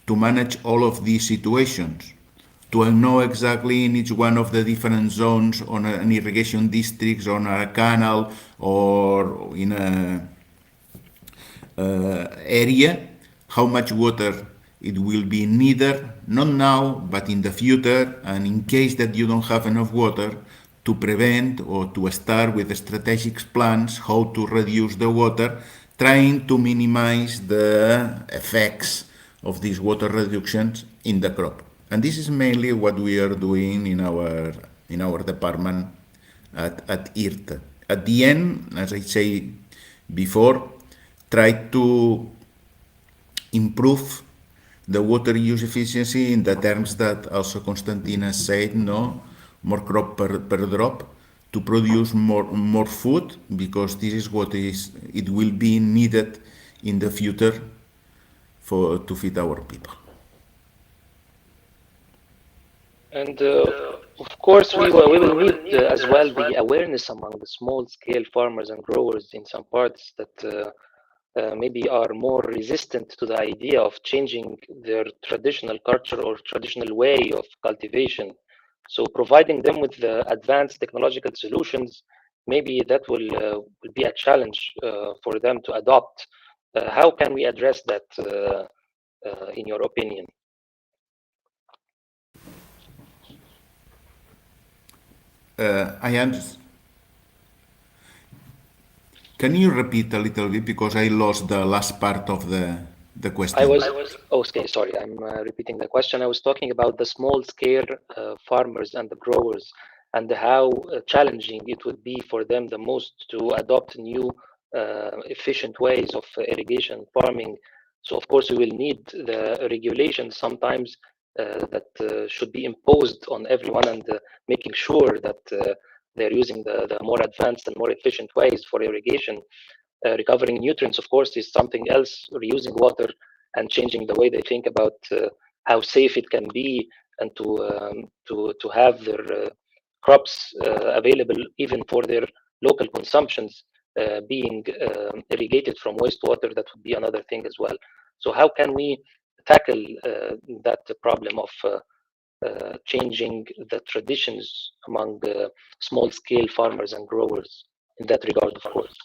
to manage all of these situations, to know exactly in each one of the different zones on an irrigation district, on a canal, or in a area, how much water it will be needed, not now, but in the future, and in case that you don't have enough water, to prevent or to start with strategic plans, how to reduce the water, trying to minimize the effects of these water reductions in the crop. And this is mainly what we are doing in our department at IRT. At the end, as I say before, try to improve the water use efficiency in the terms that also Constantina said, no, more crop per drop, to produce more food, because this is what it will be needed in the future to feed our people. And of course, we will need as well the awareness among the small-scale farmers and growers in some parts that maybe are more resistant to the idea of changing their traditional culture or traditional way of cultivation. So providing them with the advanced technological solutions, maybe that will be a challenge for them to adopt. How can we address that, in your opinion? I understand. Can you repeat a little bit, because I lost the last part of the the question. Okay, sorry, I'm repeating the question. I was talking about the small scale farmers and the growers, and how challenging it would be for them the most to adopt new efficient ways of irrigation farming. So of course we will need the regulations sometimes that should be imposed on everyone, and making sure that they're using the more advanced and more efficient ways for irrigation. Recovering nutrients, of course, is something else. Reusing water and changing the way they think about how safe it can be, and to have their crops available even for their local consumptions, being irrigated from wastewater. That would be another thing as well. So how can we tackle that problem of changing the traditions among small-scale farmers and growers in that regard, of course?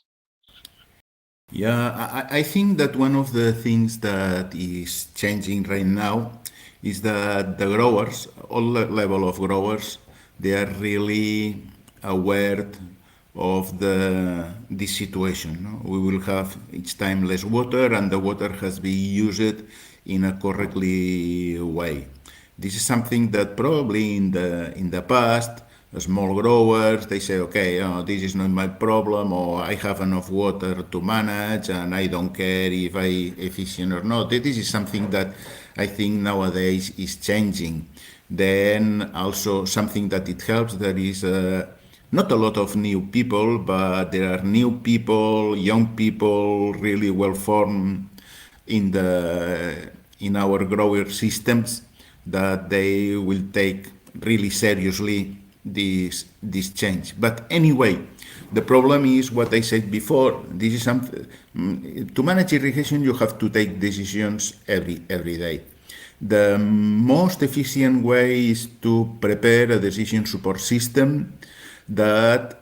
Yeah, I think that one of the things that is changing right now is that the growers, all level of growers, they are really aware of this situation. No? We will have each time less water, and the water has been used in a correctly way. This is something that probably in the past, small growers, they say, okay, this is not my problem, or I have enough water to manage, and I don't care if I efficient or not. This is something that I think nowadays is changing. Then also something that it helps, there is not a lot of new people, but there are new people, young people, really well formed in our grower systems, that they will take really seriously this change. But anyway, the problem is what I said before. This is something to manage irrigation. You have to take decisions every day. The most efficient way is to prepare a decision support system that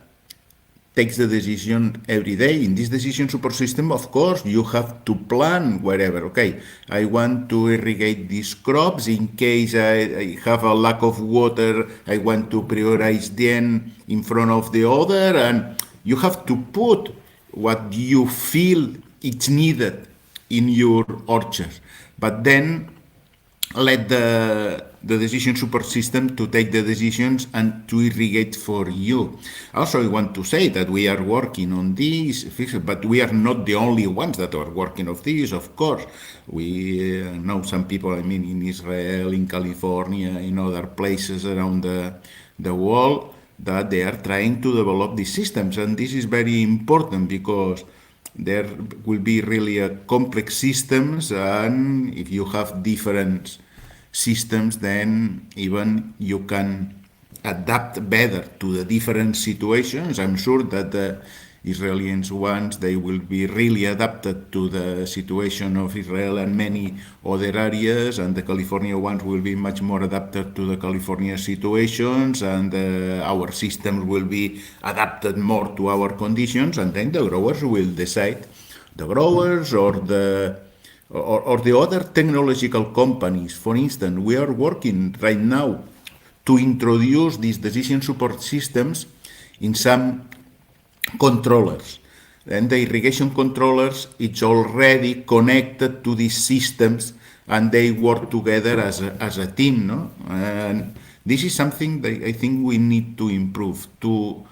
takes the decision every day. In this decision support system, of course, you have to plan wherever. Okay, I want to irrigate these crops. In case I have a lack of water, I want to prioritize them in front of the other. And you have to put what you feel it's needed in your orchard. But then let the decision support system to take the decisions and to irrigate for you. Also, I want to say that we are working on this, but we are not the only ones that are working on this, of course. We know some people, I mean, in Israel, in California, in other places around the world, that they are trying to develop these systems. And this is very important because there will be really a complex systems, and if you have different systems, then even you can adapt better to the different situations. I'm sure that the Israelis ones, they will be really adapted to the situation of Israel and many other areas, and the California ones will be much more adapted to the California situations, and our systems will be adapted more to our conditions, and then the growers will decide, the growers or the other technological companies. For instance, we are working right now to introduce these decision support systems in some controllers. And the irrigation controllers, it's already connected to these systems, and they work together as a team. No? And this is something that I think we need to improve, to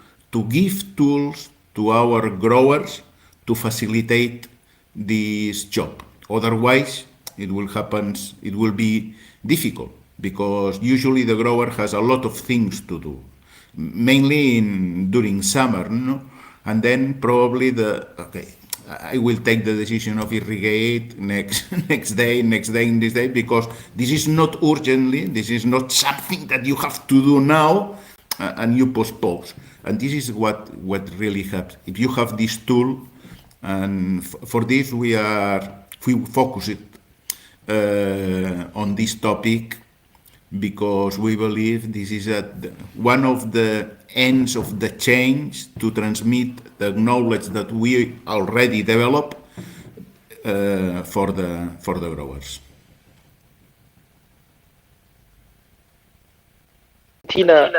give tools to our growers to facilitate this job. Otherwise, it will be difficult, because usually the grower has a lot of things to do, mainly during summer, no? And then probably I will take the decision of irrigate next day, in this day, because this is not urgently, this is not something that you have to do now, and you postpone. And this is what really helps. If you have this tool, and for this we focus it on this topic, because we believe this is one of the ends of the change to transmit the knowledge that we already develop for the growers. Tina,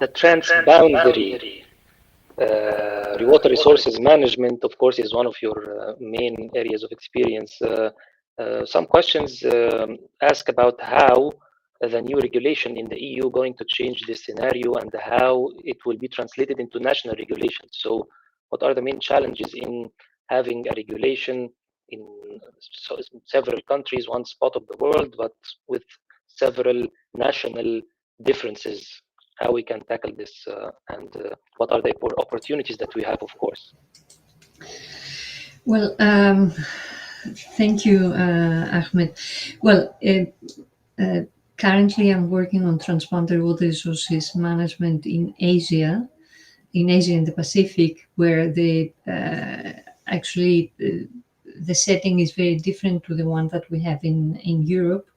the transboundary Water resources management, of course, is one of your main areas of experience. Some questions ask about how the new regulation in the EU going to change this scenario and how it will be translated into national regulations. So what are the main challenges in having a regulation in several countries, one spot of the world, but with several national differences? How we can tackle this and what are the opportunities that we have, of course. Well, thank you, Ahmed. Well, currently I'm working on transboundary water resources management in Asia and the Pacific, where actually the setting is very different to the one that we have in Europe.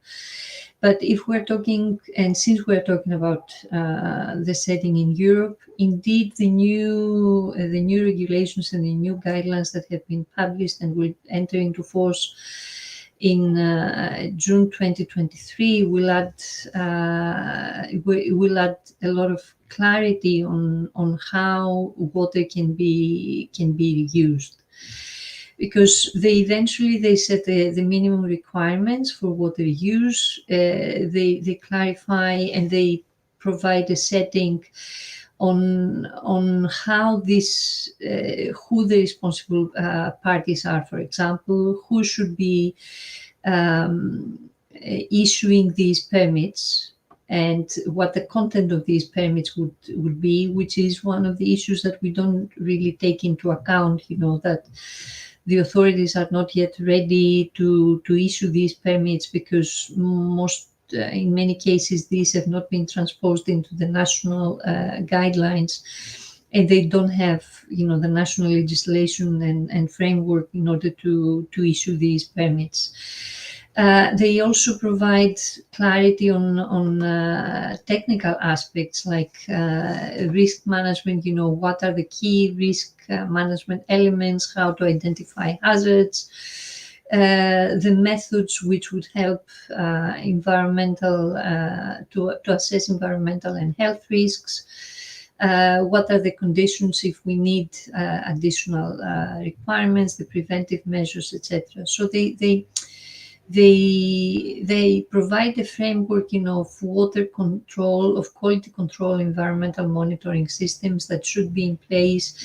But if we're talking, and since we're talking about the setting in Europe, indeed the new regulations and the new guidelines that have been published and will enter into force in June 2023 will add a lot of clarity on how water can be used. Because they set the minimum requirements for water use. They clarify and they provide a setting on how this who the responsible parties are. For example, who should be issuing these permits and what the content of these permits would be, which is one of the issues that we don't really take into account. That the authorities are not yet ready to issue these permits because in many cases, these have not been transposed into the national guidelines, and they don't have, the national legislation and framework in order to issue these permits. They also provide clarity on technical aspects like risk management. What are the key risk management elements, how to identify hazards, the methods which would help to assess environmental and health risks. What are the conditions if we need additional requirements, the preventive measures, etc. So they provide a framework, of water control, of quality control, environmental monitoring systems that should be in place.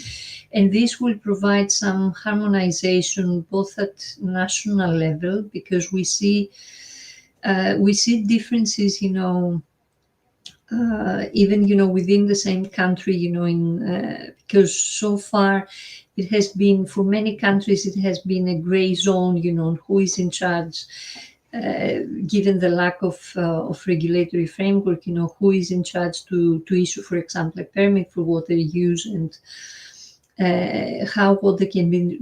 And this will provide some harmonization both at national level, because we see differences, even within the same country, because so far it has been, for many countries, it has been a gray zone, on who is in charge, given the lack of regulatory framework, who is in charge to issue, for example, a permit for water use, and how water can be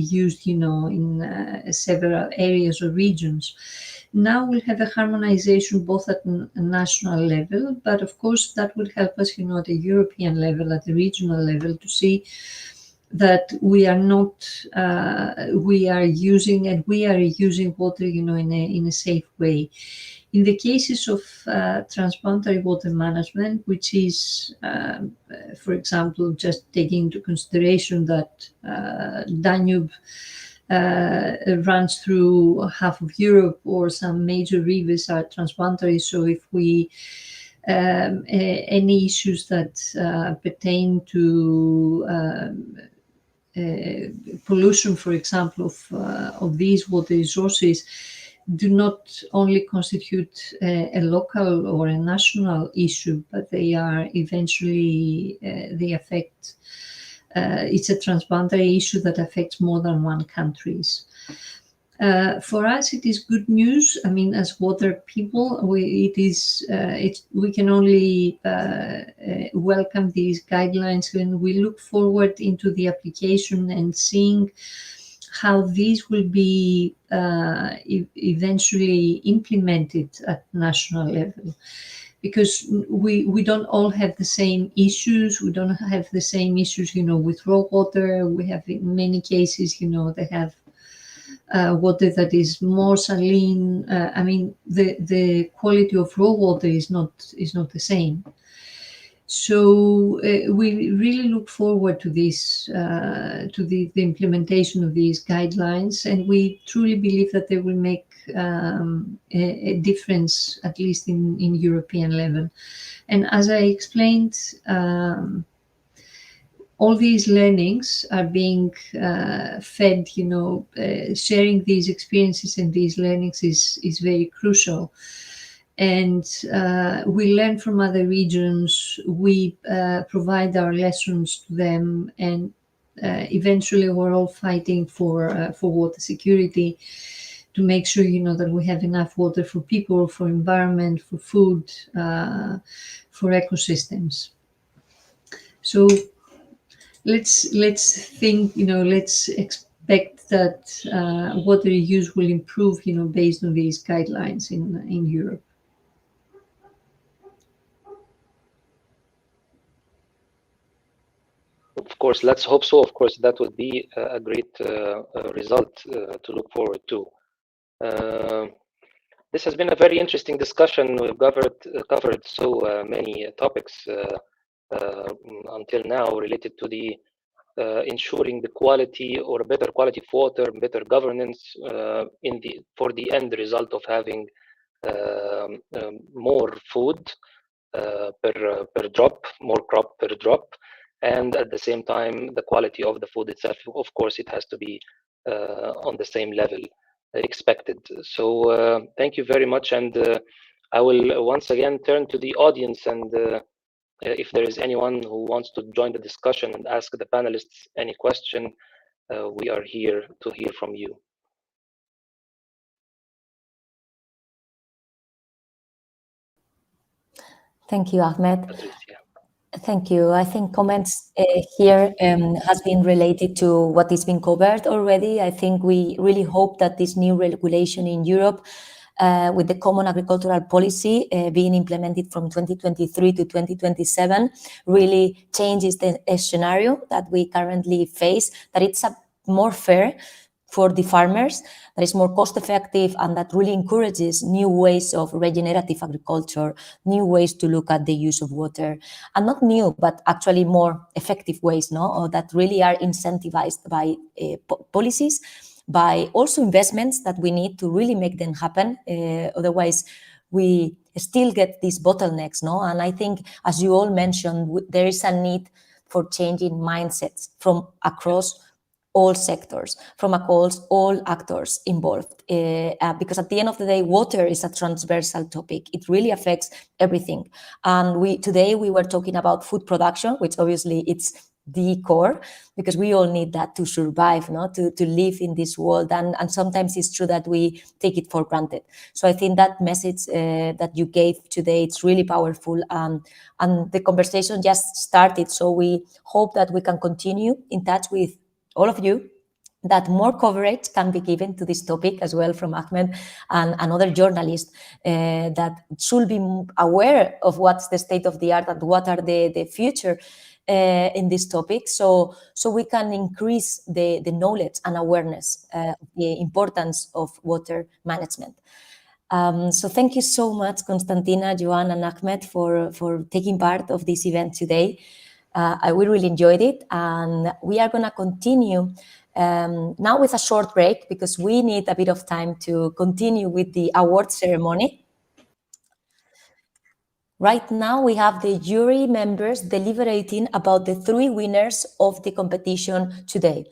used, in several areas or regions. Now we'll have a harmonization both at a national level, but of course that would help us, at a European level, at the regional level, to see that we are using water, in a safe way. In the cases of transboundary water management, which is, for example, just taking into consideration that Danube runs through half of Europe, or some major rivers are transboundary. So if we any issues that pertain to pollution, for example, of these water resources, do not only constitute a local or a national issue, but they are eventually they affect. It's a transboundary issue that affects more than one countries. For us, it is good news. I mean, as water people, we can only welcome these guidelines, and we look forward into the application and seeing how these will be eventually implemented at national level. Because we don't all have the same issues. We don't have the same issues, with raw water. We have, in many cases, they have water that is more saline. The quality of raw water is not the same. So we really look forward to this, to the implementation of these guidelines, and we truly believe that they will make a difference, at least in European level. And as I explained, all these learnings are being fed, sharing these experiences and these learnings is very crucial. And we learn from other regions, we provide our lessons to them, and eventually we're all fighting for water security, to make sure, that we have enough water for people, for environment, for food, for ecosystems. So let's think, let's expect that water use will improve, based on these guidelines in Europe. Of course, let's hope so. Of course, that would be a great result to look forward to. This has been a very interesting discussion. We've covered so many topics until now related to the ensuring the quality or a better quality of water, better governance for the end result of having more food per drop, more crop per drop, and at the same time the quality of the food itself, of course, it has to be on the same level expected. So thank you very much, and I will once again turn to the audience, and if there is anyone who wants to join the discussion and ask the panelists any question, we are here to hear from you. Thank you, Ahmed. Patricia. Thank you. I think comments here has been related to what is being covered already. I think we really hope that this new regulation in Europe with the Common Agricultural Policy being implemented from 2023 to 2027 really changes the scenario that we currently face, that it's more fair for the farmers, that is more cost effective, and that really encourages new ways of regenerative agriculture, new ways to look at the use of water, and not new, but actually more effective ways, that really are incentivized by policies, by also investments that we need to really make them happen. Otherwise, we still get these bottlenecks, And I think, as you all mentioned, there is a need for changing mindsets from across all sectors, from across all actors involved. Because at the end of the day, water is a transversal topic. It really affects everything. And today we were talking about food production, which obviously it's the core, because we all need that to survive, to live in this world. And sometimes it's true that we take it for granted. So I think that message that you gave today, it's really powerful. And the conversation just started. So we hope that we can continue in touch with all of you, that more coverage can be given to this topic as well from Ahmed and other journalists that should be aware of what's the state of the art and what are the future in this topic, so we can increase the knowledge and awareness of the importance of water management. So thank you so much, Constantina, Joan, and Ahmed for taking part of this event today. We really enjoyed it, and we are going to continue now with a short break because we need a bit of time to continue with the award ceremony. Right now, we have the jury members deliberating about the 3 winners of the competition today.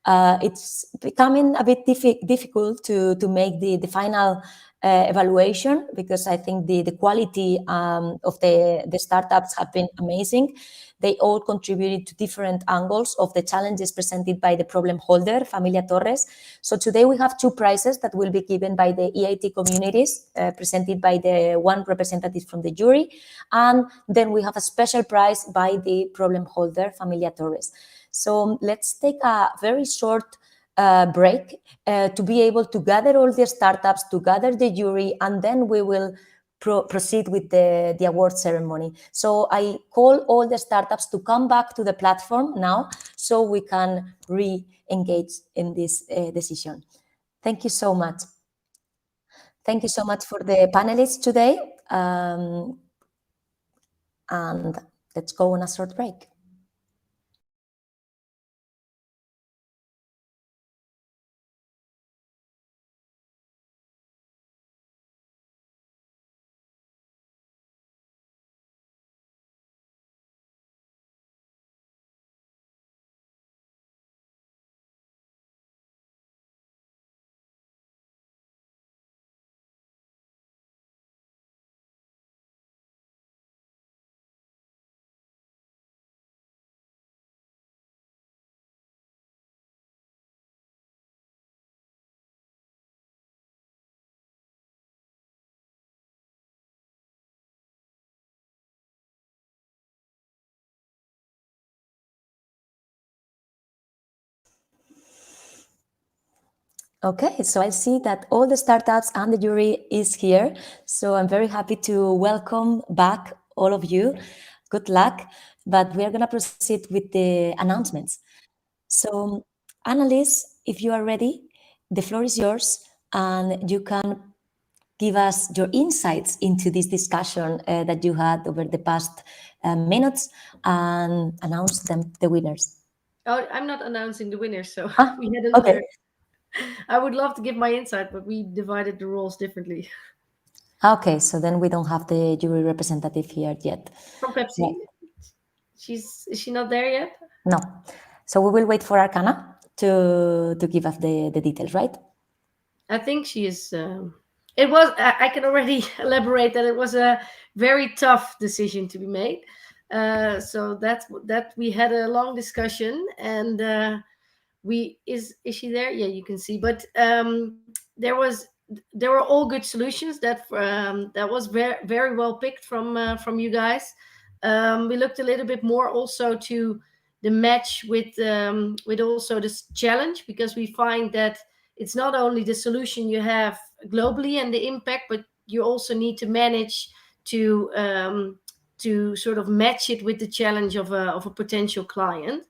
It's becoming a bit difficult to make the final evaluation because I think the quality of the startups have been amazing. They all contributed to different angles of the challenges presented by the problem holder, Familia Torres. So today we have 2 prizes that will be given by the EIT communities, presented by the 1 representative from the jury. And then we have a special prize by the problem holder, Familia Torres. So let's take a very short break to be able to gather all the startups, to gather the jury, and then we will proceed with the award ceremony. So I call all the startups to come back to the platform now so we can re-engage in this decision. Thank you so much. Thank you so much for the panelists today. And let's go on a short break. Okay, so I see that all the startups and the jury is here. So I'm very happy to welcome back all of you. Good luck. But we are going to proceed with the announcements. So, Annalise, if you are ready, the floor is yours, and you can give us your insights into this discussion that you had over the past minutes and announce the winners. Oh, I'm not announcing the winners, so we had okay. another. I would love to give my insight, but we divided the roles differently. Okay, so then we don't have the jury representative here yet. From Pepsi? Is she not there yet? No. So we will wait for Arcana to give us the details, right? I think she is. It was. I can already elaborate that it was a very tough decision to be made. So that we had a long discussion, and is she there? Yeah, you can see. But there were all good solutions that was very well picked from you guys. We looked a little bit more also to the match with also this challenge, because we find that it's not only the solution you have globally and the impact, but you also need to manage to sort of match it with the challenge of a potential client.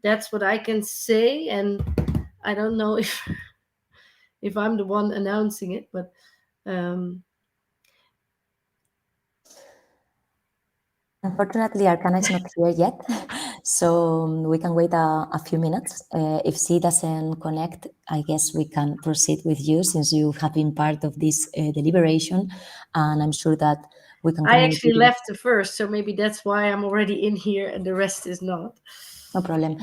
That's what I can say, and I don't know if I'm the one announcing it, but unfortunately, Arcana is not here yet, so we can wait a few minutes. If she doesn't connect, I guess we can proceed with you, since you have been part of this deliberation, and I'm sure that we can. I actually left first, so maybe that's why I'm already in here and the rest is not. No problem.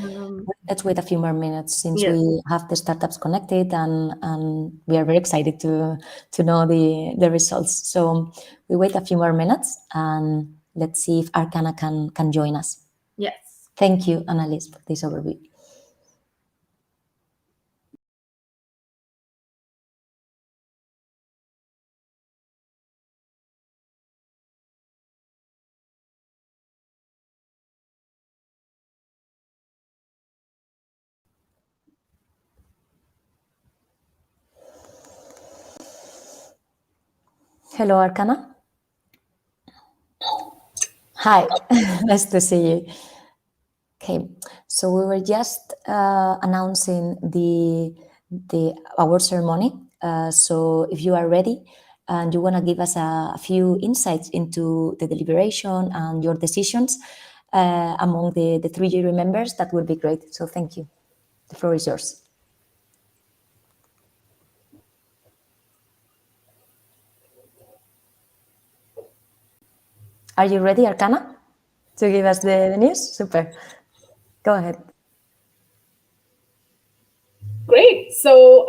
Let's wait a few more minutes, since yes. we have the startups connected, and we are very excited to know the results. So we wait a few more minutes, and let's see if Arcana can join us. Yes. Thank you, Annalise, for this overview. Hello, Arcana. Hi, nice to see you. Okay, so we were just announcing the award ceremony. So if you are ready and you want to give us a few insights into the deliberation and your decisions among the three jury members, that would be great. So thank you. The floor is yours. Are you ready, Arcana, to give us the news? Super. Go ahead. Great. So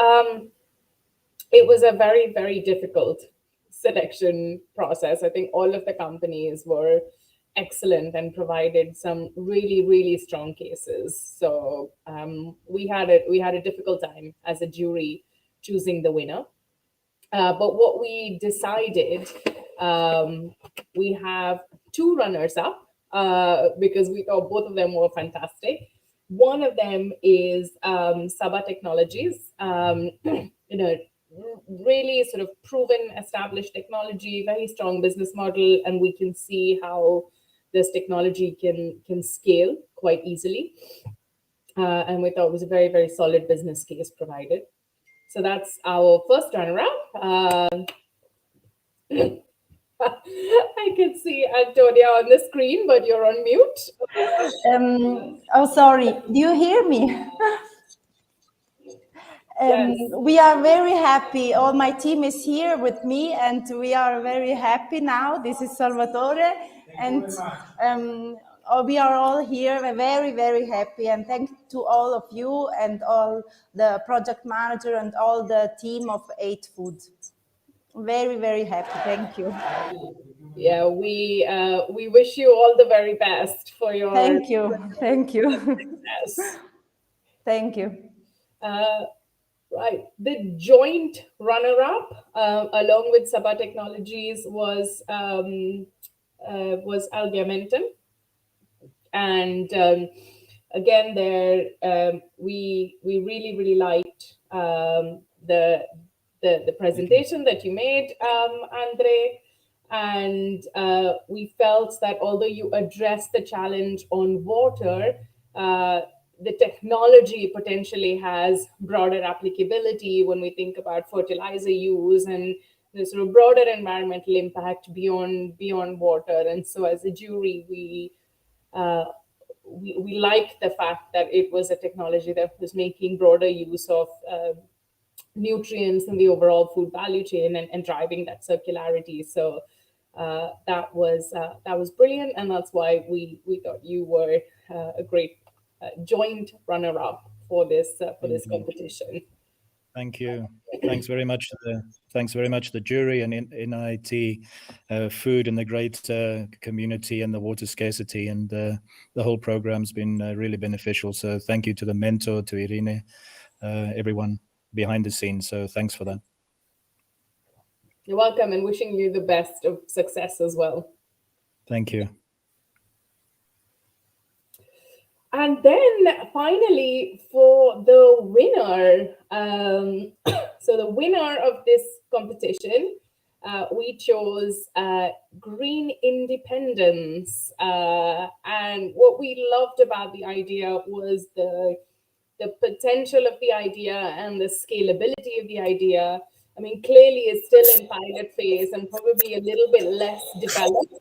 it was a very, very difficult selection process. I think all of the companies were excellent and provided some really, really strong cases. So we had a difficult time as a jury choosing the winner. But what we decided, we have two runners up because we thought both of them were fantastic. One of them is Saba Technologies, really sort of proven, established technology, very strong business model, and we can see how this technology can scale quite easily. And we thought it was a very, very solid business case provided. So that's our first runner-up. I can see Antonia on the screen, but you're on mute. Oh, sorry. Do you hear me? Yes. We are very happy. All my team is here with me, and we are very happy now. This is Salvatore, and we are all here. We're very, very happy, and thanks to all of you and all the project manager and all the team of EIT Food. Very, very happy. Thank you. Yeah, we wish you all the very best for your Thank you. Thank you. success. Thank you. Right. The joint runner-up, along with Saba Technologies, was Algamentum, and again, there we really liked the presentation that you made, Andre, and we felt that although you addressed the challenge on water, the technology potentially has broader applicability when we think about fertilizer use and the sort of broader environmental impact beyond water. And so, as a jury, we liked the fact that it was a technology that was making broader use of nutrients in the overall food value chain and driving that circularity. So that was brilliant, and that's why we thought you were a great joint runner-up for this competition. Thank you. Thanks very much. Thanks very much the jury and in IIT Food and the great community and the water scarcity, and the whole program's been really beneficial. So thank you to the mentor, to Irene, everyone behind the scenes. So thanks for that. You're welcome, and wishing you the best of success as well. Thank you. And then finally, for the winner, so the winner of this competition, we chose Green Independence. And what we loved about the idea was the potential of the idea and the scalability of the idea. I mean, clearly it's still in pilot phase and probably a little bit less developed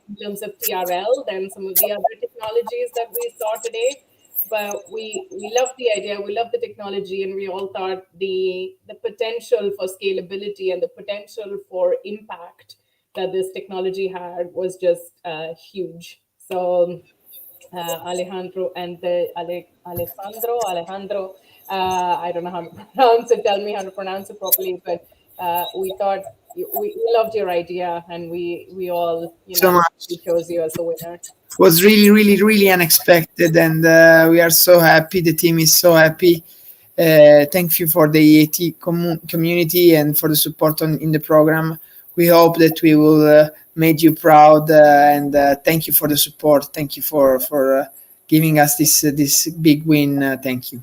in terms of TRL than some of the other technologies that we saw today. But we love the idea, we love the technology, and we all thought the potential for scalability and the potential for impact that this technology had was just huge. So Alejandro, I don't know how to pronounce it. Tell me how to pronounce it properly. But we thought we loved your idea, and we all So much. we chose you as the winner. Was really unexpected, and we are so happy. The team is so happy. Thank you for the EIT community and for the support in the program. We hope that we will make you proud, and thank you for the support. Thank you for giving us this big win. Thank you.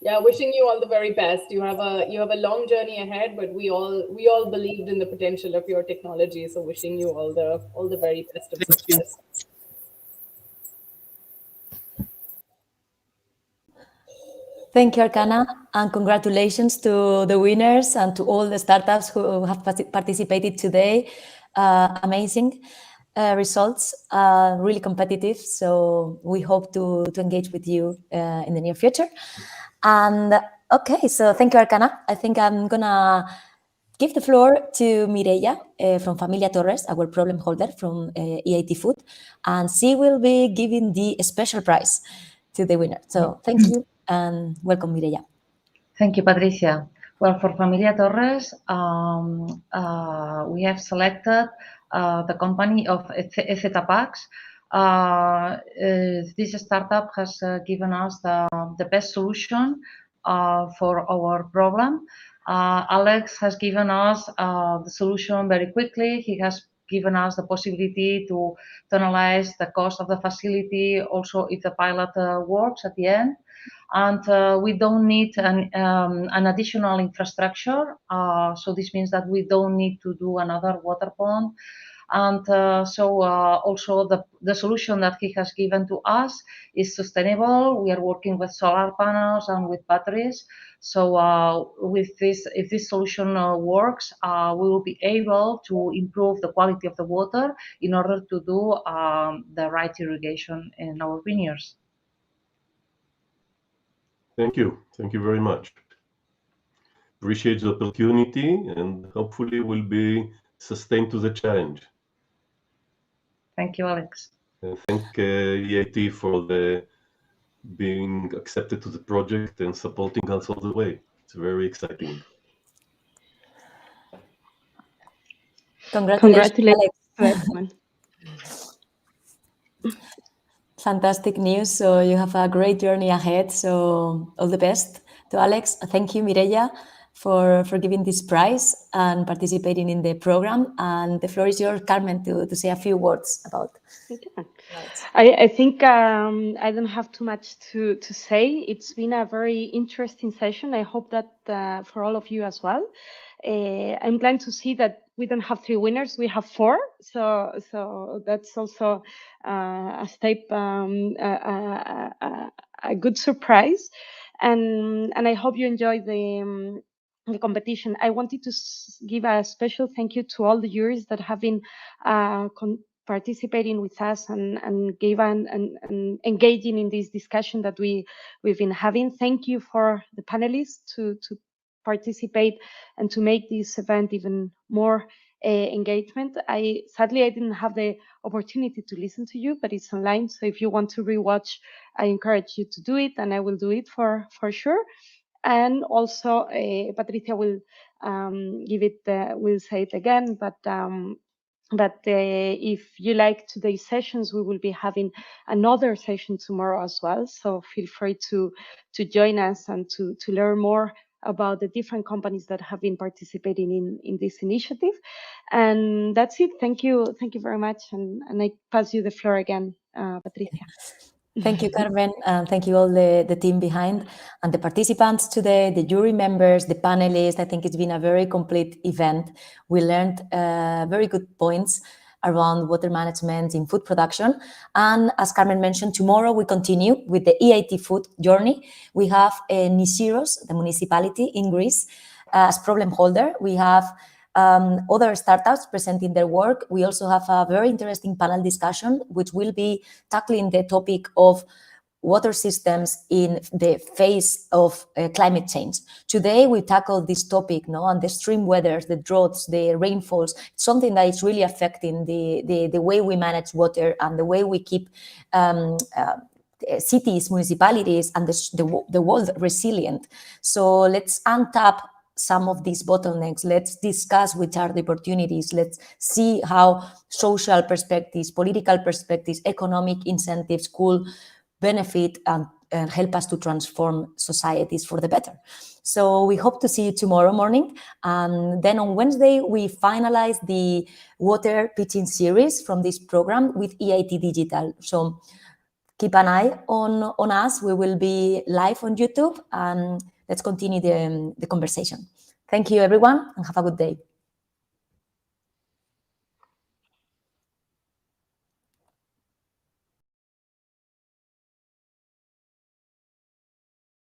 Yeah, wishing you all the very best. You have a long journey ahead, but we all believed in the potential of your technology. So wishing you all the very best of success. Thank you, Arcana, and congratulations to the winners and to all the startups who have participated today. Amazing results, really competitive. So we hope to engage with you in the near future. And okay, so thank you, Arcana. I think I'm gonna give the floor to Mireia from Familia Torres, our problem holder from EIT Food, and she will be giving the special prize to the winner. So thank you and welcome, Mireia. Thank you, Patricia. Well, for Familia Torres, we have selected the company of Zetapacks. This startup has given us the best solution for our problem. Alex has given us the solution very quickly. He has given us the possibility to analyze the cost of the facility, also if the pilot works at the end. And we don't need an additional infrastructure. So this means that we don't need to do another water pond. And also the solution that he has given to us is sustainable. We are working with solar panels and with batteries. So with this, if this solution works, we will be able to improve the quality of the water in order to do the right irrigation in our vineyards. Thank you. Thank you very much. Appreciate the opportunity, and hopefully will be sustained to the challenge. Thank you, Alex. And thank EIT for being accepted to the project and supporting us all the way. It's very exciting. Congratulations, Alex. to everyone. Fantastic news. So you have a great journey ahead. So all the best to Alex. Thank you, Mireia, for giving this prize and participating in the program. And the floor is yours, Carmen, to say a few words about. I think I don't have too much to say. It's been a very interesting session. I hope that for all of you as well. I'm glad to see that we don't have 3 winners, we have 4. So that's also a step, a good surprise. And I hope you enjoy the competition. I wanted to give a special thank you to all the jurors that have been participating with us and engaging in this discussion that we've been having. Thank you for the panelists to participate and to make this event even more engagement. Sadly I didn't have the opportunity to listen to you, but it's online. So if you want to rewatch, I encourage you to do it, and I will do it for sure. And also Patricia will will say it again, but if you like today's sessions, we will be having another session tomorrow as well. So feel free to join us and to learn more about the different companies that have been participating in this initiative. And that's it. Thank you very much. And I pass you the floor again, Patricia. Thank you, Carmen, and thank you all the team behind and the participants today, the jury members, the panelists. I think it's been a very complete event. We learned very good points around water management in food production. And as Carmen mentioned, tomorrow we continue with the EIT Food journey. We have Nisyros, the municipality in Greece, as problem holder. We have other startups presenting their work. We also have a very interesting panel discussion, which will be tackling the topic of water systems in the face of climate change. Today, we tackled this topic, and the extreme weathers, the droughts, the rainfalls, something that is really affecting the way we manage water and the way we keep cities, municipalities, and the world resilient. So let's untap some of these bottlenecks. Let's discuss which are the opportunities. Let's see how social perspectives, political perspectives, economic incentives could benefit and help us to transform societies for the better. So we hope to see you tomorrow morning. And then on Wednesday, we finalize the water pitching series from this program with EIT Digital. So keep an eye on us. We will be live on YouTube, and let's continue the conversation. Thank you, everyone, and have a good day.